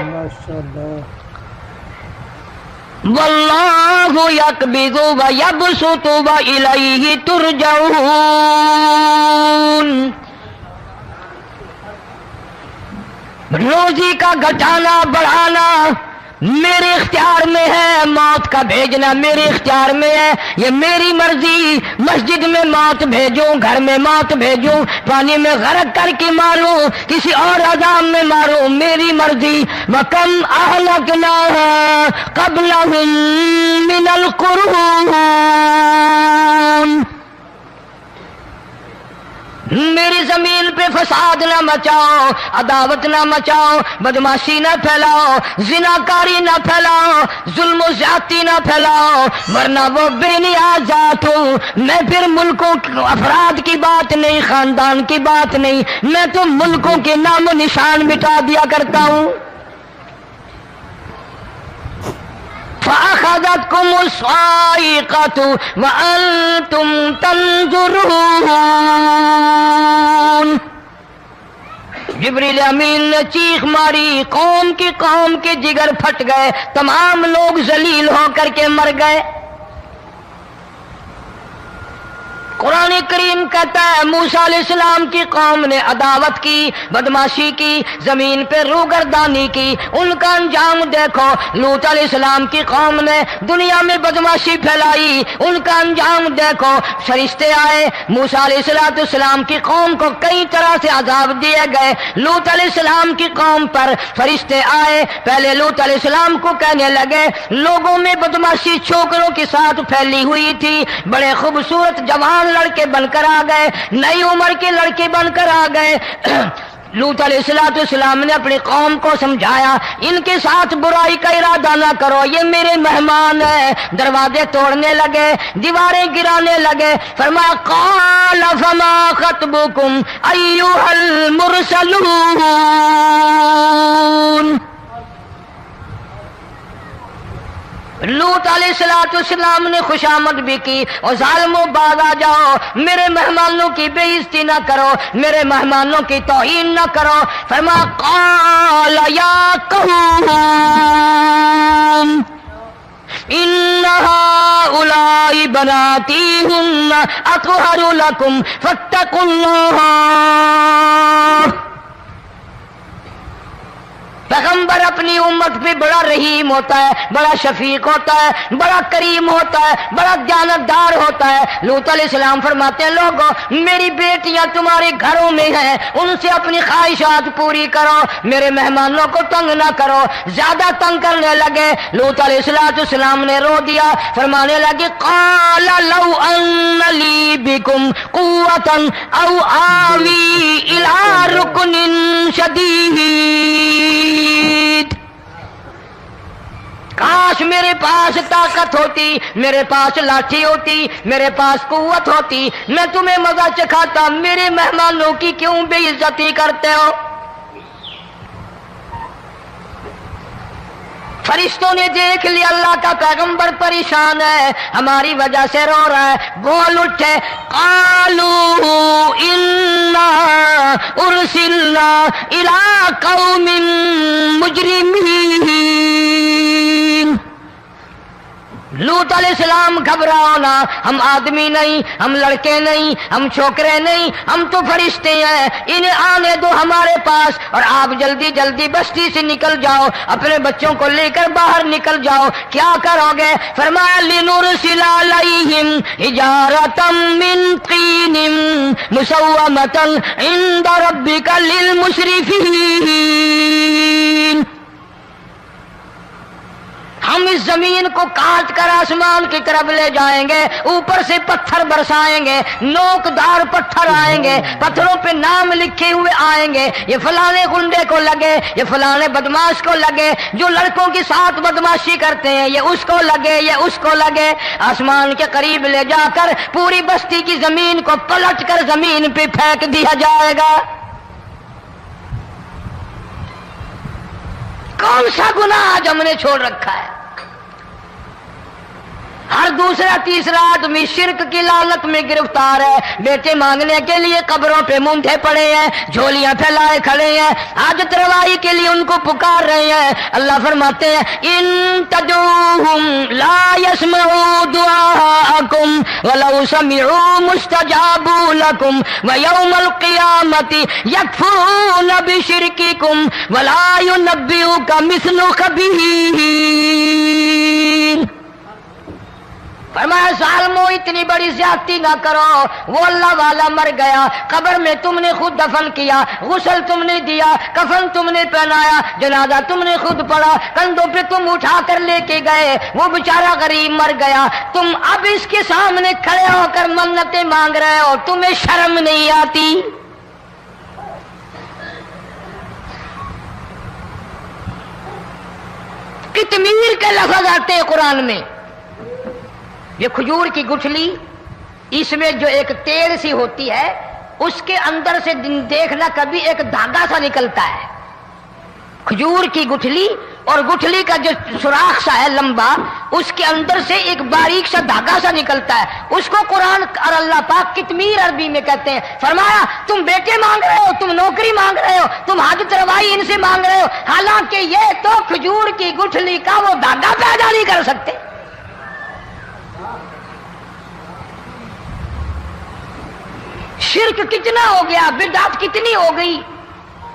واللہ یقبض ویبسط والیہ ترجعون. روزی کا گھٹانا بڑھانا میرے اختیار میں ہے، موت کا بھیجنا میرے اختیار میں ہے، یہ میری مرضی. مسجد میں موت بھیجوں، گھر میں موت بھیجوں، پانی میں غرق کر کے ماروں، کسی اور عذاب میں ماروں، میری مرضی. وَكَمْ أَهْلَكْنَا قَبْلَهُمْ مِنَ الْقُرُونِ، میری زمین پہ فساد نہ مچاؤ، عداوت نہ مچاؤ، بدماشی نہ پھیلاؤ، زناکاری نہ پھیلاؤ، ظلم و زیادتی نہ پھیلاؤ، ورنہ وہ بے نیاز ذات ہوں. میں پھر ملکوں افراد کی بات نہیں، خاندان کی بات نہیں، میں تو ملکوں کے نام و نشان مٹا دیا کرتا ہوں. فَأَخَذَتْكُمُ الصَّاعِقَةُ وَأَنْتُمْ تَنْظُرُونَ. جبریل امین نے چیخ ماری، قوم کے جگر پھٹ گئے، تمام لوگ ذلیل ہو کر کے مر گئے. قرآن کریم کہتا ہے موسیٰ علیہ السلام کی قوم نے عداوت کی، بدماشی کی، زمین پہ روگردانی کی. ان کا انجام دیکھو. لوط علیہ السلام کی قوم نے دنیا میں بدماشی پھیلائی، ان کا انجام دیکھو. فرشتے آئے، موسیٰ علیہ السلام کی قوم کو کئی طرح سے عذاب دیے گئے. لوط علیہ السلام کی قوم پر فرشتے آئے، پہلے لوط علیہ السلام کو کہنے لگے، لوگوں میں بدماشی چھوکروں کے ساتھ پھیلی ہوئی تھی، بڑے خوبصورت جوان لڑکے بن کر آ گئے، نئی عمر کے لڑکے بن کر آ گئے۔ لوط علیہ السلام نے اپنی قوم کو سمجھایا ان کے ساتھ برائی کا ارادہ نہ کرو، یہ میرے مہمان ہیں۔ دروازے توڑنے لگے، دیواریں گرانے لگے۔ فرمایا قال فما خطبکم ایھا المرسلون۔ لوط علیہ السلام نے خوشامد بھی کی، اور ظالموں باز آ جاؤ، میرے مہمانوں کی بے عزتی نہ کرو، میرے مہمانوں کی توہین نہ کرو۔ فرمایا قال یا قوم ان هؤلاء بناتی ہن اطہر لکم فاتقوا اللہ۔ پیغمبر اپنی امت پہ بڑا رحیم ہوتا ہے، بڑا شفیق ہوتا ہے، بڑا کریم ہوتا ہے، بڑا دیانتدار ہوتا ہے۔ لوط علیہ السلام فرماتے ہیں لوگوں میری بیٹیاں تمہارے گھروں میں ہیں، ان سے اپنی خواہشات پوری کرو، میرے مہمانوں کو تنگ نہ کرو۔ زیادہ تنگ کرنے لگے، لوط علیہ السلام نے رو دیا، فرمانے لگے قال لو ان لی بکم قوۃ او آوی الی رکن شدید۔ کاش میرے پاس طاقت ہوتی، میرے پاس لاٹھی ہوتی، میرے پاس قوت ہوتی، میں تمہیں مزہ چکھاتا، میرے مہمانوں کی کیوں بے عزتی کرتے ہو؟ فرشتوں نے دیکھ لیا اللہ کا پیغمبر پریشان ہے، ہماری وجہ سے رو رہا ہے، بول اٹھے قالوا انا ارسلنا الی قوم مجرمین۔ لوط علیہ السلام گھبراؤ نہ، ہم آدمی نہیں، ہم لڑکے نہیں، ہم چھوکرے نہیں، ہم تو فرشتے ہیں، انہیں آنے دو ہمارے پاس، اور آپ جلدی جلدی بستی سے نکل جاؤ، اپنے بچوں کو لے کر باہر نکل جاؤ۔ کیا کرو گے؟ فرمایا لنرسل علیہم حجارۃ من طین مسومۃ عند ربک للمسرفین۔ ہم اس زمین کو کاٹ کر آسمان کی طرف لے جائیں گے، اوپر سے پتھر برسائیں گے، نوکدار پتھر آئیں گے، پتھروں پہ نام لکھے ہوئے آئیں گے، یہ فلانے گنڈے کو لگے، یہ فلانے بدماش کو لگے، جو لڑکوں کے ساتھ بدماشی کرتے ہیں یہ اس کو لگے، یہ اس کو لگے۔ آسمان کے قریب لے جا کر پوری بستی کی زمین کو پلٹ کر زمین پہ پھینک دیا جائے گا۔ کون سا گناہ آج ہم نے چھوڑ رکھا ہے؟ ہر دوسرا تیسرا آدمی شرک کی لعنت میں گرفتار ہے، بیٹے مانگنے کے لیے قبروں پہ مونڈھے پڑے ہیں، جھولیاں پھیلائے کھڑے ہیں، حاجت روائی کے لیے ان کو پکار رہے ہیں۔ اللہ فرماتے ہیں ان تدعوہم لا يسمعوا دعاءکم ولو سمعوا مستجابوا لکم ویوم القیامۃ یکفرون بشرککم ولا ینبئک مثل خبیر۔ فرمایا ظالموں اتنی بڑی زیادتی نہ کرو، وہ اللہ والا مر گیا، قبر میں تم نے خود دفن کیا، غسل تم نے دیا، کفن تم نے پہنایا، جنازہ تم نے خود پڑھا، کندھوں پہ تم اٹھا کر لے کے گئے، وہ بیچارہ غریب مر گیا، تم اب اس کے سامنے کھڑے ہو کر منتیں مانگ رہے ہو، تمہیں شرم نہیں آتی؟ کتمیر کے لفظ آتے ہیں قرآن میں۔ یہ کھجور کی گٹھلی، اس میں جو ایک تیل سی ہوتی ہے، اس کے اندر سے دیکھنا کبھی ایک دھاگا سا نکلتا ہے، کھجور کی گٹھلی، اور گٹھلی کا جو سوراخ سا ہے لمبا، اس کے اندر سے ایک باریک سا دھاگا سا نکلتا ہے، اس کو قرآن اور اللہ پاک کتمیر عربی میں کہتے ہیں۔ فرمایا تم بیٹے مانگ رہے ہو، تم نوکری مانگ رہے ہو، تم حاجت روائی ان سے مانگ رہے ہو، حالانکہ یہ تو کھجور کی گٹھلی کا وہ دھاگا پیدا نہیں کر سکتے۔ شرک کتنا ہو گیا، بدعت کتنی ہو گئی،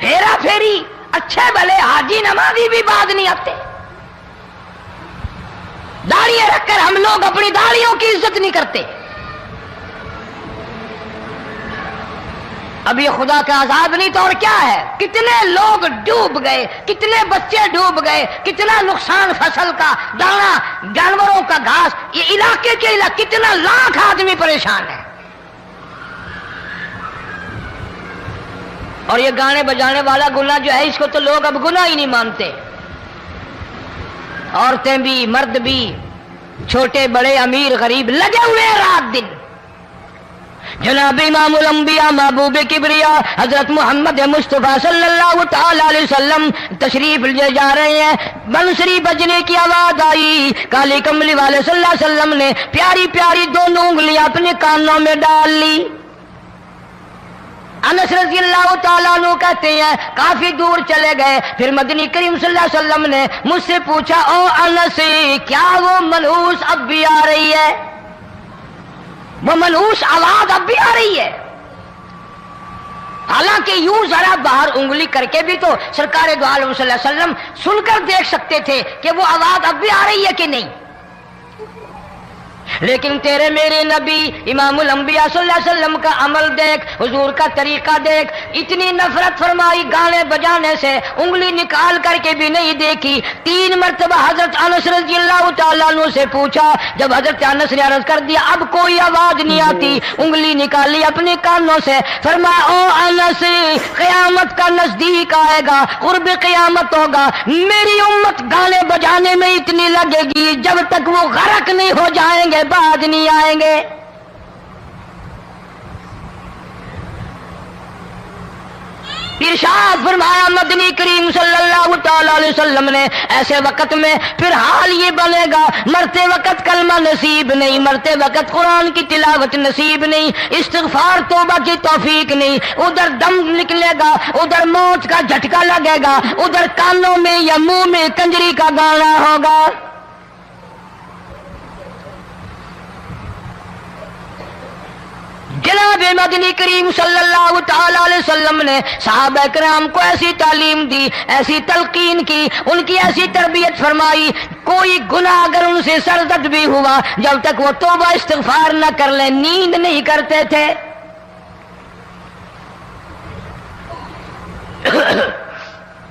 ہیرا پھیری، اچھے بھلے حاجی نمازی بھی بعد نہیں آتے۔ داڑیاں رکھ کر ہم لوگ اپنی داڑیوں کی عزت نہیں کرتے۔ اب یہ خدا کا عذاب نہیں تو اور کیا ہے؟ کتنے لوگ ڈوب گئے، کتنے بچے ڈوب گئے، کتنا نقصان فصل کا، دانا، جانوروں کا گھاس، یہ علاقے کے کتنا لاکھ آدمی پریشان ہے۔ اور یہ گانے بجانے والا گناہ جو ہے اس کو تو لوگ اب گناہ ہی نہیں مانتے. عورتیں بھی مرد بھی چھوٹے بڑے امیر غریب لگے ہوئے رات دن. جناب امام الانبیاء محبوب کبریا حضرت محمد مصطفیٰ صلی اللہ تعالی علیہ وسلم تشریف لے جا رہے ہیں. بنسری بجنے کی آواز آئی. کالی کملی والے صلی اللہ علیہ وسلم نے پیاری پیاری دونوں انگلیاں اپنے کانوں میں ڈال لی. انس رضی اللہ تعالیٰ عنہ کہتے ہیں کافی دور چلے گئے. پھر مدنی کریم صلی اللہ علیہ وسلم نے مجھ سے پوچھا او انس کیا وہ منحوس اب بھی آ رہی ہے؟ وہ منحوس آواز اب بھی آ رہی ہے؟ حالانکہ یوں ذرا باہر انگلی کر کے بھی تو سرکار دو عالم صلی اللہ علیہ وسلم سن کر دیکھ سکتے تھے کہ وہ آواز اب بھی آ رہی ہے کہ نہیں. لیکن تیرے میرے نبی امام الانبیاء صلی اللہ علیہ وسلم کا عمل دیکھ, حضور کا طریقہ دیکھ. اتنی نفرت فرمائی گانے بجانے سے, انگلی نکال کر کے بھی نہیں دیکھی. 3 مرتبہ حضرت انس رضی اللہ تعالیٰ عنہ سے پوچھا. جب حضرت انس نے عرض کر دیا اب کوئی آواز نہیں آتی, انگلی نکالی اپنے کانوں سے. فرمایا او انس قیامت کا نزدیک آئے گا, قرب قیامت ہوگا, میری امت گانے بجانے میں اتنی لگے گی جب تک وہ غرق نہیں ہو جائیں گے بعد نہیں آئیں گے. ارشاد فرمایا مدنی کریم صلی اللہ تعالی علیہ وسلم نے ایسے وقت میں پھر حال یہ بنے گا مرتے وقت کلمہ نصیب نہیں, مرتے وقت قرآن کی تلاوت نصیب نہیں, استغفار توبہ کی توفیق نہیں. ادھر دم نکلے گا, ادھر موت کا جھٹکا لگے گا, ادھر کانوں میں یا منہ میں کنجری کا گانا ہوگا. جناب مدنی کریم صلی اللہ تعالی علیہ وسلم نے صحابہ کرام کو ایسی تعلیم دی, ایسی تلقین کی, ان کی ایسی تربیت فرمائی. کوئی گناہ اگر ان سے سرزد بھی ہوا جب تک وہ توبہ استغفار نہ کر لیں نیند نہیں کرتے تھے.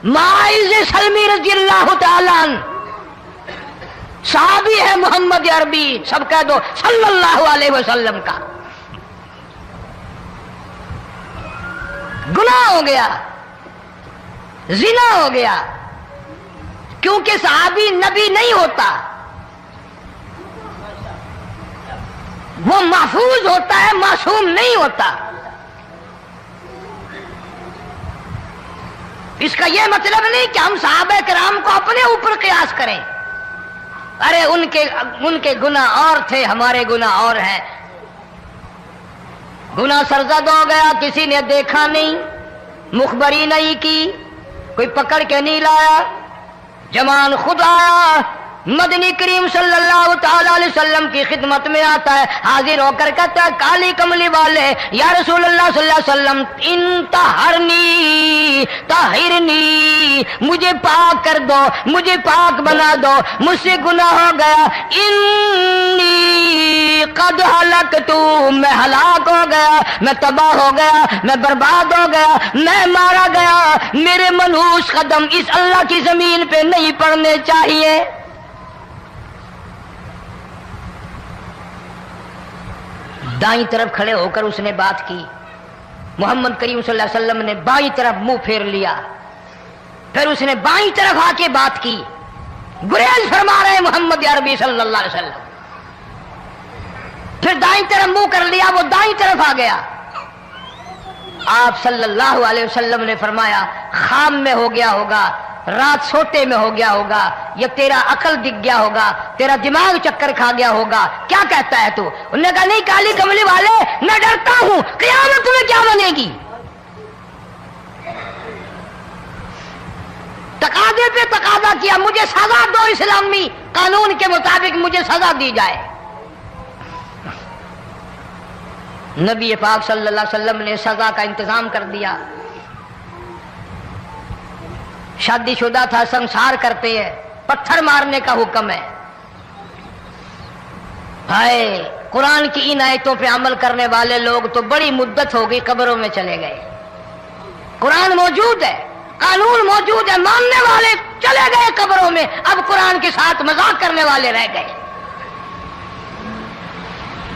معاذ سلمی رضی اللہ تعالی عنہ صحابی ہے محمد عربی, سب کہہ دو صلی اللہ علیہ وسلم کا. گناہ ہو گیا, زنا ہو گیا, کیونکہ صحابی نبی نہیں ہوتا, وہ محفوظ ہوتا ہے, معصوم نہیں ہوتا. اس کا یہ مطلب نہیں کہ ہم صحابہ کرام کو اپنے اوپر قیاس کریں. ارے ان کے گناہ اور تھے, ہمارے گناہ اور ہیں. گناہ سرزد ہو گیا, کسی نے دیکھا نہیں, مخبری نہیں کی, کوئی پکڑ کے نہیں لایا, جمان خود آیا, مدنی کریم صلی اللہ تعالی علیہ وسلم کی خدمت میں آتا ہے, حاضر ہو کر کہتا ہے کالی کملی والے یا رسول اللہ صلی اللہ علیہ وسلم انتہرنی طہرنی, مجھے پاک کر دو, مجھے پاک بنا دو, مجھ سے گناہ ہو گیا. انی قد ہلکت, میں ہلاک ہو گیا, میں تباہ ہو گیا, میں برباد ہو گیا, میں مارا گیا. میرے منحوس قدم اس اللہ کی زمین پہ نہیں پڑنے چاہیے. دائیں طرف کھڑے ہو کر اس نے بات کی. محمد کریم صلی اللہ علیہ وسلم نے بائیں طرف منہ پھیر لیا, پھر اس نے بائیں طرف آ کے بات کی. گریز فرما رہے محمد عربی صلی اللہ علیہ وسلم. پھر دائیں طرف منہ کر لیا, وہ دائیں طرف آ گیا. آپ صلی اللہ علیہ وسلم نے فرمایا خام میں ہو گیا ہوگا, رات سوتے میں ہو گیا ہوگا, یا تیرا عقل دکھ گیا ہوگا, تیرا دماغ چکر کھا گیا ہوگا, کیا کہتا ہے تو؟ انہوں نے کہا نہیں کالی کملی والے میں ڈرتا ہوں, قیامت میں کیا بنے گی. تقاضے پہ تقاضا کیا, مجھے سزا دو, اسلامی قانون کے مطابق مجھے سزا دی جائے. نبی پاک صلی اللہ علیہ وسلم نے سزا کا انتظام کر دیا. شادی شدہ تھا, سنسار کرتے ہیں, پتھر مارنے کا حکم ہے. ہائے قرآن کی ان آیتوں پہ عمل کرنے والے لوگ تو بڑی مدت ہو گئی قبروں میں چلے گئے. قرآن موجود ہے, قانون موجود ہے, ماننے والے چلے گئے قبروں میں, اب قرآن کے ساتھ مذاق کرنے والے رہ گئے.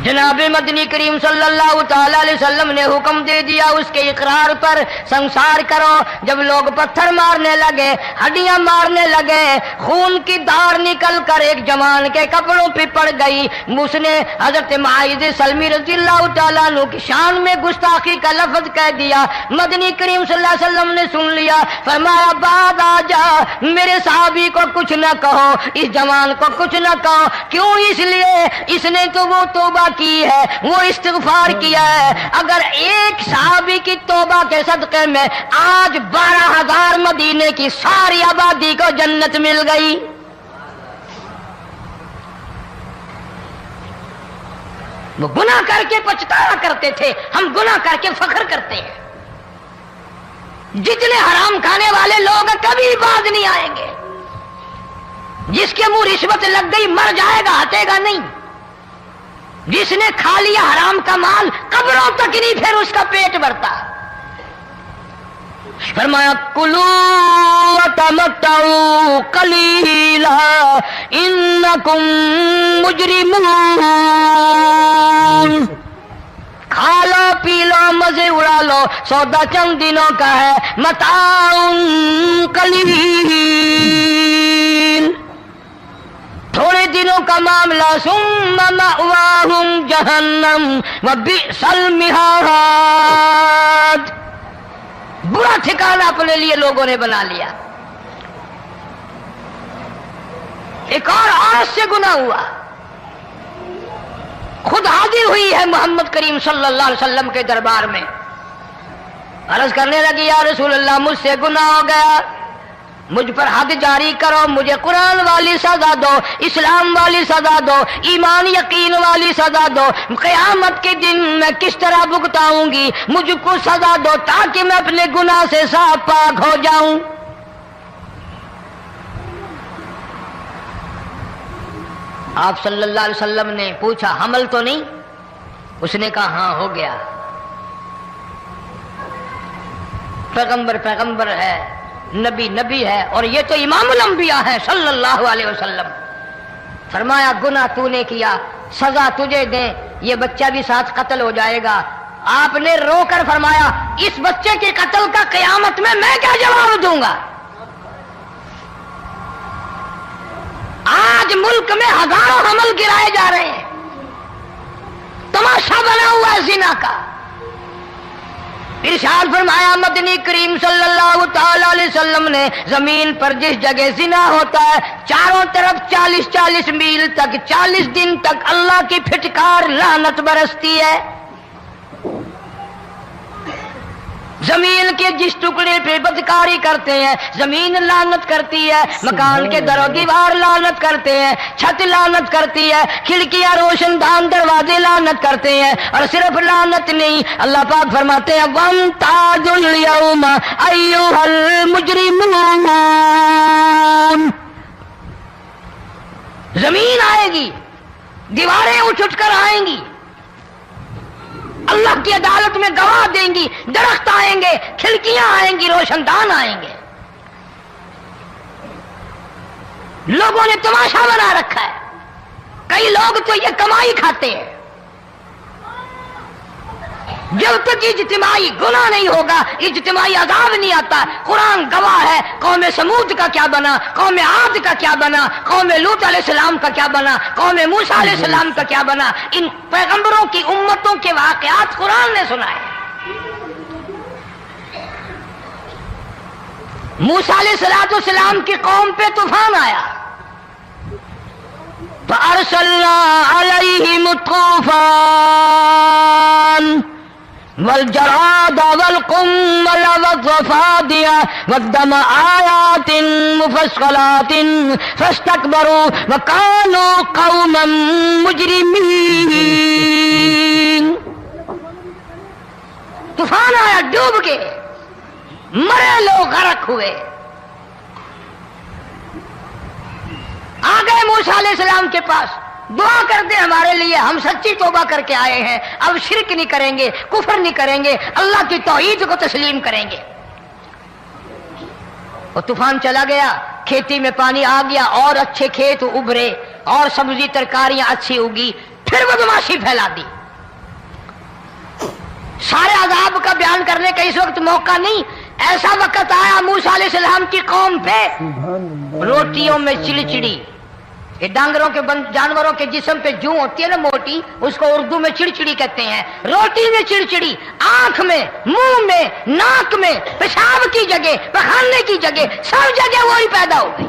جناب مدنی کریم صلی اللہ تعالی علیہ وسلم نے حکم دے دیا اس کے اقرار پر سنسار کرو. جب لوگ پتھر مارنے لگے، ہڈیاں مارنے لگے، خون کی دھار نکل کر ایک جوان کے کپڑوں پہ پڑ گئی، اس نے حضرت معاذ سلمی رضی اللہ تعالیٰ عنہ کی شان میں گستاخی کا لفظ کہہ دیا. مدنی کریم صلی اللہ علیہ وسلم نے سن لیا، فرمایا بعد آ جا، میرے صحابی کو کچھ نہ کہو، اس جوان کو کچھ نہ کہو. کیوں؟ اس لیے اس نے تو وہ توبہ کی ہے، وہ استغفار کیا ہے. اگر ایک صحابی کی توبہ کے صدقے میں آج 12,000 مدینے کی ساری آبادی کو جنت مل گئی. وہ گناہ کر کے پچھتایا کرتے تھے، ہم گناہ کر کے فخر کرتے ہیں. جتنے حرام کھانے والے لوگ کبھی باز نہیں آئیں گے. جس کے منہ رشوت لگ گئی مر جائے گا، ہٹے گا نہیں. جس نے کھا لیا حرام کا مال قبروں تک نہیں پھر اس کا پیٹ بھرتا. فرمایا کلو وتمتعوا قلیلا انکم مجرمون. کھا لو پی لو مزے اڑا لو، سودا چند دنوں کا ہے. متاع قلیل، تھوڑے دنوں کا معاملہ. ثم مأواہم جہنم وبئس المہاد. برا ٹھکانہ اپنے لیے لوگوں نے بنا لیا. ایک اور عورت سے گناہ ہوا، خود حاضر ہوئی ہے محمد کریم صلی اللہ علیہ وسلم کے دربار میں. عرض کرنے لگی یا رسول اللہ مجھ سے گناہ ہو گیا، مجھ پر حد جاری کرو، مجھے قرآن والی سزا دو، اسلام والی سزا دو، ایمان یقین والی سزا دو. قیامت کے دن میں کس طرح بھگتاؤں گی، مجھ کو سزا دو تاکہ میں اپنے گناہ سے صاف پاک ہو جاؤں. آپ صلی اللہ علیہ وسلم نے پوچھا حمل تو نہیں؟ اس نے کہا ہاں ہو گیا. پیغمبر ہے، نبی ہے، اور یہ تو امام الانبیاء ہے صلی اللہ علیہ وسلم. فرمایا گناہ تو نے کیا، سزا تجھے دیں، یہ بچہ بھی ساتھ قتل ہو جائے گا. آپ نے رو کر فرمایا اس بچے کے قتل کا قیامت میں کیا جواب دوں گا؟ آج ملک میں ہزاروں حمل گرائے جا رہے ہیں، تماشا بنا ہوا ہے زنا کا. ارشاد فرمایا مدنی کریم صلی اللہ تعالی علیہ وسلم نے زمین پر جس جگہ زنا ہوتا ہے چاروں طرف 40 میل تک 40 دن تک اللہ کی پھٹکار لعنت برستی ہے. زمین کے جس ٹکڑے پہ بدکاری کرتے ہیں زمین لعنت کرتی ہے، مکان کے در و دیوار لعنت کرتے ہیں، چھت لعنت کرتی ہے، کھڑکیاں روشن دان دروازے لعنت کرتے ہیں. اور صرف لعنت نہیں، اللہ پاک فرماتے ہیں وَامْتَازُوا الْيَوْمَ أَيُّهَا الْمُجْرِمُونَ. زمین آئے گی، دیواریں اٹھ کر آئیں گی، اللہ کی عدالت میں گواہ دیں گی، درخت آئیں گے، کھڑکیاں آئیں گی، روشن دان آئیں گے. لوگوں نے تماشا بنا رکھا ہے. کئی لوگ تو یہ کمائی کھاتے ہیں. جب تک اجتماعی گناہ نہیں ہوگا اجتماعی عذاب نہیں آتا. قرآن گواہ ہے، قوم سمود کا کیا بنا، قوم عاد کا کیا بنا، قوم لوط علیہ السلام کا کیا بنا، قوم موسیٰ علیہ السلام کا کیا بنا. ان پیغمبروں کی امتوں کے واقعات قرآن نے سنائے. موسیٰ علیہ السلام کی قوم پہ طوفان آیا، فَأَرْسَلْنَا عَلَيْهِمُ الطُّوفَانَ والجراد والقمل والضفادع والدم آيات مفصلات فاستكبروا وكانوا قوما مجرمين. طوفان آیا، ڈوب کے مرے لوگ، غرق ہوئے. آ گئے موسیٰ علیہ السلام کے پاس، دعا کر دے ہمارے لیے، ہم سچی توبہ کر کے آئے ہیں، اب شرک نہیں کریں گے، کفر نہیں کریں گے، اللہ کی توحید کو تسلیم کریں گے. وہ طوفان چلا گیا، کھیتی میں پانی آ گیا، اور اچھے کھیت ابھرے اور سبزی ترکاریاں اچھی اگی. پھر بدماشی پھیلا دی. سارے عذاب کا بیان کرنے کا اس وقت موقع نہیں. ایسا وقت آیا موسیٰ علیہ السلام کی قوم پہ روٹیوں میں چڑچڑی. یہ ڈانگروں کے جانوروں کے جسم پہ جوں ہوتی ہے نا موٹی, اس کو اردو میں چڑچڑی کہتے ہیں. روٹی میں چڑچڑی, آنکھ میں, منہ میں, ناک میں, پیشاب کی جگہ, پخانے کی جگہ, سب جگہ وہی پیدا ہو گئی.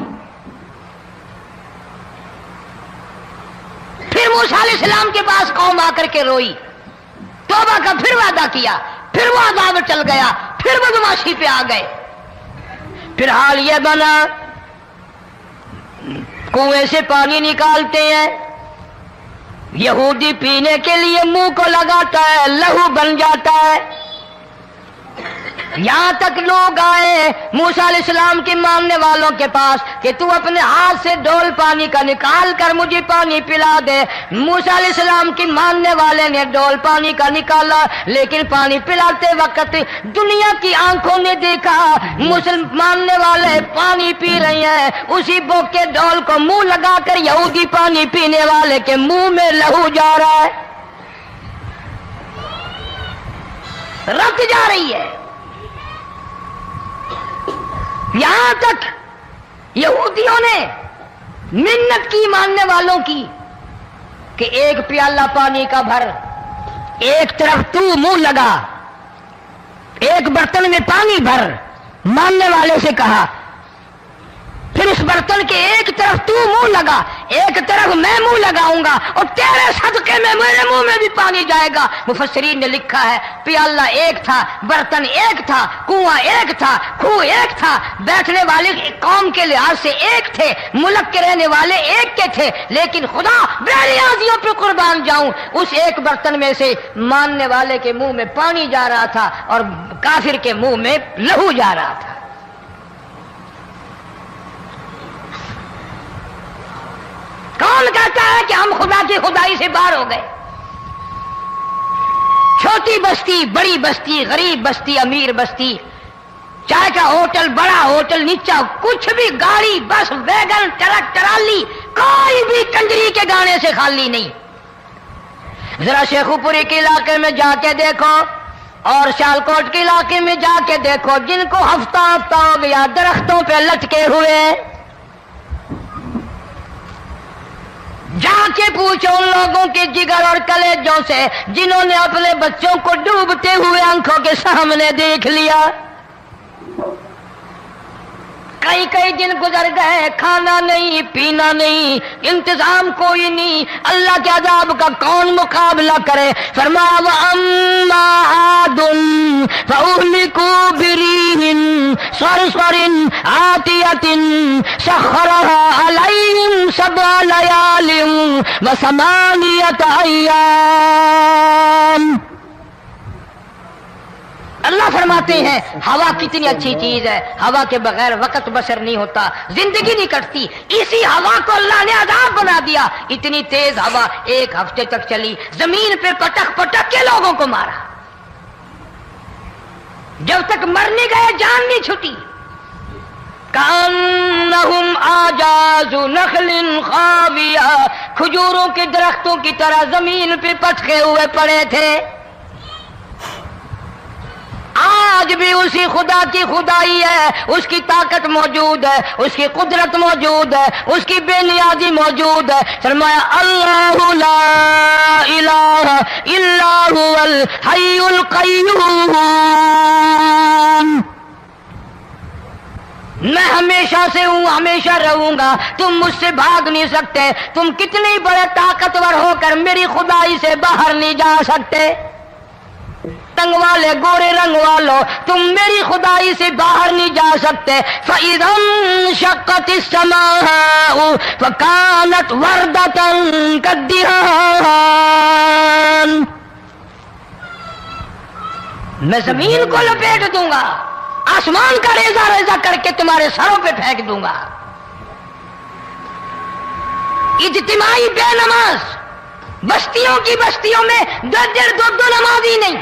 پھر موسیٰ علیہ السلام کے پاس قوم آ کر کے روئی, توبہ کا پھر وعدہ کیا, پھر وہ عذاب چل گیا, پھر بدماشی پہ آ گئے. پھر حال یہ بنا کنویں سے پانی نکالتے ہیں, یہودی پینے کے لیے منہ کو لگاتا ہے, لہو بن جاتا ہے. یہاں تک لوگ آئے موسیٰ علیہ السلام کے ماننے والوں کے پاس کہ تو اپنے ہاتھ سے ڈول پانی کا نکال کر مجھے پانی پلا دے. موسیٰ علیہ السلام کے ماننے والے نے ڈول پانی کا نکالا, لیکن پانی پلاتے وقت دنیا کی آنکھوں نے دیکھا ماننے والے پانی پی رہے ہیں, اسی بوک کے ڈول کو منہ لگا کر یہودی پانی پینے والے کے منہ میں لہو جا رہا ہے, رت جا رہی ہے. یہاں تک یہودیوں نے منت کی ماننے والوں کی کہ ایک پیالہ پانی کا بھر, ایک طرف تو منہ لگا, ایک برتن میں پانی بھر. ماننے والے سے کہا پھر اس برتن کے ایک طرف تو منہ لگا, ایک طرف میں منہ لگاؤں گا, اور تیرے صدقے میں میرے منہ میں بھی پانی جائے گا. مفسرین نے لکھا ہے پیالہ ایک تھا, برتن ایک تھا, کنواں ایک تھا, کھو ایک تھا, بیٹھنے والے قوم کے لحاظ سے ایک تھے, ملک کے رہنے والے ایک کے تھے, لیکن خدا بے نیازیوں پہ قربان جاؤں اس ایک برتن میں سے ماننے والے کے منہ میں پانی جا رہا تھا اور کافر کے منہ میں لہو جا رہا تھا. کون کہتا ہے کہ ہم خدا کی خدائی سے باہر ہو گئے؟ چھوٹی بستی, بڑی بستی, غریب بستی, امیر بستی, چائے کا ہوٹل, بڑا ہوٹل, نیچا کچھ بھی, گاڑی, بس, ویگن, ٹرک, ٹرالی, کوئی بھی کنجری کے گانے سے خالی نہیں. ذرا شیخو پوری کے علاقے میں جا کے دیکھو اور سیالکوٹ کے علاقے میں جا کے دیکھو, جن کو ہفتہ ہو گیا درختوں پہ لٹکے ہوئے, جا کے پوچھو ان لوگوں کے جگر اور کلیجوں سے جنہوں نے اپنے بچوں کو ڈوبتے ہوئے آنکھوں کے سامنے دیکھ لیا. کئی دن گزر گئے, کھانا نہیں, پینا نہیں, انتظام کوئی نہیں, اللہ کے عذاب کا کون مقابلہ کرے. فرمایا وَأَمَّا عَادٌ فَأُهْلِكُوا بِرِيحٍ صَرْصَرٍ عَاتِيَةٍ سَخَّرَهَا عَلَيْهِمْ 7 لَيَالٍ و8 أَيَّامٍ. اللہ فرماتے ہیں ہوا کتنی اچھی چیز ہے, ہوا کے بغیر وقت بسر نہیں ہوتا, زندگی نہیں کٹتی. اسی ہوا کو اللہ نے عذاب بنا دیا. اتنی تیز ہوا 1 ہفتے تک چلی, زمین پہ پٹک پٹک کے لوگوں کو مارا, جب تک مر نہیں گئے جان نہیں چھٹی. کأنہم اعجاز نخل خاویہ, کھجوروں کے درختوں کی طرح زمین پہ پٹکے ہوئے پڑے تھے. آج بھی اسی خدا کی خدائی ہے, اس کی طاقت موجود ہے, اس کی قدرت موجود ہے, اس کی بے نیازی موجود ہے. فرمایا اللہ لا الہ الا هو الحی القیوم, میں ہمیشہ سے ہوں, ہمیشہ رہوں گا, تم مجھ سے بھاگ نہیں سکتے. تم کتنی بڑے طاقتور ہو کر میری خدائی سے باہر نہیں جا سکتے. رنگ والے, گورے رنگ والوں, تم میری خدائی سے باہر نہیں جا سکتے. فَإِذَا انشَقَّتِ السَّمَاءُ فَكَانَتْ وَرْدَةً كَالدِّهَانِ, میں زمین کو لپیٹ دوں گا, آسمان کا ریزہ ریزہ کر کے تمہارے سروں پہ پھینک دوں گا. اجتماعی بے نماز, بستیوں کی بستیوں میں 2 نمازی نہیں,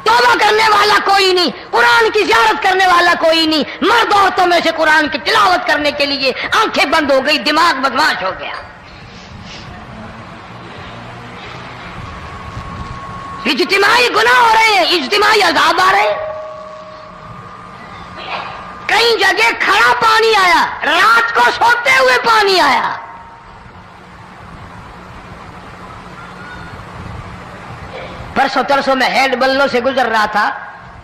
توبہ کرنے والا کوئی نہیں, قرآن کی زیارت کرنے والا کوئی نہیں. مرد عورتوں میں سے قرآن کی تلاوت کرنے کے لیے آنکھیں بند ہو گئی, دماغ بدماش ہو گیا. اجتماعی گناہ ہو رہے ہیں، اجتماعی عذاب آ رہے ہیں. کئی جگہ کھڑا پانی آیا، رات کو سوتے ہوئے پانی آیا. پرسوں ترسوں میں ہیڈ بلوں سے گزر رہا تھا،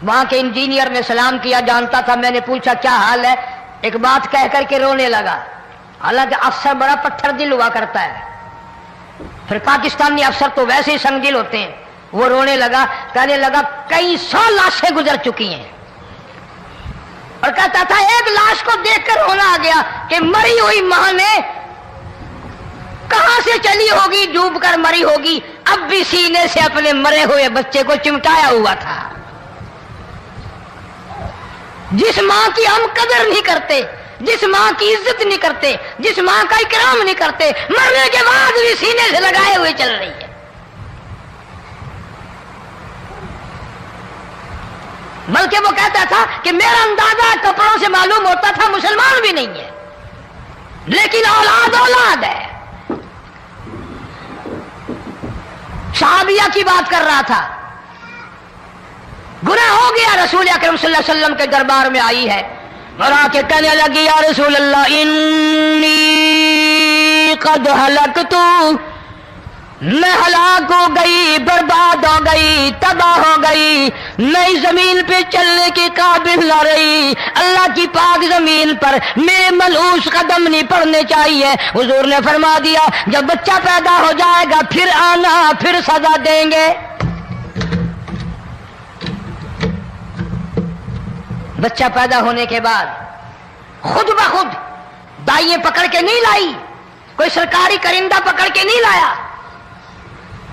وہاں کے انجینئر نے سلام کیا، جانتا تھا. میں نے پوچھا کیا حال ہے، ایک بات کہہ کر کے رونے لگا. حالانکہ افسر بڑا پتھر دل ہوا کرتا ہے، پھر پاکستانی افسر تو ویسے ہی سنگ دل ہوتے ہیں. وہ رونے لگا، کہنے لگا کئی 100 لاشیں گزر چکی ہیں، اور کہتا تھا ایک لاش کو دیکھ کر رونا آ گیا کہ مری ہوئی ماں نے کہاں سے چلی ہوگی، ڈوب کر مری ہوگی، اب بھی سینے سے اپنے مرے ہوئے بچے کو چمٹایا ہوا تھا. جس ماں کی ہم قدر نہیں کرتے، جس ماں کی عزت نہیں کرتے، جس ماں کا اکرام نہیں کرتے، مرنے کے بعد بھی سینے سے لگائے ہوئے چل رہی ہے. بلکہ وہ کہتا تھا کہ میرا اندازہ کپڑوں سے معلوم ہوتا تھا مسلمان بھی نہیں ہے، لیکن اولاد اولاد ہے. صحابیہ کی بات کر رہا تھا، گناہ ہو گیا، رسول اکرم صلی اللہ علیہ وسلم کے دربار میں آئی ہے اور آ کے کہنے لگی یا رسول اللہ انی قد ہلکت، میں ہلاک ہو گئی، برباد ہو گئی، تباہ ہو گئی، میں اس زمین پہ چلنے کے قابل نہ رہی، اللہ کی پاک زمین پر میرے ملعوس قدم نہیں پڑنے چاہیے. حضور نے فرما دیا جب بچہ پیدا ہو جائے گا پھر آنا، پھر سزا دیں گے. بچہ پیدا ہونے کے بعد خود بخود دائیں پکڑ کے نہیں لائی، کوئی سرکاری کرندہ پکڑ کے نہیں لایا،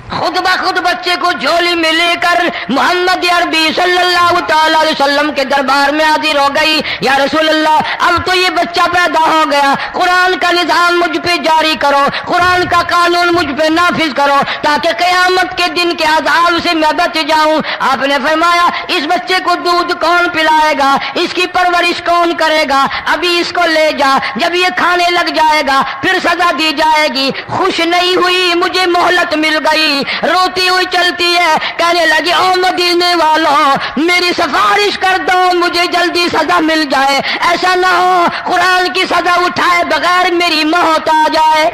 خود بخود بچے کو جھولی میں لے کر محمد عربی صلی اللہ تعالی علیہ وسلم کے دربار میں حاضر ہو گئی. یا رسول اللہ اب تو یہ بچہ پیدا ہو گیا، قرآن کا نظام مجھ پہ جاری کرو، قرآن کا قانون مجھ پہ نافذ کرو تاکہ قیامت کے دن کے عذاب سے میں بچ جاؤں. آپ نے فرمایا اس بچے کو دودھ کون پلائے گا، اس کی پرورش کون کرے گا، ابھی اس کو لے جا، جب یہ کھانے لگ جائے گا پھر سزا دی جائے گی. خوش نہیں ہوئی، مجھے مہلت مل گئی، روتی ہوئی چلتی ہے، کہنے لگی او مدینے والوں میری سفارش کر دو، مجھے جلدی سزا مل جائے، ایسا نہ ہو قرآن کی سزا اٹھائے بغیر میری موت آ جائے.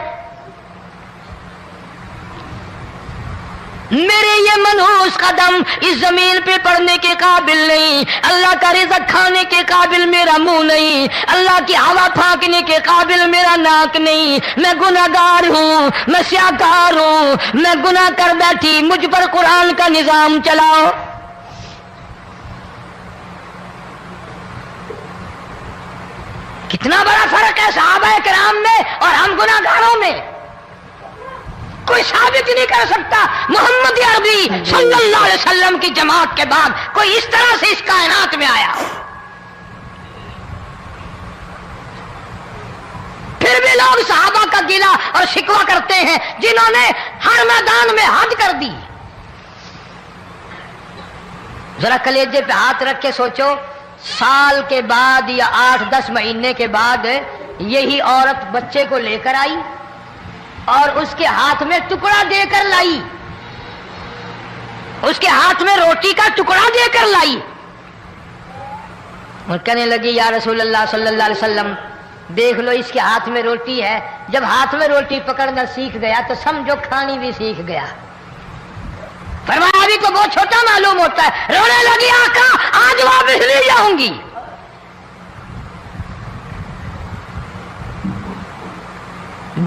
میرے یہ منحوس قدم اس زمین پہ پڑنے کے قابل نہیں، اللہ کا رزق کھانے کے قابل میرا منہ نہیں، اللہ کی ہوا پھانکنے کے قابل میرا ناک نہیں، میں گناہگار ہوں، میں سیاہکار ہوں، میں گناہ کر بیٹھی، مجھ پر قرآن کا نظام چلاؤ. کتنا بڑا فرق ہے صحابہ کرام میں اور ہم گناہگاروں میں. کوئی ثابت نہیں کر سکتا محمد عربی صلی اللہ علیہ وسلم کی جماعت کے بعد کوئی اس طرح سے اس کائنات میں آیا. پھر بھی لوگ صحابہ کا گلہ اور شکوہ کرتے ہیں جنہوں نے ہر میدان میں حد کر دی. ذرا کلیجے پہ ہاتھ رکھ کے سوچو، سال کے بعد یا 8-10 مہینے کے بعد یہی عورت بچے کو لے کر آئی اور اس کے ہاتھ میں ٹکڑا دے کر لائی، اس کے ہاتھ میں روٹی کا ٹکڑا دے کر لائی اور کہنے لگی یا رسول اللہ صلی اللہ علیہ وسلم دیکھ لو اس کے ہاتھ میں روٹی ہے. جب ہاتھ میں روٹی پکڑنا سیکھ گیا تو سمجھو کھانی بھی سیکھ گیا. فرمایا ابھی تو بہت چھوٹا معلوم ہوتا ہے. رونے لگی آقا آج واپس لے جاؤں گی.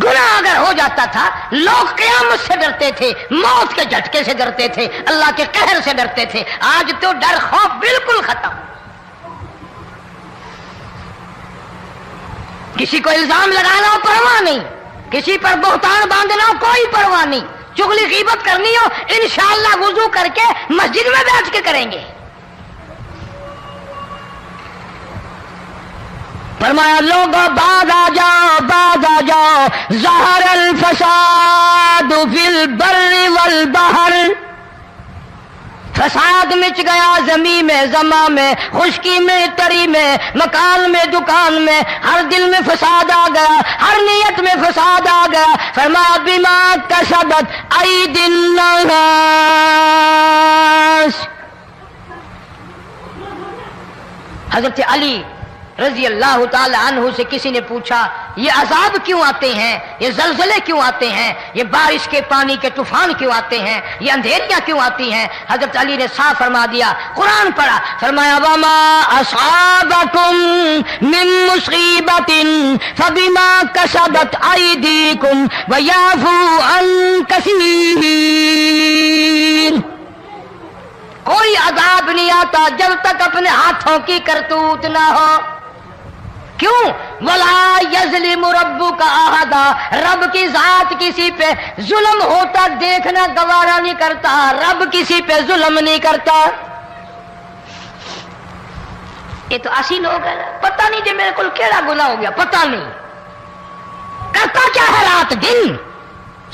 گناہ اگر ہو جاتا تھا لوگ قیامت سے ڈرتے تھے، موت کے جھٹکے سے ڈرتے تھے، اللہ کے قہر سے ڈرتے تھے. آج تو ڈر خوف بالکل ختم. کسی کو الزام لگانا ہو پرواہ نہیں، کسی پر بہتان باندھنا ہو کوئی پرواہ نہیں، چغلی غیبت کرنی ہو انشاءاللہ وضو کر کے مسجد میں بیٹھ کے کریں گے. فرمایا لوگوں بعد آ جاؤ، بعد آ جاؤ، ظہر الفساد فی البر والبحر، فساد مچ گیا زمین میں زماں میں، خشکی میں تری میں، مکان میں دکان میں، ہر دل میں فساد آ گیا، ہر نیت میں فساد آ گیا۔ فرمایا بما کسبت ایدی الناس۔ حضرت علی رضی اللہ تعالی عنہ سے کسی نے پوچھا یہ عذاب کیوں آتے ہیں، یہ زلزلے کیوں آتے ہیں، یہ بارش کے پانی کے طوفان کیوں آتے ہیں، یہ اندھیریاں کیوں آتی ہیں؟ حضرت علی نے صاف فرما دیا، قرآن پڑھا، فرمایا وما اصابکم من مصیبت فبما کسبت ایدیکم ویعفو عن کثیر۔ کوئی عذاب نہیں آتا جب تک اپنے ہاتھوں کی کرتوت نہ ہو۔ کیوں؟ وَلَا يَظْلِمُ رَبُّكَ أَحَدًا، رب کی ذات کسی پہ ظلم ہوتا دیکھنا گوارا نہیں کرتا، رب کسی پہ ظلم نہیں کرتا۔ یہ تو اسی لوگ ہیں، پتہ نہیں جی میرے کو کیڑا گناہ ہو گیا، پتہ نہیں کرتا کیا ہے رات دن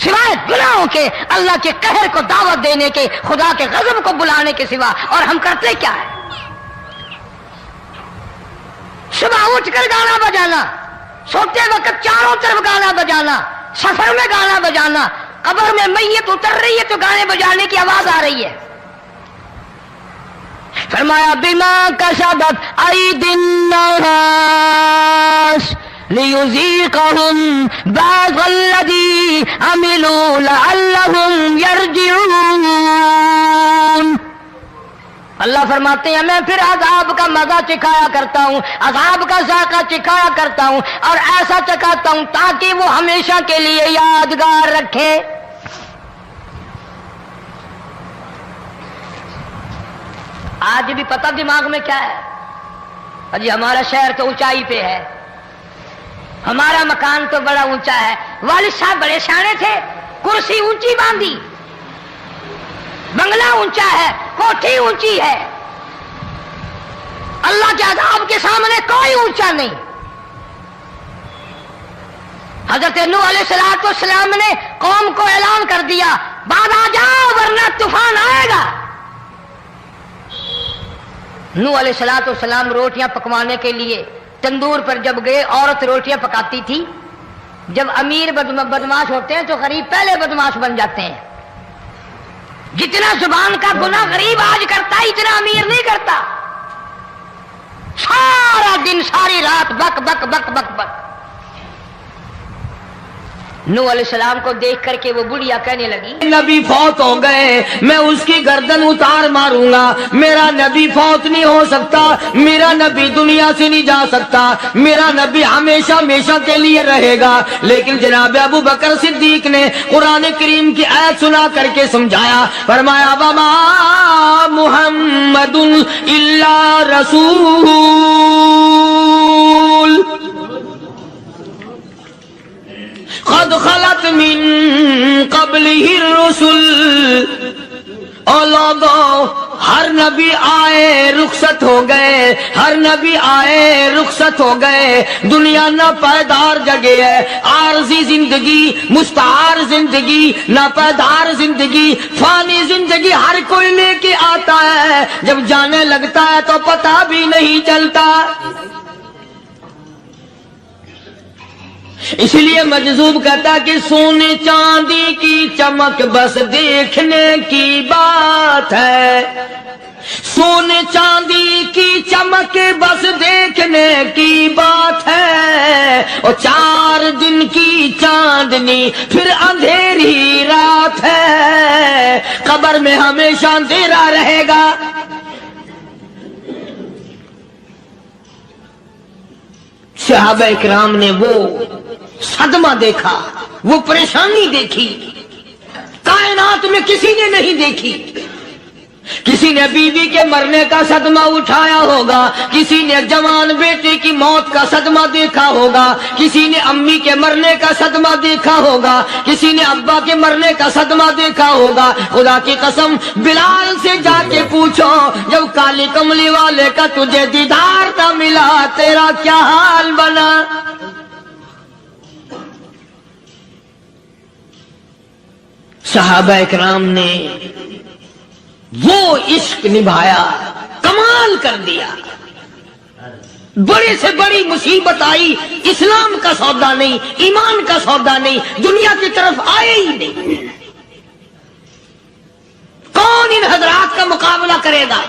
سوائے گناہوں کے، اللہ کے قہر کو دعوت دینے کے، خدا کے غضب کو بلانے کے سوا، اور ہم کرتے کیا ہے؟ صبح اٹھ کر گانا بجانا، سوتے وقت چاروں طرف گانا بجانا، سفر میں گانا بجانا، قبر میں میت اتر رہی ہے تو گانے بجانے کی آواز آ رہی ہے۔ فرمایا بما کسبت ایدی الناس لیذیقہم بعض الذی عملوا لعلہم یرجعون۔ اللہ فرماتے ہیں میں پھر عذاب کا مزہ چکھایا کرتا ہوں، عذاب کا ذائقہ چکھایا کرتا ہوں، اور ایسا چکھاتا ہوں تاکہ وہ ہمیشہ کے لیے یادگار رکھے۔ آج بھی پتہ دماغ میں کیا ہے؟ جی ہمارا شہر تو اونچائی پہ ہے، ہمارا مکان تو بڑا اونچا ہے، والد صاحب بڑے سیانے تھے، کرسی اونچی باندھی، بنگلہ اونچا ہے، کوٹھی اونچی ہے، اللہ کے عذاب کے سامنے کوئی اونچا نہیں۔ حضرت نوح علیہ السلام نے قوم کو اعلان کر دیا بعد آ جاؤ ورنہ طوفان آئے گا۔ نوح علیہ السلام روٹیاں پکوانے کے لیے تندور پر جب گئے، عورت روٹیاں پکاتی تھی۔ جب امیر بدماش ہوتے ہیں تو غریب پہلے بدماش بن جاتے ہیں۔ جتنا زبان کا گناہ غریب آج کرتا ہے اتنا امیر نہیں کرتا۔ سارا دن ساری رات بک بک بک بک بک۔ نوح علیہ السلام کو دیکھ کر کے وہ بڑھیا کہنے لگی نبی فوت ہو گئے، میں اس کی گردن اتار ماروں گا، میرا نبی فوت نہیں ہو سکتا، میرا نبی دنیا سے نہیں جا سکتا، میرا نبی ہمیشہ ہمیشہ کے لیے رہے گا۔ لیکن جناب ابو بکر صدیق نے قرآن کریم کی آیت سنا کر کے سمجھایا، فرمایا وما محمد الا رسول قد خلت من قبلہ الرسل۔ اور لوگوں ہر نبی آئے رخصت ہو گئے، ہر نبی آئے رخصت ہو گئے، دنیا نہ پائیدار جگہ ہے، عارضی زندگی، مستعار زندگی، نہ پائیدار زندگی، فانی زندگی ہر کوئی لے کے آتا ہے، جب جانے لگتا ہے تو پتہ بھی نہیں چلتا۔ اس لیے مجذوب کہتا کہ سونے چاندی کی چمک بس دیکھنے کی بات ہے، سونے چاندی کی چمک بس دیکھنے کی بات ہے، اور 4 دن کی چاندنی پھر اندھیری رات ہے، قبر میں ہمیشہ اندھیرا رہے گا۔ صحابہ اکرام نے وہ صدمہ دیکھا، وہ پریشانی دیکھی، کائنات میں کسی نے نہیں دیکھی۔ کسی نے بیوی کے مرنے کا صدمہ اٹھایا ہوگا، کسی نے جوان بیٹے کی موت کا صدمہ دیکھا ہوگا، کسی نے امی کے مرنے کا صدمہ دیکھا ہوگا، کسی نے ابا کے مرنے کا صدمہ دیکھا ہوگا۔ خدا کی قسم بلال سے جا کے پوچھو جب کالی کملی والے کا تجھے دیدار نہ ملا تیرا کیا حال بنا۔ صحابہ اکرام نے وہ عشق نبھایا، کمال کر دیا. بڑے سے بڑی مصیبت آئی، اسلام کا سودا نہیں، ایمان کا سودا نہیں، دنیا کی طرف آئے ہی نہیں. کون ان حضرات کا مقابلہ کرے گا؟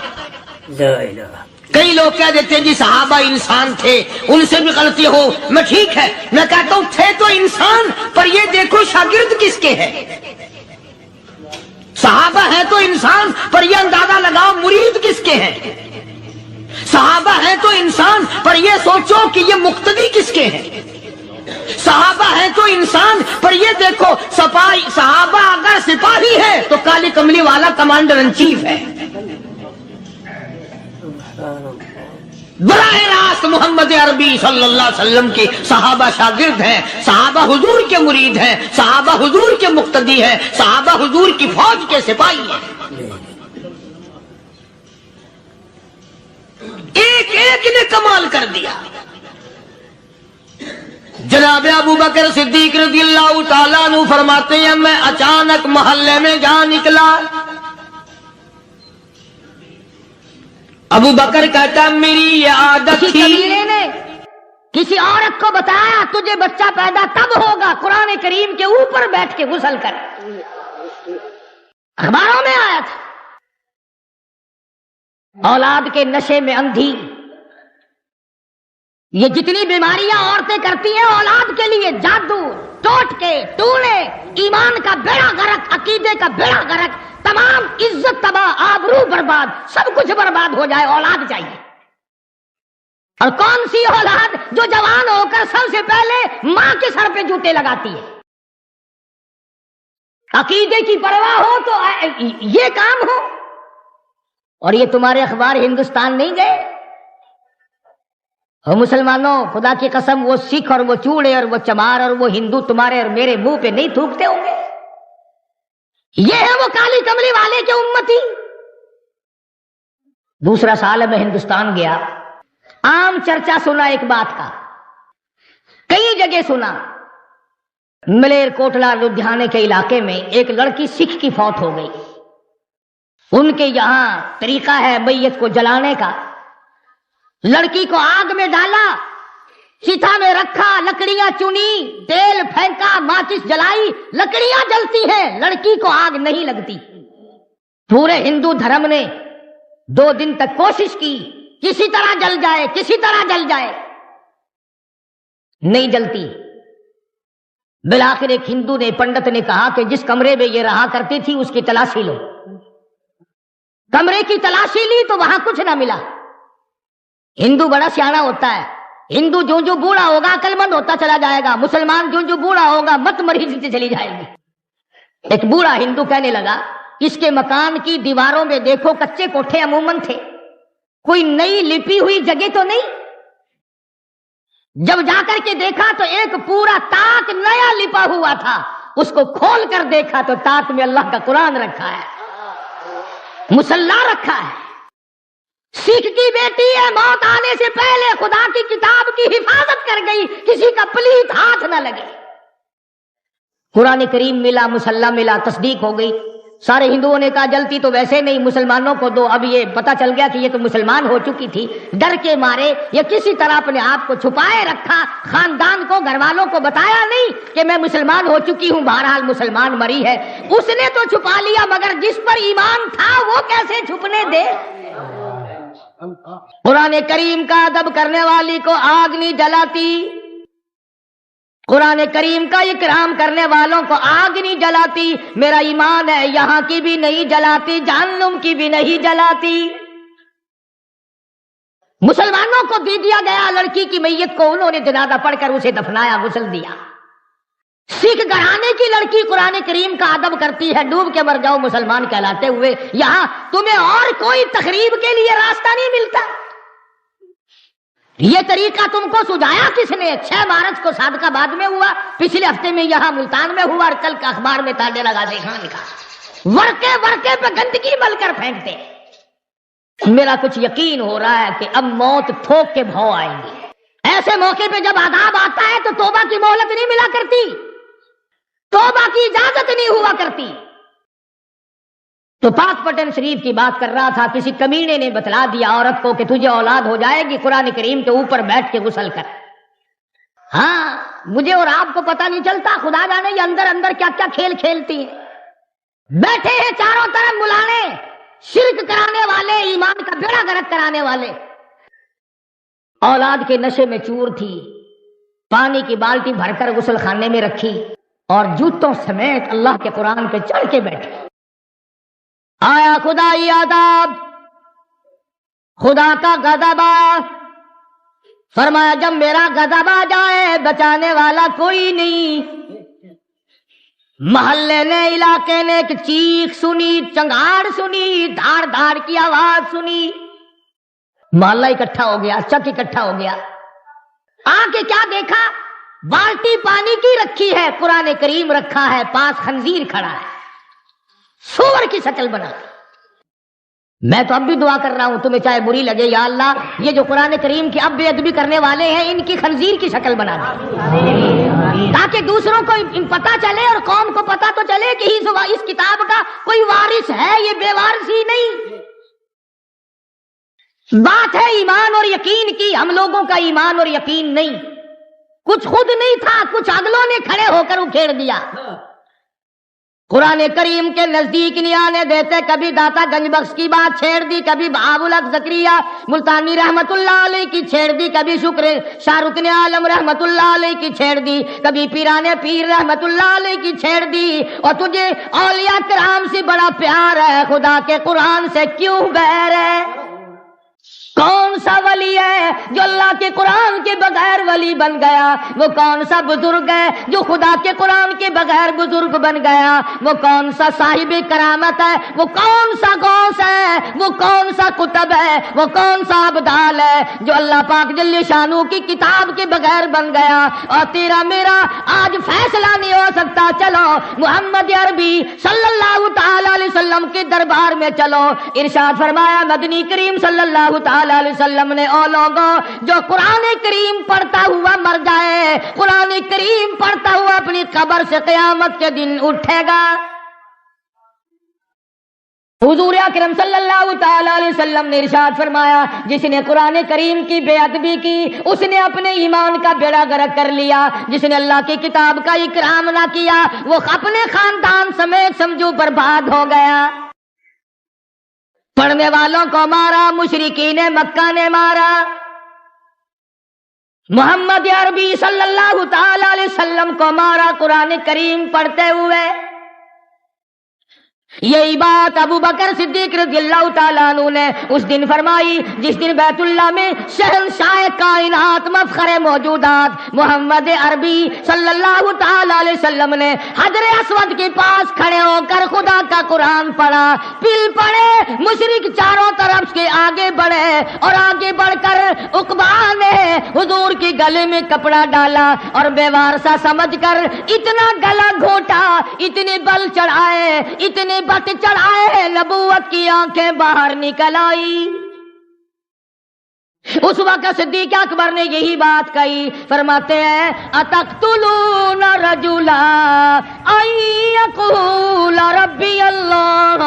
کئی لوگ کہہ دیتے ہیں جی صحابہ انسان تھے، ان سے بھی غلطی ہو. میں ٹھیک ہے، میں کہتا ہوں تھے تو انسان، پر یہ دیکھو شاگرد کس کے ہیں. صحابہ ہیں تو انسان، پر یہ اندازہ لگاؤ مرید کس کے ہیں. صحابہ ہیں تو انسان، پر یہ سوچو کہ یہ مقتدی کس کے ہیں. صحابہ ہیں تو انسان، پر یہ دیکھو صحابہ اگر سپاہی ہے تو کالی کملی والا کمانڈر ان چیف ہے. براہ راست محمد عربی صلی اللہ علیہ وسلم کے صحابہ شاگرد ہیں، صحابہ حضور کے مرید ہیں، صحابہ حضور کے مقتدی ہیں، صحابہ حضور کی فوج کے سپاہی ہیں. ایک ایک نے کمال کر دیا. جناب ابو بکر صدیق رضی اللہ تعالیٰ عنہ فرماتے ہیں میں اچانک محلے میں جا نکلا. ابو بکر کہتا میری یہ عادت کسی تھی. قبیلے نے کسی عورت کو بتایا تجھے بچہ پیدا تب ہوگا قرآن کریم کے اوپر بیٹھ کے غسل کر. اخباروں میں آیا تھا. اولاد کے نشے میں اندھی، یہ جتنی بیماریاں عورتیں کرتی ہیں اولاد کے لیے، جادو، ٹوٹکے، ٹونے، ایمان کا بیڑا غرق، عقیدے کا بیڑا غرق، تمام عزت تباہ، آبرو برباد، سب کچھ برباد ہو جائے، اولاد چاہیے. اور کون سی اولاد جو جوان ہو کر سب سے پہلے ماں کے سر پہ جوتے لگاتی ہے. عقیدے کی پرواہ ہو تو یہ کام ہو. اور یہ تمہارے اخبار ہندوستان نہیں گئے. اور مسلمانوں خدا کی قسم وہ سکھ اور وہ چوڑے اور وہ چمار اور وہ ہندو تمہارے اور میرے منہ پہ نہیں تھوکتے ہوں گے. یہ ہے وہ کالی کملی والے کے امتی. دوسرا سال میں ہندوستان گیا، عام چرچا سنا ایک بات کا، کئی جگہ سنا. ملیر کوٹلا لدھیانے کے علاقے میں ایک لڑکی سکھ کی فوت ہو گئی. ان کے یہاں طریقہ ہے میت کو جلانے کا. لڑکی کو آگ میں ڈالا، چتا میں رکھا، لکڑیاں چنی، تیل پھینکا، ماچس جلائی، لکڑیاں جلتی ہیں، لڑکی کو آگ نہیں لگتی. پورے ہندو دھرم نے 2 دن تک کوشش کی کسی طرح جل جائے، کسی طرح جل جائے، نہیں جلتی. بالآخر ایک ہندو نے، پنڈت نے کہا کہ جس کمرے میں یہ رہا کرتی تھی اس کی تلاشی لو. کمرے کی تلاشی لی تو وہاں کچھ نہ ملا. ہندو بڑا سیاڑا ہوتا ہے. ہندو جو جو بوڑھا ہوگا عقل مند ہوتا چلا جائے گا، مسلمان جو جو بوڑھا ہوگا مت مریضی سے چلی جائے گی. ایک بوڑھا ہندو کہنے لگا اس کے مکان کی دیواروں میں دیکھو کچے کوٹھے عموماً تھے، کوئی نئی لپی ہوئی جگہ تو نہیں. جب جا کر کے دیکھا تو ایک پورا تاک نیا لپا ہوا تھا. اس کو کھول کر دیکھا تو تاک میں اللہ کا قرآن رکھا ہے، مصلا رکھا ہے. سکھ کی بیٹی ہے، موت آنے سے پہلے خدا کی کتاب کی حفاظت کر گئی، کسی کا پلیت ہاتھ نہ لگے. قرآن کریم ملا، مصلا ملا، تصدیق ہو گئی. سارے ہندوؤں نے کہا جلتی تو ویسے نہیں، مسلمانوں کو دو. اب یہ پتا چل گیا کہ یہ تو مسلمان ہو چکی تھی. ڈر کے مارے یا کسی طرح اپنے آپ کو چھپائے رکھا، خاندان کو، گھر والوں کو بتایا نہیں کہ میں مسلمان ہو چکی ہوں. بہرحال مسلمان مری ہے، اس نے تو چھپا لیا، مگر جس پر ایمان تھا وہ کیسے چھپنے دے. قرآن کریم کا ادب کرنے والی کو آگ نہیں جلاتی، قرآن کریم کا اکرام کرنے والوں کو آگ نہیں جلاتی. میرا ایمان ہے یہاں کی بھی نہیں جلاتی، جہنم کی بھی نہیں جلاتی. مسلمانوں کو دے دیا گیا لڑکی کی میت کو، انہوں نے جنازہ پڑھ کر اسے دفنایا، غسل دیا. سکھ گھرانے کی لڑکی قرآن کریم کا ادب کرتی ہے، ڈوب کے مر جاؤ مسلمان کہلاتے ہوئے. یہاں تمہیں اور کوئی تقریب کے لیے راستہ نہیں ملتا. یہ طریقہ تم کو سجایا کس نے؟ 6 مارچ کو صادق آباد میں ہوا، پچھلے ہفتے میں یہاں ملتان میں ہوا، اور کل کا اخبار میں تانے لگا دے خان کا. ورقے ورقے پہ گندگی مل کر پھینکتے. میرا کچھ یقین ہو رہا ہے کہ اب موت ٹھوک کے بھاؤ آئیں گی. ایسے موقع پہ جب عذاب آتا ہے تو توبہ کی مہلت نہیں ملا کرتی، توبہ کی اجازت نہیں ہوا کرتی. تو پاک پٹن شریف کی بات کر رہا تھا، کسی کمینے نے بتلا دیا عورت کو کہ تجھے اولاد ہو جائے گی، قرآن کریم کے اوپر بیٹھ کے غسل کر۔ ہاں مجھے اور آپ کو پتہ نہیں چلتا، خدا جانے یہ اندر اندر کیا کیا کھیل کھیلتی ہیں۔ بیٹھے ہیں چاروں طرف ملانے، شرک کرانے والے، ایمان کا بیڑا غرق کرانے والے۔ اولاد کے نشے میں چور تھی، پانی کی بالٹی بھر کر غسل خانے میں رکھی اور جوتوں سمیت اللہ کے قرآن پہ چڑھ کے بیٹھی۔ آیا خدائی عذاب، خدا کا غضب، فرمایا جب میرا غضب آ جائے بچانے والا کوئی نہیں۔ محلے نے، علاقے نے ایک چیخ سنی، چنگاڑ سنی، دھاڑ دھاڑ کی آواز سنی، محلہ اکٹھا ہو گیا، چک اکٹھا ہو گیا۔ آ کے کیا دیکھا؟ بالٹی پانی کی رکھی ہے، قرآن کریم رکھا ہے، پاس خنزیر کھڑا ہے، سور کی شکل بنا۔ میں تو اب بھی دعا کر رہا ہوں، تمہیں چاہے بری لگے، یا اللہ یہ جو قرآن کریم کی اب بے ادبی کرنے والے ہیں ان کی خنزیر کی شکل بنا دے، تاکہ دوسروں کو پتا چلے اور قوم کو پتا تو چلے کہ اس کتاب کا کوئی وارث ہے، یہ بے وارث ہی نہیں۔ بات ہے ایمان اور یقین کی، ہم لوگوں کا ایمان اور یقین نہیں، کچھ خود نہیں تھا، کچھ اگلوں نے کھڑے ہو کر اکھیڑ دیا۔ قرآن کریم کے نزدیک نہیں آنے دیتے، کبھی داتا گنج بخش کی بات چھیڑ دی، کبھی بہاء الحق زکریا ملتانی رحمت اللہ علیہ کی چھیڑ دی، کبھی شکر شاہ رکن عالم رحمت اللہ علیہ کی چھیڑ دی، کبھی پیرانے پیر رحمت اللہ علیہ کی چھیڑ دی۔ اور تجھے اولیاء کرام سے بڑا پیار ہے، خدا کے قرآن سے کیوں بیر ہے؟ کون سا ولی ہے جو اللہ کے قرآن کے بغیر ولی بن گیا؟ وہ کون سا بزرگ ہے جو خدا کے قرآن کے بغیر بزرگ بن گیا؟ وہ کون سا صاحب کرامت ہے؟ وہ کون سا غوث ہے؟ وہ کون سا قطب ہے؟ وہ کون سا ابدال ہے جو اللہ پاک جل شانہ کی کتاب کے بغیر بن گیا؟ اور تیرا میرا آج فیصلہ نہیں ہو سکتا، چلو محمد عربی صلی اللہ تعالی علیہ وسلم کے دربار میں چلو۔ ارشاد فرمایا مدنی کریم صلی اللہ تعالی علیہ وسلم نے، او لوگوں جو قرآن کریم پڑھتا ہوا مر جائے، قرآن کریم پڑھتا ہوا اپنی قبر سے قیامت کے دن اٹھے گا۔ حضور اکرم صلی اللہ تعالی علیہ وسلم نے ارشاد فرمایا جس نے قرآن کریم کی بے ادبی کی اس نے اپنے ایمان کا بیڑا غرق کر لیا، جس نے اللہ کی کتاب کا اکرام نہ کیا وہ اپنے خاندان سمیت سمجھو برباد ہو گیا۔ پڑھنے والوں کو مارا، مشرکین مکہ نے مارا، محمد عربی صلی اللہ تعالی علیہ وسلم کو مارا قرآن کریم پڑھتے ہوئے۔ یہی بات ابو بکر صدیق رضی اللہ تعالیٰ عنہ نے اس دن فرمائی جس دن بیت اللہ میں شہنشاہ کائنات مفخر موجودات محمد عربی صلی اللہ تعالیٰ علیہ وسلم نے حجر اسود کے پاس کھڑے ہو کر خدا کا قرآن پڑھا، پل پڑے، مشرک چاروں طرف کے آگے بڑھے اور آگے بڑھ کر عقبہ نے حضور کے گلے میں کپڑا ڈالا اور بے وارثہ سمجھ کر اتنا گلا گھونٹا، اتنے بل چڑھائے، اتنے بت چڑھائے، نبوت کی آنکھیں باہر نکل آئی۔ اس وقت صدیق اکبر نے یہی بات کہی، فرماتے ہیں اتقتلون رجلا ان یقول ربی اللہ